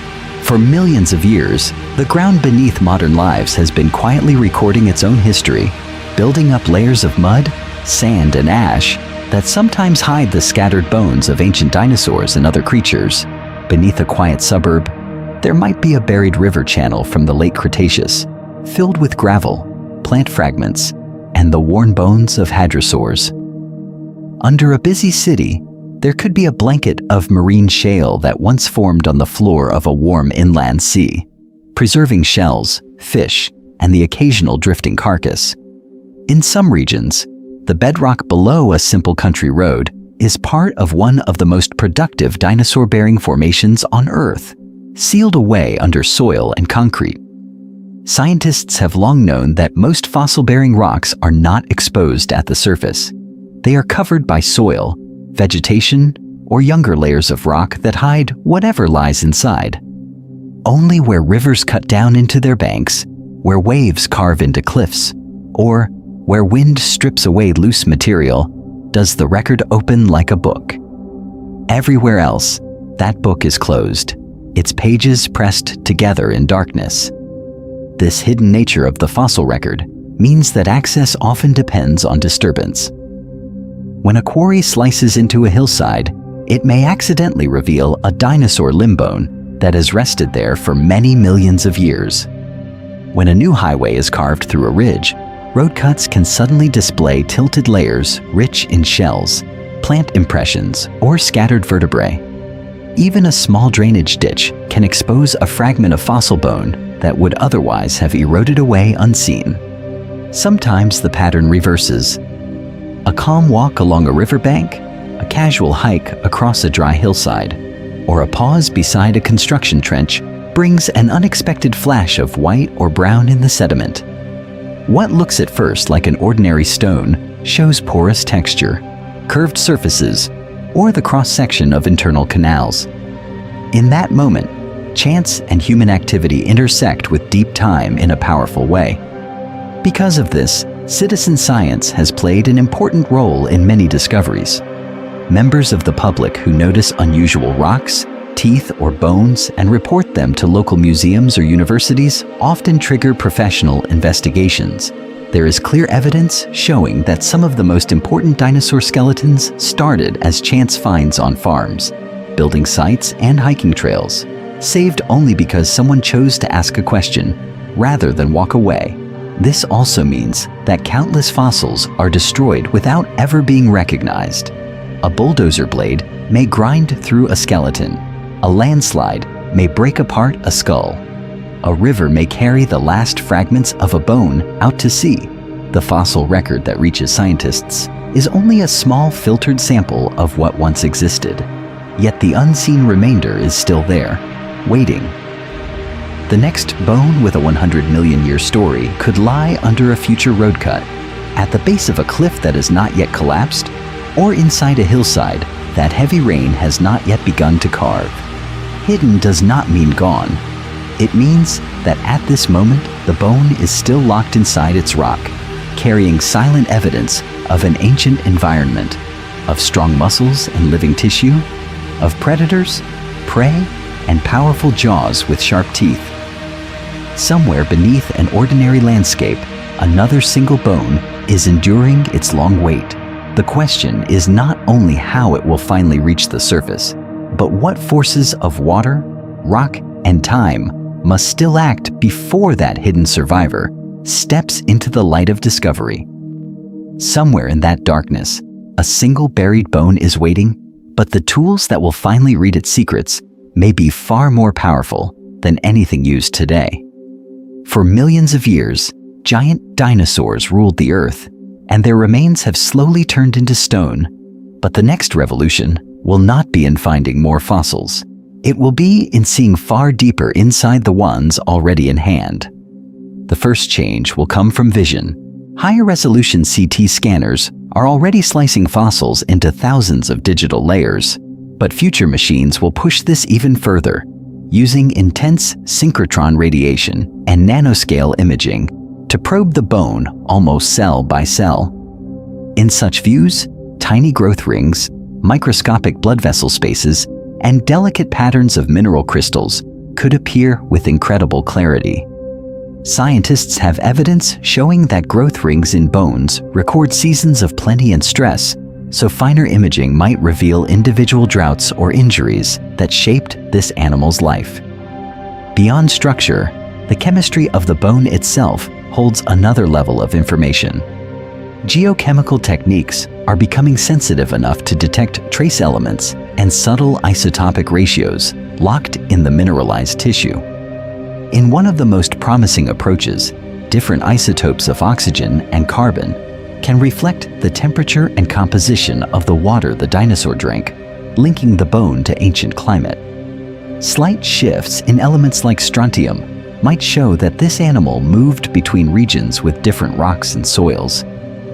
S1: For millions of years, the ground beneath modern lives has been quietly recording its own history, building up layers of mud, sand, and ash that sometimes hide the scattered bones of ancient dinosaurs and other creatures. Beneath a quiet suburb, there might be a buried river channel from the late Cretaceous, filled with gravel, plant fragments, and the worn bones of hadrosaurs. Under a busy city, there could be a blanket of marine shale that once formed on the floor of a warm inland sea, preserving shells, fish, and the occasional drifting carcass. In some regions, the bedrock below a simple country road is part of one of the most productive dinosaur-bearing formations on Earth, sealed away under soil and concrete. Scientists have long known that most fossil-bearing rocks are not exposed at the surface. They are covered by soil, vegetation, or younger layers of rock that hide whatever lies inside. Only where rivers cut down into their banks, where waves carve into cliffs, or where wind strips away loose material, does the record open like a book. Everywhere else, that book is closed, its pages pressed together in darkness. This hidden nature of the fossil record means that access often depends on disturbance. When a quarry slices into a hillside, it may accidentally reveal a dinosaur limb bone that has rested there for many millions of years. When a new highway is carved through a ridge, road cuts can suddenly display tilted layers rich in shells, plant impressions, or scattered vertebrae. Even a small drainage ditch can expose a fragment of fossil bone that would otherwise have eroded away unseen. Sometimes the pattern reverses. A calm walk along a riverbank, a casual hike across a dry hillside, or a pause beside a construction trench brings an unexpected flash of white or brown in the sediment. What looks at first like an ordinary stone shows porous texture, curved surfaces, or the cross-section of internal canals. In that moment, chance and human activity intersect with deep time in a powerful way. Because of this, citizen science has played an important role in many discoveries. Members of the public who notice unusual rocks, teeth, or bones and report them to local museums or universities often trigger professional investigations. There is clear evidence showing that some of the most important dinosaur skeletons started as chance finds on farms, building sites, and hiking trails, saved only because someone chose to ask a question rather than walk away. This also means that countless fossils are destroyed without ever being recognized. A bulldozer blade may grind through a skeleton. A landslide may break apart a skull. A river may carry the last fragments of a bone out to sea. The fossil record that reaches scientists is only a small filtered sample of what once existed. Yet the unseen remainder is still there, waiting. The next bone with a 100-million-year story could lie under a future road cut, at the base of a cliff that has not yet collapsed, or inside a hillside that heavy rain has not yet begun to carve. Hidden does not mean gone. It means that at this moment, the bone is still locked inside its rock, carrying silent evidence of an ancient environment, of strong muscles and living tissue, of predators, prey, and powerful jaws with sharp teeth. Somewhere beneath an ordinary landscape, another single bone is enduring its long wait. The question is not only how it will finally reach the surface, but what forces of water, rock and time must still act before that hidden survivor steps into the light of discovery. Somewhere in that darkness, a single buried bone is waiting, but the tools that will finally read its secrets may be far more powerful than anything used today. For millions of years, giant dinosaurs ruled the Earth, and their remains have slowly turned into stone. But the next revolution will not be in finding more fossils. It will be in seeing far deeper inside the ones already in hand. The first change will come from vision. Higher resolution CT scanners are already slicing fossils into thousands of digital layers, but future machines will push this even further, using intense synchrotron radiation and nanoscale imaging to probe the bone almost cell by cell. In such views, tiny growth rings, microscopic blood vessel spaces, and delicate patterns of mineral crystals could appear with incredible clarity. Scientists have evidence showing that growth rings in bones record seasons of plenty and stress, so finer imaging might reveal individual droughts or injuries that shaped this animal's life. Beyond structure, the chemistry of the bone itself holds another level of information. Geochemical techniques are becoming sensitive enough to detect trace elements and subtle isotopic ratios locked in the mineralized tissue. In one of the most promising approaches, different isotopes of oxygen and carbon can reflect the temperature and composition of the water the dinosaur drank, linking the bone to ancient climate. Slight shifts in elements like strontium might show that this animal moved between regions with different rocks and soils,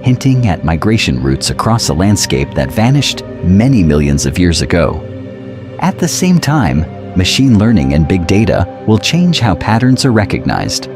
S1: hinting at migration routes across a landscape that vanished many millions of years ago. At the same time, machine learning and big data will change how patterns are recognized.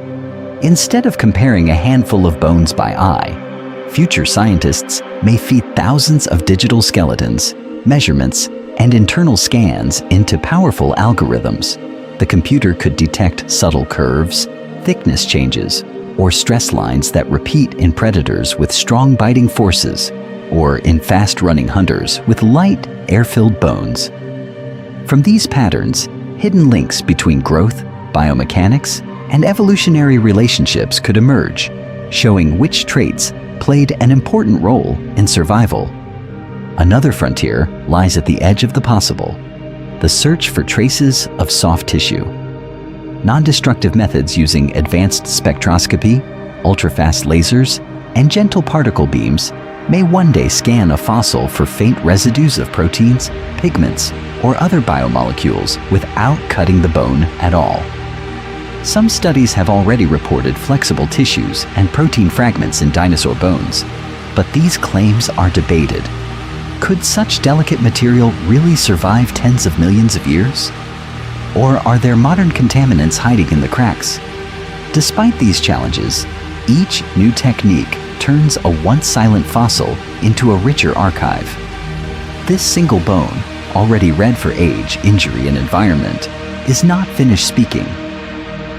S1: Instead of comparing a handful of bones by eye, future scientists may feed thousands of digital skeletons, measurements, and internal scans into powerful algorithms. The computer could detect subtle curves, thickness changes, or stress lines that repeat in predators with strong biting forces, or in fast-running hunters with light, air-filled bones. From these patterns, hidden links between growth, biomechanics, and evolutionary relationships could emerge, showing which traits played an important role in survival. Another frontier lies at the edge of the possible: the search for traces of soft tissue. Non-destructive methods using advanced spectroscopy, ultrafast lasers, and gentle particle beams may one day scan a fossil for faint residues of proteins, pigments, or other biomolecules without cutting the bone at all. Some studies have already reported flexible tissues and protein fragments in dinosaur bones, but these claims are debated. Could such delicate material really survive tens of millions of years? Or are there modern contaminants hiding in the cracks? Despite these challenges, each new technique turns a once silent fossil into a richer archive. This single bone, already red for age, injury, and environment, is not finished speaking.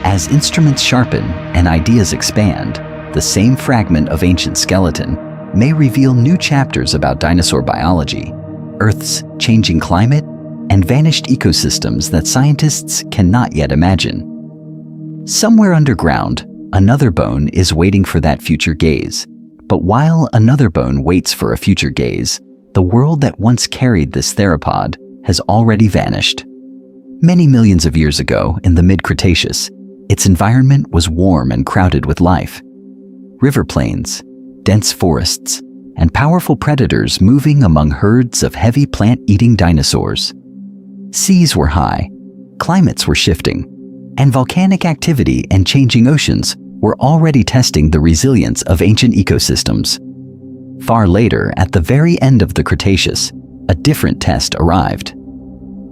S1: As instruments sharpen and ideas expand, the same fragment of ancient skeleton may reveal new chapters about dinosaur biology, Earth's changing climate, and vanished ecosystems that scientists cannot yet imagine. Somewhere underground, another bone is waiting for that future gaze. But while another bone waits for a future gaze, the world that once carried this theropod has already vanished. Many millions of years ago, in the mid-Cretaceous, its environment was warm and crowded with life. River plains, dense forests, and powerful predators moving among herds of heavy plant-eating dinosaurs. Seas were high, climates were shifting, and volcanic activity and changing oceans were already testing the resilience of ancient ecosystems. Far later, at the very end of the Cretaceous, a different test arrived.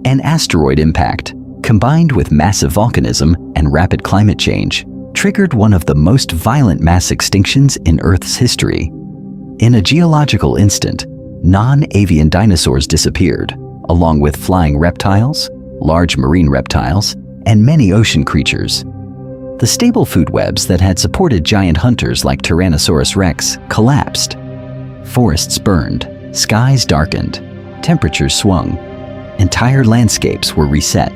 S1: An asteroid impact, combined with massive volcanism and rapid climate change, triggered one of the most violent mass extinctions in Earth's history. In a geological instant, non-avian dinosaurs disappeared, along with flying reptiles, large marine reptiles, and many ocean creatures. The stable food webs that had supported giant hunters like Tyrannosaurus rex collapsed. Forests burned, skies darkened, temperatures swung, entire landscapes were reset.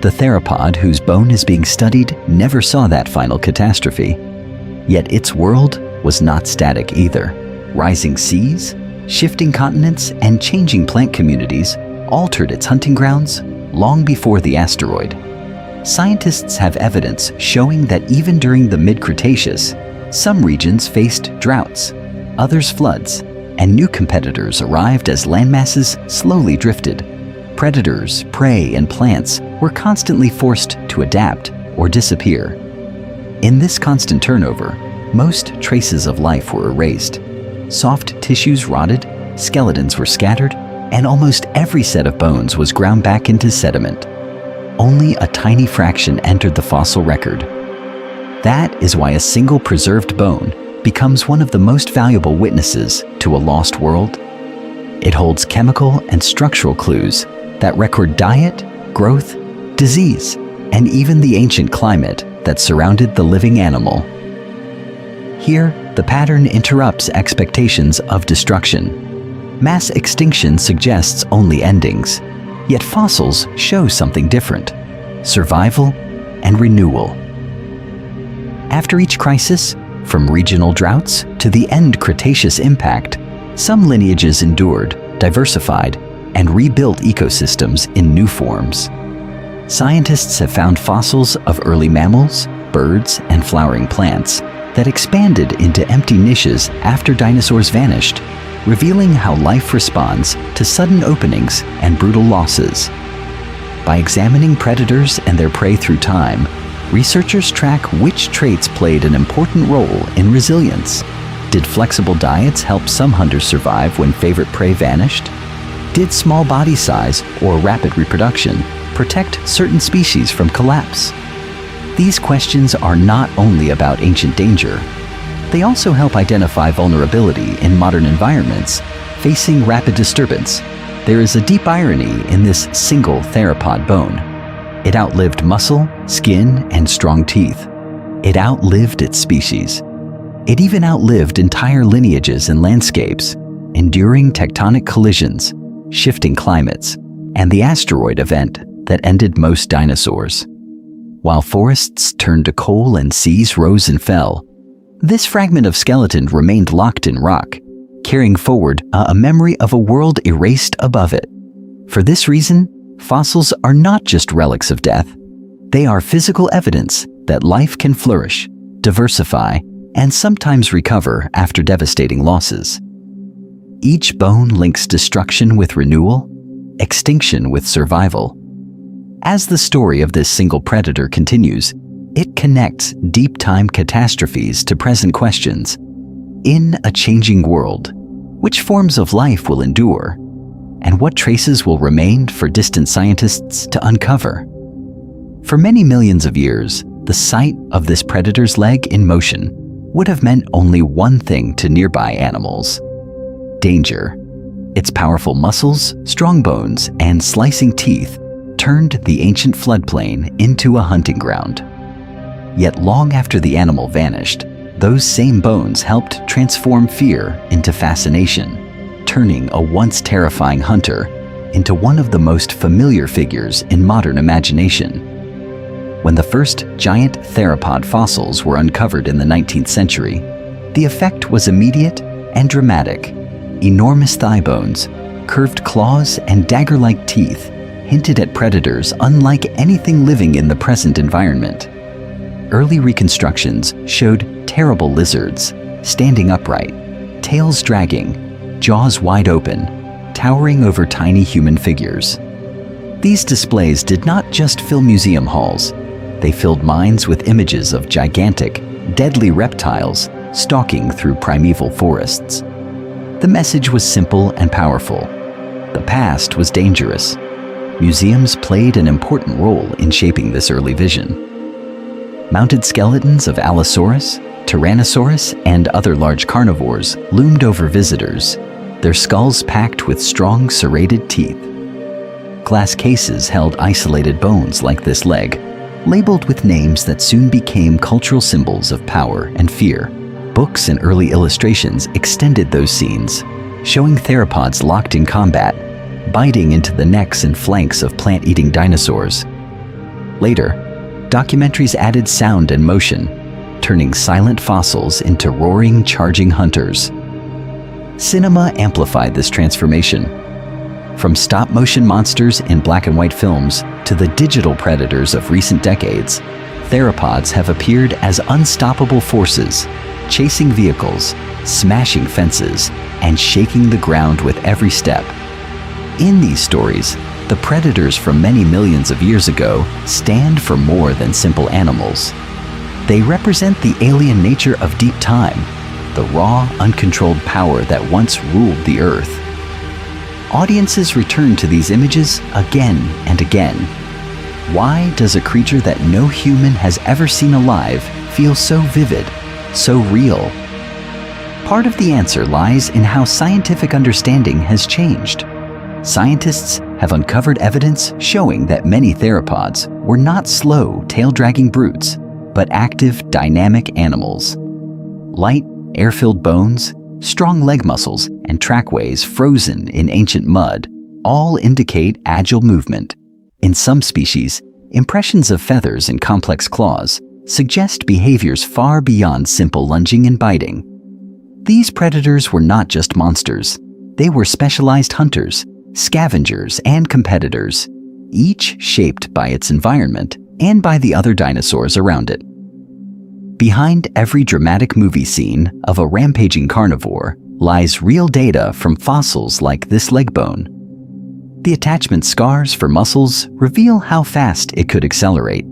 S1: The theropod whose bone is being studied never saw that final catastrophe. Yet its world was not static either. Rising seas, shifting continents, and changing plant communities altered its hunting grounds long before the asteroid. Scientists have evidence showing that even during the mid-Cretaceous, some regions faced droughts, others floods, and new competitors arrived as landmasses slowly drifted. Predators, prey, and plants were constantly forced to adapt or disappear. In this constant turnover, most traces of life were erased. Soft tissues rotted, skeletons were scattered, and almost every set of bones was ground back into sediment. Only a tiny fraction entered the fossil record. That is why a single preserved bone becomes one of the most valuable witnesses to a lost world. It holds chemical and structural clues that record diet, growth, disease, and even the ancient climate that surrounded the living animal. Here, the pattern interrupts expectations of destruction. Mass extinction suggests only endings, yet fossils show something different: survival and renewal. After each crisis, from regional droughts to the end Cretaceous impact, some lineages endured, diversified, and rebuilt ecosystems in new forms. Scientists have found fossils of early mammals, birds, and flowering plants that expanded into empty niches after dinosaurs vanished, revealing how life responds to sudden openings and brutal losses. By examining predators and their prey through time, researchers track which traits played an important role in resilience. Did flexible diets help some hunters survive when favorite prey vanished? Did small body size or rapid reproduction protect certain species from collapse? These questions are not only about ancient danger. They also help identify vulnerability in modern environments facing rapid disturbance. There is a deep irony in this single theropod bone. It outlived muscle, skin, and strong teeth. It outlived its species. It even outlived entire lineages and landscapes, enduring tectonic collisions, shifting climates, and the asteroid event that ended most dinosaurs. While forests turned to coal and seas rose and fell, this fragment of skeleton remained locked in rock, carrying forward a memory of a world erased above it. For this reason, fossils are not just relics of death. They are physical evidence that life can flourish, diversify, and sometimes recover after devastating losses. Each bone links destruction with renewal, extinction with survival. As the story of this single predator continues, it connects deep-time catastrophes to present questions. In a changing world, which forms of life will endure, and what traces will remain for distant scientists to uncover? For many millions of years, the sight of this predator's leg in motion would have meant only one thing to nearby animals: danger. Its powerful muscles, strong bones, and slicing teeth turned the ancient floodplain into a hunting ground. Yet long after the animal vanished, those same bones helped transform fear into fascination, turning a once terrifying hunter into one of the most familiar figures in modern imagination. When the first giant theropod fossils were uncovered in the 19th century, the effect was immediate and dramatic. Enormous thigh bones, curved claws, and dagger-like teeth hinted at predators unlike anything living in the present environment. Early reconstructions showed terrible lizards, standing upright, tails dragging, jaws wide open, towering over tiny human figures. These displays did not just fill museum halls. They filled minds with images of gigantic, deadly reptiles stalking through primeval forests. The message was simple and powerful. The past was dangerous. Museums played an important role in shaping this early vision. Mounted skeletons of Allosaurus, Tyrannosaurus, and other large carnivores loomed over visitors, their skulls packed with strong serrated teeth. Glass cases held isolated bones like this leg, labeled with names that soon became cultural symbols of power and fear. Books and early illustrations extended those scenes, showing theropods locked in combat, biting into the necks and flanks of plant-eating dinosaurs. Later, documentaries added sound and motion, turning silent fossils into roaring, charging hunters. Cinema amplified this transformation. From stop-motion monsters in black and white films to the digital predators of recent decades, theropods have appeared as unstoppable forces, chasing vehicles, smashing fences, and shaking the ground with every step. In these stories, the predators from many millions of years ago stand for more than simple animals. They represent the alien nature of deep time, the raw, uncontrolled power that once ruled the Earth. Audiences return to these images again and again. Why does a creature that no human has ever seen alive feel so vivid, so real? Part of the answer lies in how scientific understanding has changed. Scientists have uncovered evidence showing that many theropods were not slow, tail-dragging brutes, but active, dynamic animals. Light, air-filled bones, strong leg muscles, and trackways frozen in ancient mud all indicate agile movement. In some species, impressions of feathers and complex claws suggest behaviors far beyond simple lunging and biting. These predators were not just monsters. They were specialized hunters, scavengers, and competitors, each shaped by its environment and by the other dinosaurs around it. Behind every dramatic movie scene of a rampaging carnivore lies real data from fossils like this leg bone. The attachment scars for muscles reveal how fast it could accelerate.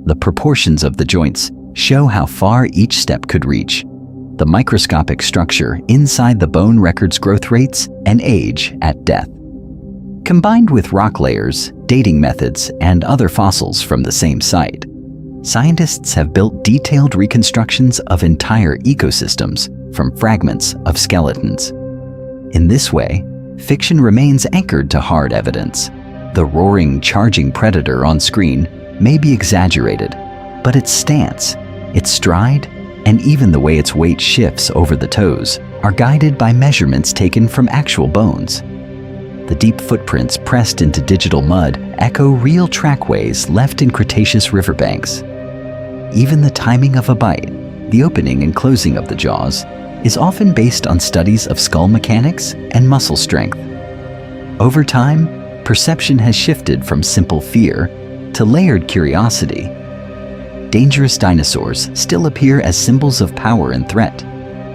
S1: The proportions of the joints show how far each step could reach. The microscopic structure inside the bone records growth rates and age at death. Combined with rock layers, dating methods, and other fossils from the same site, scientists have built detailed reconstructions of entire ecosystems from fragments of skeletons. In this way, fiction remains anchored to hard evidence. The roaring, charging predator on screen may be exaggerated, but its stance, its stride, and even the way its weight shifts over the toes are guided by measurements taken from actual bones. The deep footprints pressed into digital mud echo real trackways left in Cretaceous riverbanks. Even the timing of a bite, the opening and closing of the jaws, is often based on studies of skull mechanics and muscle strength. Over time, perception has shifted from simple fear to layered curiosity. Dangerous dinosaurs still appear as symbols of power and threat,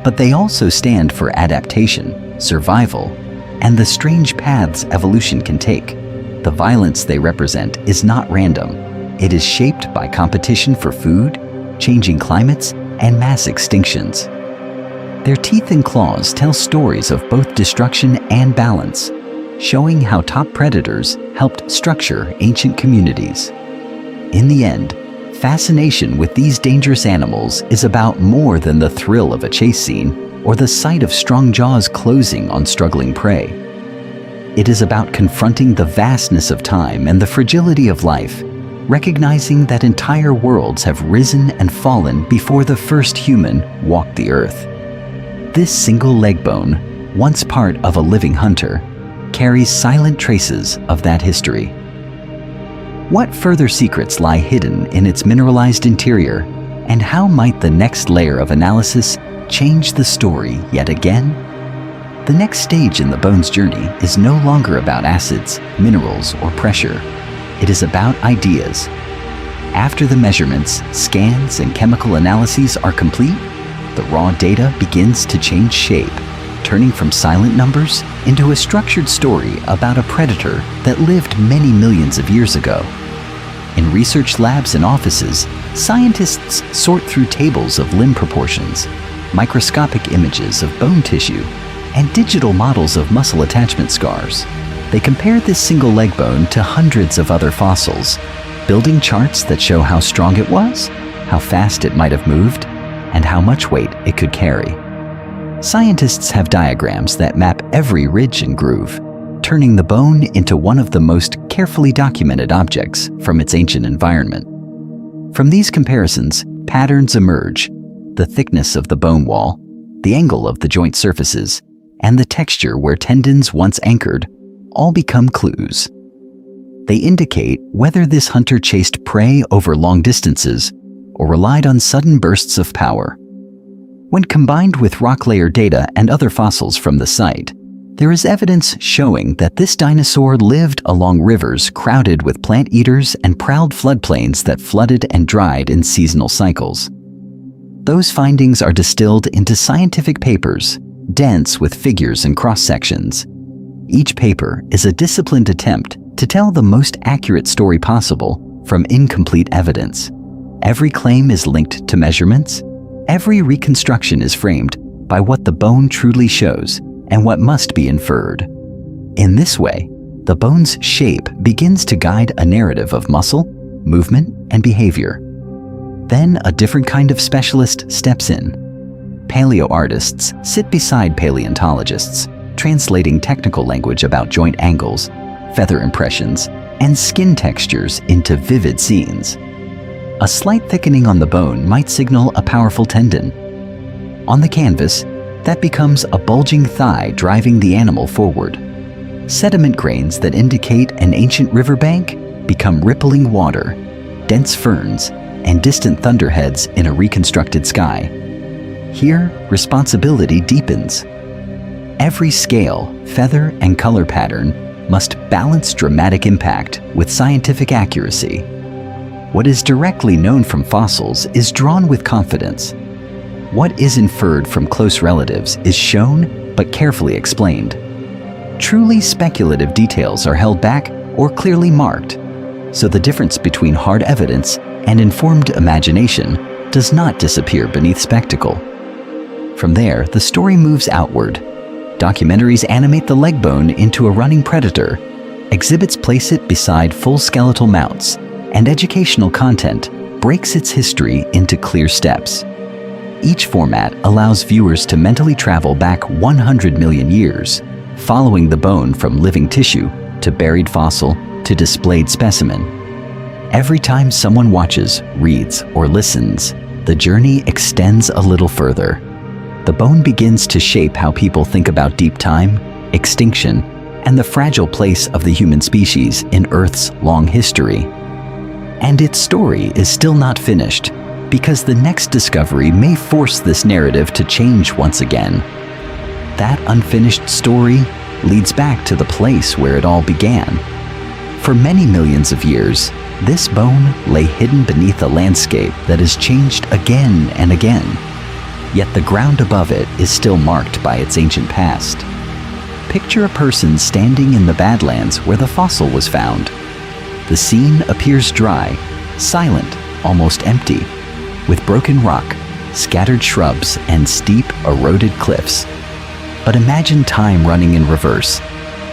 S1: but they also stand for adaptation, survival, and the strange paths evolution can take. The violence they represent is not random. It is shaped by competition for food, changing climates, and mass extinctions. Their teeth and claws tell stories of both destruction and balance, showing how top predators helped structure ancient communities. In the end, fascination with these dangerous animals is about more than the thrill of a chase scene or the sight of strong jaws closing on struggling prey. It is about confronting the vastness of time and the fragility of life, recognizing that entire worlds have risen and fallen before the first human walked the earth. This single leg bone, once part of a living hunter, carries silent traces of that history. What further secrets lie hidden in its mineralized interior, and how might the next layer of analysis change the story yet again? The next stage in the bone's journey is no longer about acids, minerals, or pressure. It is about ideas. After the measurements, scans, and chemical analyses are complete, the raw data begins to change shape, turning from silent numbers into a structured story about a predator that lived many millions of years ago. In research labs and offices, scientists sort through tables of limb proportions, microscopic images of bone tissue, and digital models of muscle attachment scars. They compare this single leg bone to hundreds of other fossils, building charts that show how strong it was, how fast it might have moved, and how much weight it could carry. Scientists have diagrams that map every ridge and groove, turning the bone into one of the most carefully documented objects from its ancient environment. From these comparisons, patterns emerge: the thickness of the bone wall, the angle of the joint surfaces, and the texture where tendons once anchored all become clues. They indicate whether this hunter chased prey over long distances or relied on sudden bursts of power. When combined with rock layer data and other fossils from the site, there is evidence showing that this dinosaur lived along rivers crowded with plant eaters and prowled floodplains that flooded and dried in seasonal cycles. Those findings are distilled into scientific papers, dense with figures and cross-sections. Each paper is a disciplined attempt to tell the most accurate story possible from incomplete evidence. Every claim is linked to measurements. Every reconstruction is framed by what the bone truly shows and what must be inferred. In this way, the bone's shape begins to guide a narrative of muscle, movement, and behavior. Then a different kind of specialist steps in. Paleoartists sit beside paleontologists, translating technical language about joint angles, feather impressions, and skin textures into vivid scenes. A slight thickening on the bone might signal a powerful tendon. On the canvas, that becomes a bulging thigh driving the animal forward. Sediment grains that indicate an ancient riverbank become rippling water, dense ferns, and distant thunderheads in a reconstructed sky. Here, responsibility deepens. Every scale, feather, and color pattern must balance dramatic impact with scientific accuracy. What is directly known from fossils is drawn with confidence. What is inferred from close relatives is shown but carefully explained. Truly speculative details are held back or clearly marked, so the difference between hard evidence and informed imagination does not disappear beneath spectacle. From there, the story moves outward. Documentaries animate the leg bone into a running predator, exhibits place it beside full skeletal mounts, and educational content breaks its history into clear steps. Each format allows viewers to mentally travel back 100 million years, following the bone from living tissue to buried fossil to displayed specimen. Every time someone watches, reads, or listens, the journey extends a little further. The bone begins to shape how people think about deep time, extinction, and the fragile place of the human species in Earth's long history. And its story is still not finished, because the next discovery may force this narrative to change once again. That unfinished story leads back to the place where it all began. For many millions of years, this bone lay hidden beneath a landscape that has changed again and again. Yet the ground above it is still marked by its ancient past. Picture a person standing in the Badlands where the fossil was found. The scene appears dry, silent, almost empty, with broken rock, scattered shrubs, and steep, eroded cliffs. But imagine time running in reverse,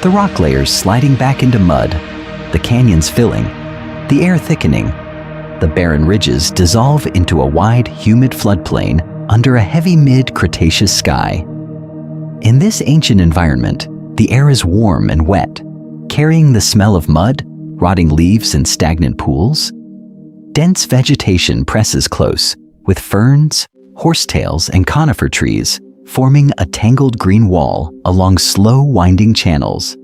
S1: the rock layers sliding back into mud, the canyons filling, the air thickening. The barren ridges dissolve into a wide, humid floodplain under a heavy mid-Cretaceous sky. In this ancient environment, the air is warm and wet, carrying the smell of mud, rotting leaves, and stagnant pools. Dense vegetation presses close, with ferns, horsetails, and conifer trees forming a tangled green wall along slow winding channels.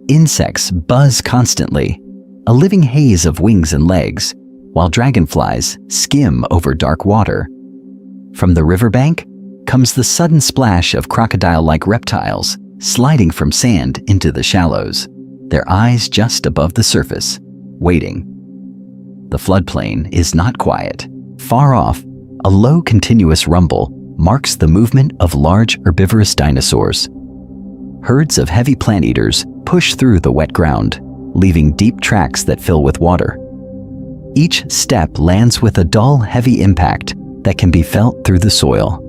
S1: Insects buzz constantly, a living haze of wings and legs, while dragonflies skim over dark water. From the riverbank comes the sudden splash of crocodile-like reptiles sliding from sand into the shallows, their eyes just above the surface, waiting. The floodplain is not quiet. Far off, a low continuous rumble marks the movement of large herbivorous dinosaurs. Herds of heavy plant eaters push through the wet ground, leaving deep tracks that fill with water. Each step lands with a dull, heavy impact that can be felt through the soil.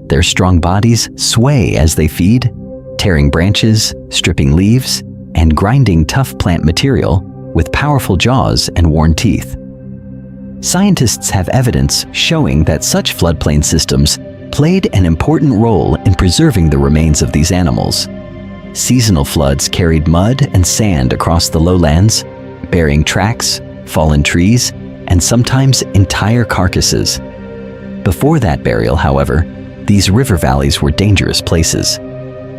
S1: Their strong bodies sway as they feed, tearing branches, stripping leaves, and grinding tough plant material with powerful jaws and worn teeth. Scientists have evidence showing that such floodplain systems played an important role in preserving the remains of these animals. Seasonal floods carried mud and sand across the lowlands, burying tracks, fallen trees, and sometimes entire carcasses. Before that burial, however, these river valleys were dangerous places.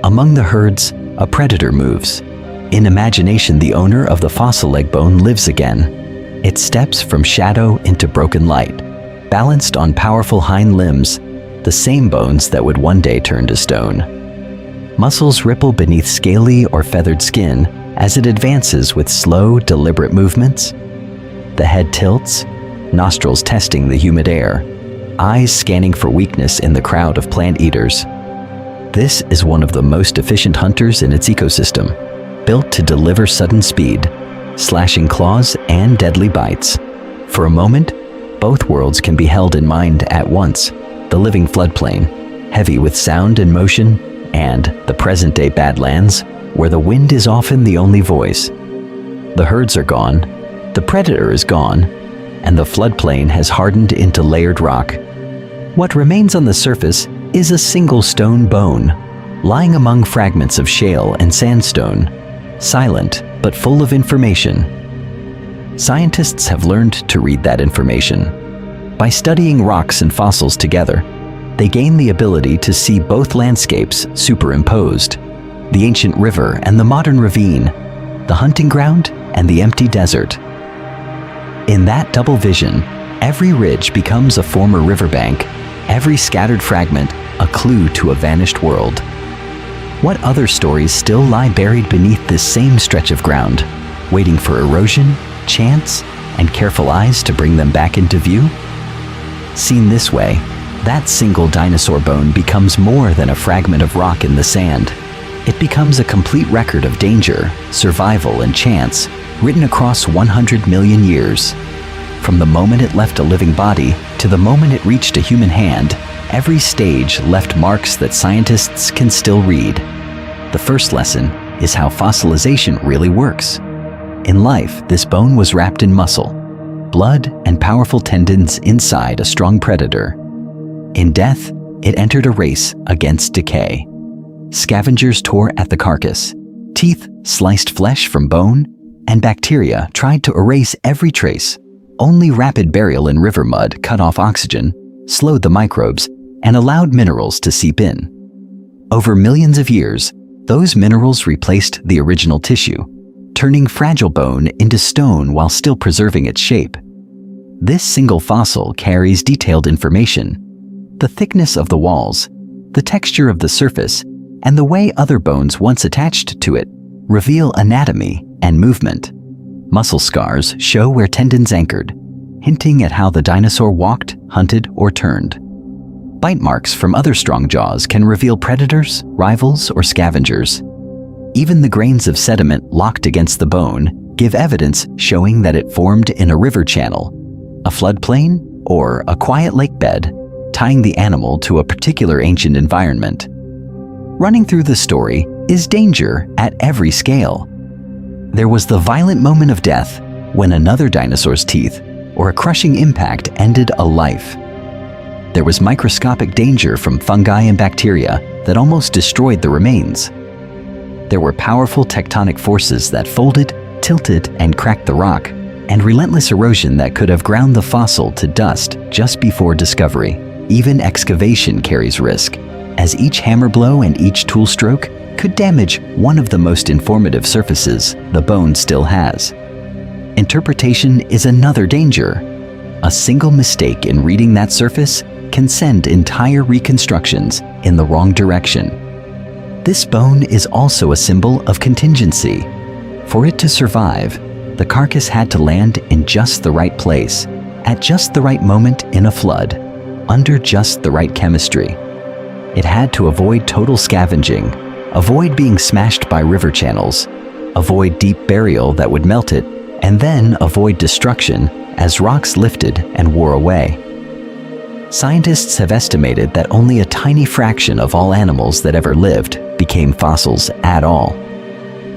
S1: Among the herds, a predator moves. In imagination, the owner of the fossil leg bone lives again. It steps from shadow into broken light, balanced on powerful hind limbs, the same bones that would one day turn to stone. Muscles ripple beneath scaly or feathered skin as it advances with slow, deliberate movements. The head tilts, nostrils testing the humid air, eyes scanning for weakness in the crowd of plant eaters. This is one of the most efficient hunters in its ecosystem, built to deliver sudden speed, slashing claws and deadly bites. For a moment, both worlds can be held in mind at once: the living floodplain, heavy with sound and motion, and the present-day Badlands, where the wind is often the only voice. The herds are gone, the predator is gone, and the floodplain has hardened into layered rock. What remains on the surface is a single stone bone, lying among fragments of shale and sandstone, silent but full of information. Scientists have learned to read that information. By studying rocks and fossils together, they gain the ability to see both landscapes superimposed: the ancient river and the modern ravine, the hunting ground and the empty desert. In that double vision, every ridge becomes a former riverbank, every scattered fragment a clue to a vanished world. What other stories still lie buried beneath this same stretch of ground, waiting for erosion, chance, and careful eyes to bring them back into view? Seen this way, that single dinosaur bone becomes more than a fragment of rock in the sand. It becomes a complete record of danger, survival, and chance, written across 100 million years. From the moment it left a living body to the moment it reached a human hand, every stage left marks that scientists can still read. The first lesson is how fossilization really works. In life, this bone was wrapped in muscle, blood, and powerful tendons inside a strong predator. In death, it entered a race against decay. Scavengers tore at the carcass, teeth sliced flesh from bone, and bacteria tried to erase every trace. Only rapid burial in river mud cut off oxygen, slowed the microbes, and allowed minerals to seep in. Over millions of years, those minerals replaced the original tissue, turning fragile bone into stone while still preserving its shape. This single fossil carries detailed information: the thickness of the walls, the texture of the surface, and the way other bones once attached to it reveal anatomy and movement. Muscle scars show where tendons anchored, hinting at how the dinosaur walked, hunted, or turned. Bite marks from other strong jaws can reveal predators, rivals, or scavengers. Even the grains of sediment locked against the bone give evidence showing that it formed in a river channel, a floodplain, or a quiet lake bed, tying the animal to a particular ancient environment. Running through the story is danger at every scale. There was the violent moment of death when another dinosaur's teeth or a crushing impact ended a life. There was microscopic danger from fungi and bacteria that almost destroyed the remains. There were powerful tectonic forces that folded, tilted, and cracked the rock, and relentless erosion that could have ground the fossil to dust just before discovery. Even excavation carries risk, as each hammer blow and each tool stroke could damage one of the most informative surfaces the bone still has. Interpretation is another danger. A single mistake in reading that surface can send entire reconstructions in the wrong direction. This bone is also a symbol of contingency. For it to survive, the carcass had to land in just the right place, at just the right moment in a flood, under just the right chemistry. It had to avoid total scavenging, avoid being smashed by river channels, avoid deep burial that would melt it, and then avoid destruction as rocks lifted and wore away. Scientists have estimated that only a tiny fraction of all animals that ever lived became fossils at all.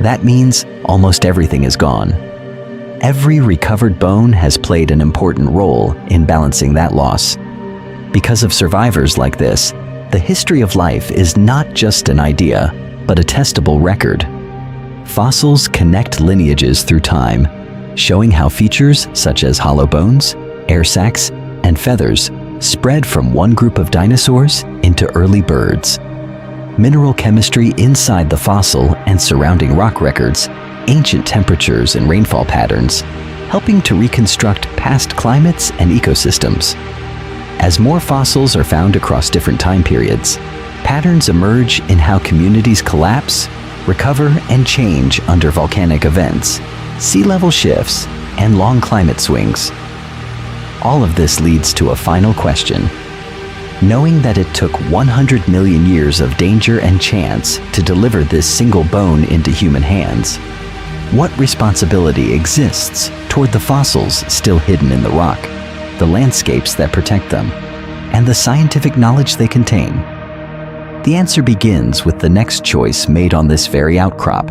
S1: That means almost everything is gone. Every recovered bone has played an important role in balancing that loss. Because of survivors like this, the history of life is not just an idea, but a testable record. Fossils connect lineages through time, showing how features such as hollow bones, air sacs, and feathers spread from one group of dinosaurs into early birds. mineral chemistry inside the fossil and surrounding rock records, ancient temperatures and rainfall patterns, helping to reconstruct past climates and ecosystems. As more fossils are found across different time periods, patterns emerge in how communities collapse, recover, and change under volcanic events, sea level shifts, and long climate swings. All of this leads to a final question. Knowing that it took 100 million years of danger and chance to deliver this single bone into human hands, what responsibility exists toward the fossils still hidden in the rock, the landscapes that protect them, and the scientific knowledge they contain? The answer begins with the next choice made on this very outcrop,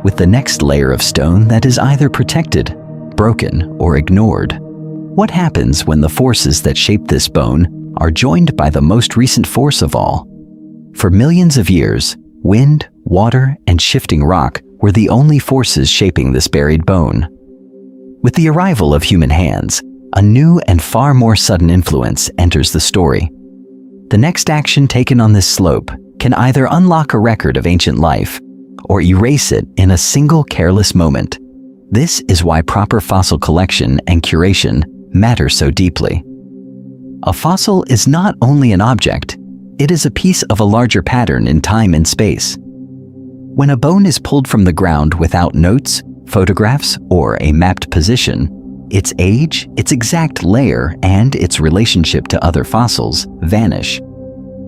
S1: with the next layer of stone that is either protected, broken, or ignored. What happens when the forces that shape this bone are joined by the most recent force of all? For millions of years, wind, water, and shifting rock were the only forces shaping this buried bone. With the arrival of human hands, a new and far more sudden influence enters the story. The next action taken on this slope can either unlock a record of ancient life or erase it in a single careless moment. This is why proper fossil collection and curation matter so deeply. A fossil is not only an object, it is a piece of a larger pattern in time and space. When a bone is pulled from the ground without notes, photographs, or a mapped position, its age, its exact layer, and its relationship to other fossils vanish.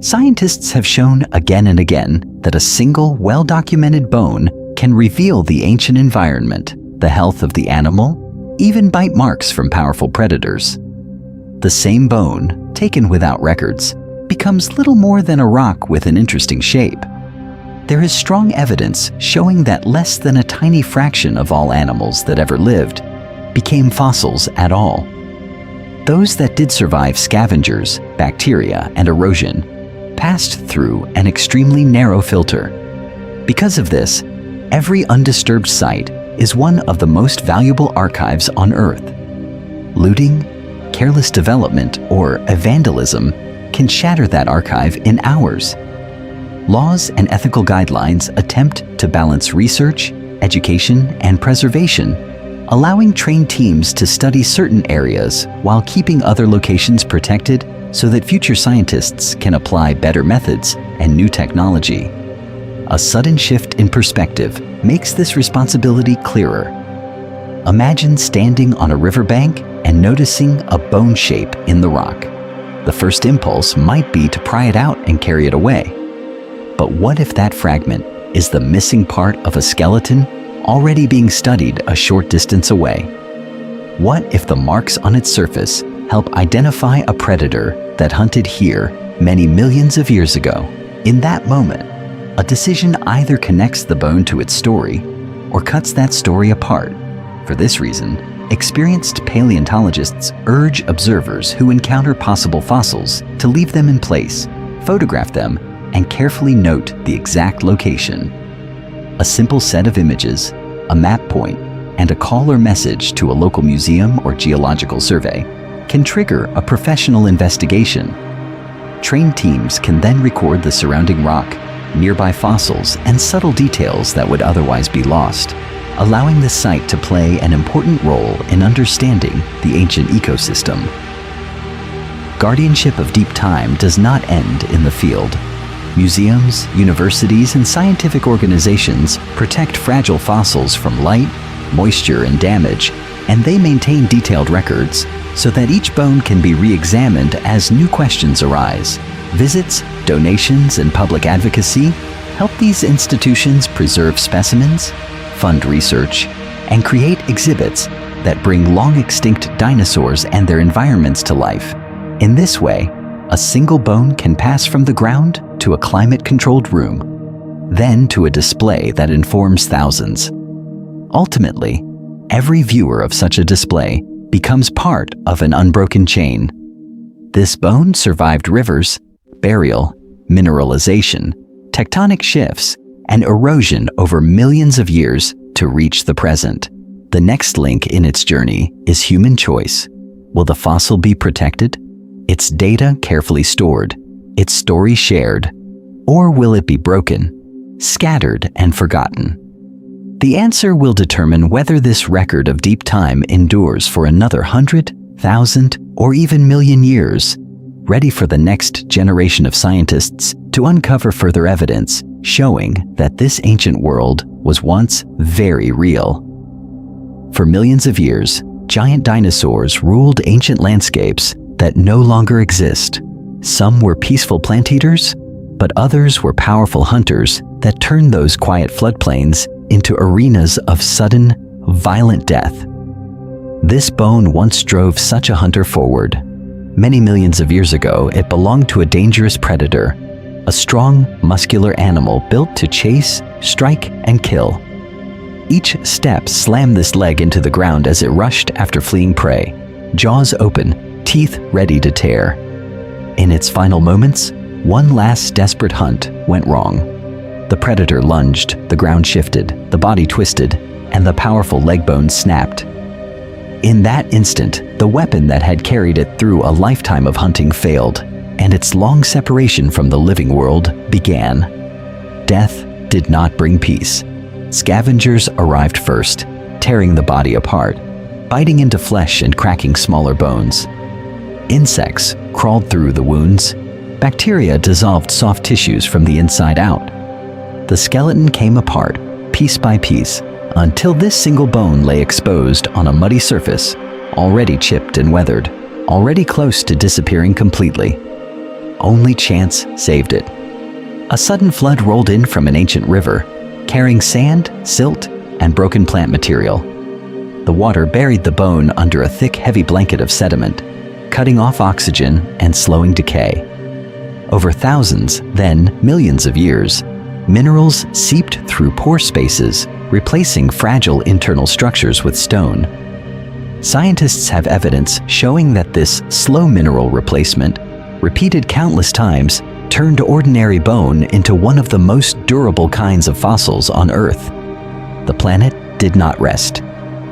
S1: Scientists have shown again and again that a single, well-documented bone can reveal the ancient environment, the health of the animal, even bite marks from powerful predators. The same bone, taken without records, becomes little more than a rock with an interesting shape. There is strong evidence showing that less than a tiny fraction of all animals that ever lived became fossils at all. Those that did survive scavengers, bacteria, and erosion passed through an extremely narrow filter. Because of this, every undisturbed site is one of the most valuable archives on Earth. Looting, careless development, or vandalism can shatter that archive in hours. Laws and ethical guidelines attempt to balance research, education, and preservation, allowing trained teams to study certain areas while keeping other locations protected so that future scientists can apply better methods and new technology. A sudden shift in perspective makes this responsibility clearer. Imagine standing on a riverbank and noticing a bone shape in the rock. The first impulse might be to pry it out and carry it away. But what if that fragment is the missing part of a skeleton already being studied a short distance away? What if the marks on its surface help identify a predator that hunted here many millions of years ago? In that moment, a decision either connects the bone to its story or cuts that story apart. For this reason, experienced paleontologists urge observers who encounter possible fossils to leave them in place, photograph them, and carefully note the exact location. A simple set of images, a map point, and a call or message to a local museum or geological survey can trigger a professional investigation. Trained teams can then record the surrounding rock, nearby fossils, and subtle details that would otherwise be lost, allowing the site to play an important role in understanding the ancient ecosystem. Guardianship of deep time does not end in the field. Museums, universities, and scientific organizations protect fragile fossils from light, moisture, and damage, and they maintain detailed records so that each bone can be re-examined as new questions arise. Visits, donations, and public advocacy help these institutions preserve specimens, fund research, and create exhibits that bring long-extinct dinosaurs and their environments to life. In this way, a single bone can pass from the ground to a climate-controlled room, then to a display that informs thousands. Ultimately, every viewer of such a display becomes part of an unbroken chain. This bone survived rivers, burial, mineralization, tectonic shifts, and erosion over millions of years to reach the present. The next link in its journey is human choice. Will the fossil be protected, its data carefully stored, its story shared, Or will it be broken, scattered, and forgotten? The answer will determine whether this record of deep time endures for another 100, 1,000, or even million years, ready for the next generation of scientists to uncover further evidence showing that this ancient world was once very real. For millions of years, giant dinosaurs ruled ancient landscapes that no longer exist. Some were peaceful plant eaters, but others were powerful hunters that turned those quiet floodplains into arenas of sudden, violent death. This bone once drove such a hunter forward. Many millions of years ago, it belonged to a dangerous predator, a strong, muscular animal built to chase, strike, and kill. Each step slammed this leg into the ground as it rushed after fleeing prey, jaws open, teeth ready to tear. In its final moments, one last desperate hunt went wrong. The predator lunged, the ground shifted, the body twisted, and the powerful leg bone snapped. In that instant, the weapon that had carried it through a lifetime of hunting failed, and its long separation from the living world began. Death did not bring peace. Scavengers arrived first, tearing the body apart, biting into flesh and cracking smaller bones. Insects crawled through the wounds. Bacteria dissolved soft tissues from the inside out. The skeleton came apart, piece by piece, until this single bone lay exposed on a muddy surface, already chipped and weathered, already close to disappearing completely. Only chance saved it. A sudden flood rolled in from an ancient river, carrying sand, silt, and broken plant material. The water buried the bone under a thick, heavy blanket of sediment, cutting off oxygen and slowing decay. Over thousands, then millions of years, minerals seeped through pore spaces, replacing fragile internal structures with stone. Scientists have evidence showing that this slow mineral replacement, repeated countless times, turned ordinary bone into one of the most durable kinds of fossils on Earth. The planet did not rest.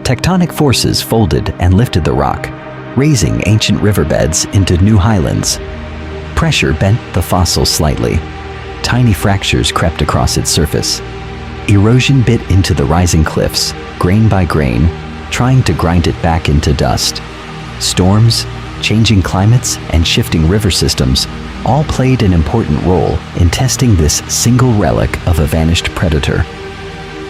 S1: Tectonic forces folded and lifted the rock, raising ancient riverbeds into new highlands. Pressure bent the fossil slightly. Tiny fractures crept across its surface. Erosion bit into the rising cliffs, grain by grain, trying to grind it back into dust. Storms, changing climates, and shifting river systems all played an important role in testing this single relic of a vanished predator.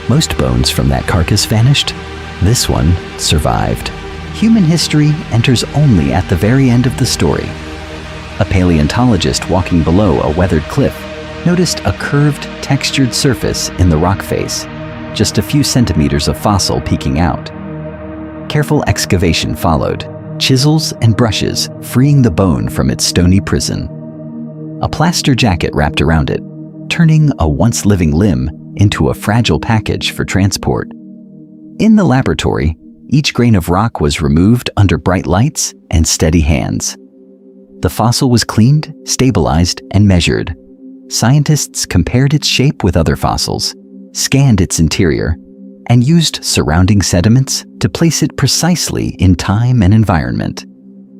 S1: Most bones from that carcass vanished. This one survived. Human history enters only at the very end of the story. A paleontologist walking below a weathered cliff noticed a curved, textured surface in the rock face, just a few centimeters of fossil peeking out. Careful excavation followed, chisels and brushes freeing the bone from its stony prison. A plaster jacket wrapped around it, turning a once living limb into a fragile package for transport. In the laboratory, each grain of rock was removed under bright lights and steady hands. The fossil was cleaned, stabilized, and measured. Scientists compared its shape with other fossils, scanned its interior, and used surrounding sediments to place it precisely in time and environment.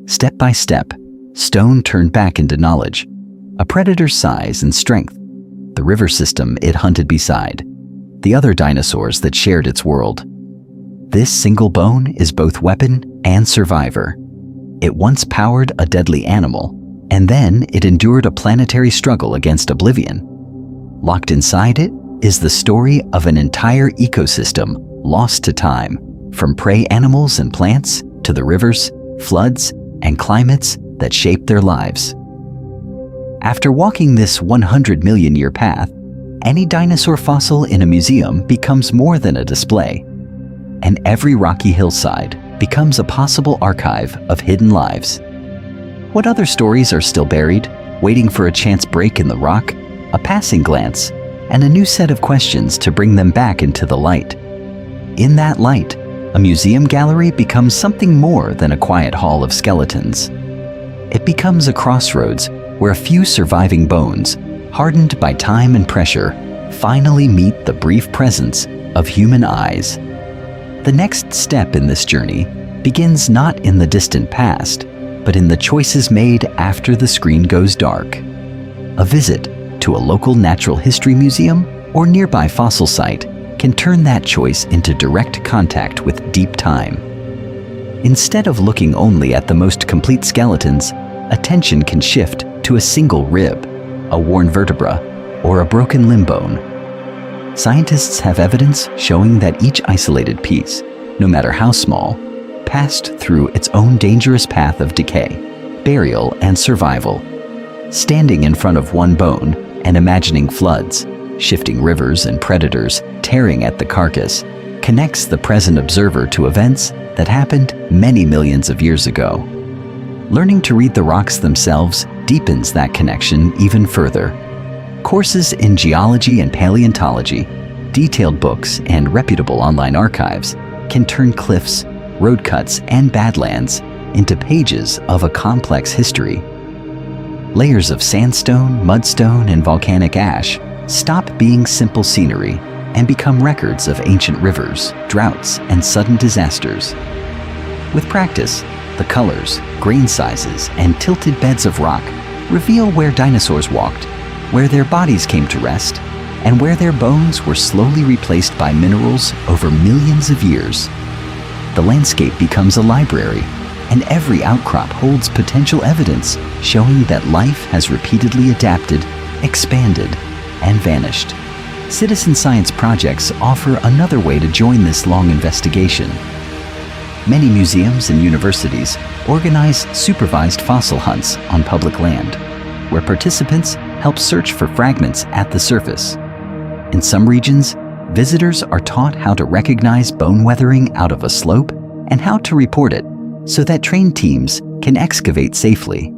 S1: Step by step, stone turned back into knowledge, a predator's size and strength, the river system it hunted beside, the other dinosaurs that shared its world. This single bone is both weapon and survivor. It once powered a deadly animal, and then it endured a planetary struggle against oblivion. Locked inside it is the story of an entire ecosystem lost to time, from prey animals and plants to the rivers, floods, and climates that shaped their lives. After walking this 100 million year path, any dinosaur fossil in a museum becomes more than a display, and every rocky hillside becomes a possible archive of hidden lives. What other stories are still buried, waiting for a chance break in the rock, a passing glance, and a new set of questions to bring them back into the light? In that light, a museum gallery becomes something more than a quiet hall of skeletons. It becomes a crossroads where a few surviving bones, hardened by time and pressure, finally meet the brief presence of human eyes. The next step in this journey begins not in the distant past, but in the choices made after the screen goes dark. A visit to to a local natural history museum or nearby fossil site can turn that choice into direct contact with deep time. Instead of looking only at the most complete skeletons, attention can shift to a single rib, a worn vertebra, or a broken limb bone. Scientists have evidence showing that each isolated piece, no matter how small, passed through its own dangerous path of decay, burial, and survival. Standing in front of one bone and imagining floods, shifting rivers, and predators tearing at the carcass connects the present observer to events that happened many millions of years ago. Learning to read the rocks themselves deepens that connection even further. Courses in geology and paleontology, detailed books, and reputable online archives can turn cliffs, road cuts, and badlands into pages of a complex history. Layers of sandstone, mudstone, and volcanic ash stop being simple scenery and become records of ancient rivers, droughts, and sudden disasters. With practice, the colors, grain sizes, and tilted beds of rock reveal where dinosaurs walked, where their bodies came to rest, and where their bones were slowly replaced by minerals over millions of years. The landscape becomes a library, and every outcrop holds potential evidence showing that life has repeatedly adapted, expanded, and vanished. Citizen science projects offer another way to join this long investigation. Many museums and universities organize supervised fossil hunts on public land, where participants help search for fragments at the surface. In some regions, visitors are taught how to recognize bone weathering out of a slope and how to report it so that trained teams can excavate safely.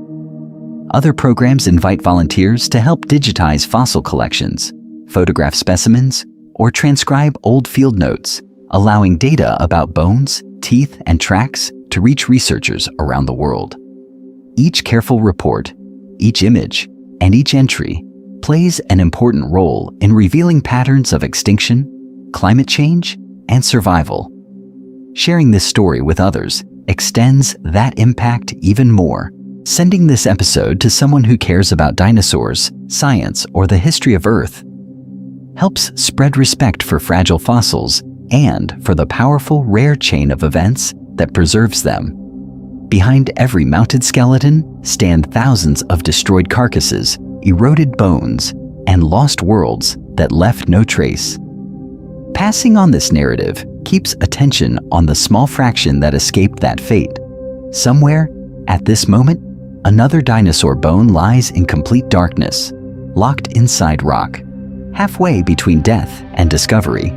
S1: Other programs invite volunteers to help digitize fossil collections, photograph specimens, or transcribe old field notes, allowing data about bones, teeth, and tracks to reach researchers around the world. Each careful report, each image, and each entry plays an important role in revealing patterns of extinction, climate change, and survival. Sharing this story with others extends that impact even more. Sending this episode to someone who cares about dinosaurs, science, or the history of Earth helps spread respect for fragile fossils and for the powerful, rare chain of events that preserves them. Behind every mounted skeleton stand thousands of destroyed carcasses, eroded bones, and lost worlds that left no trace. Passing on this narrative keeps attention on the small fraction that escaped that fate. Somewhere, at this moment, another dinosaur bone lies in complete darkness, locked inside rock, halfway between death and discovery.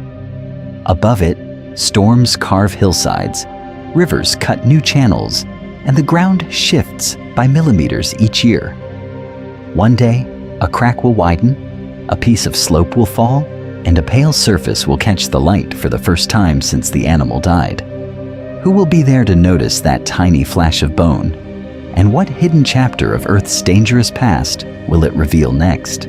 S1: Above it, storms carve hillsides, rivers cut new channels, and the ground shifts by millimeters each year. One day, a crack will widen, a piece of slope will fall, and a pale surface will catch the light for the first time since the animal died. Who will be there to notice that tiny flash of bone? And what hidden chapter of Earth's dangerous past will it reveal next?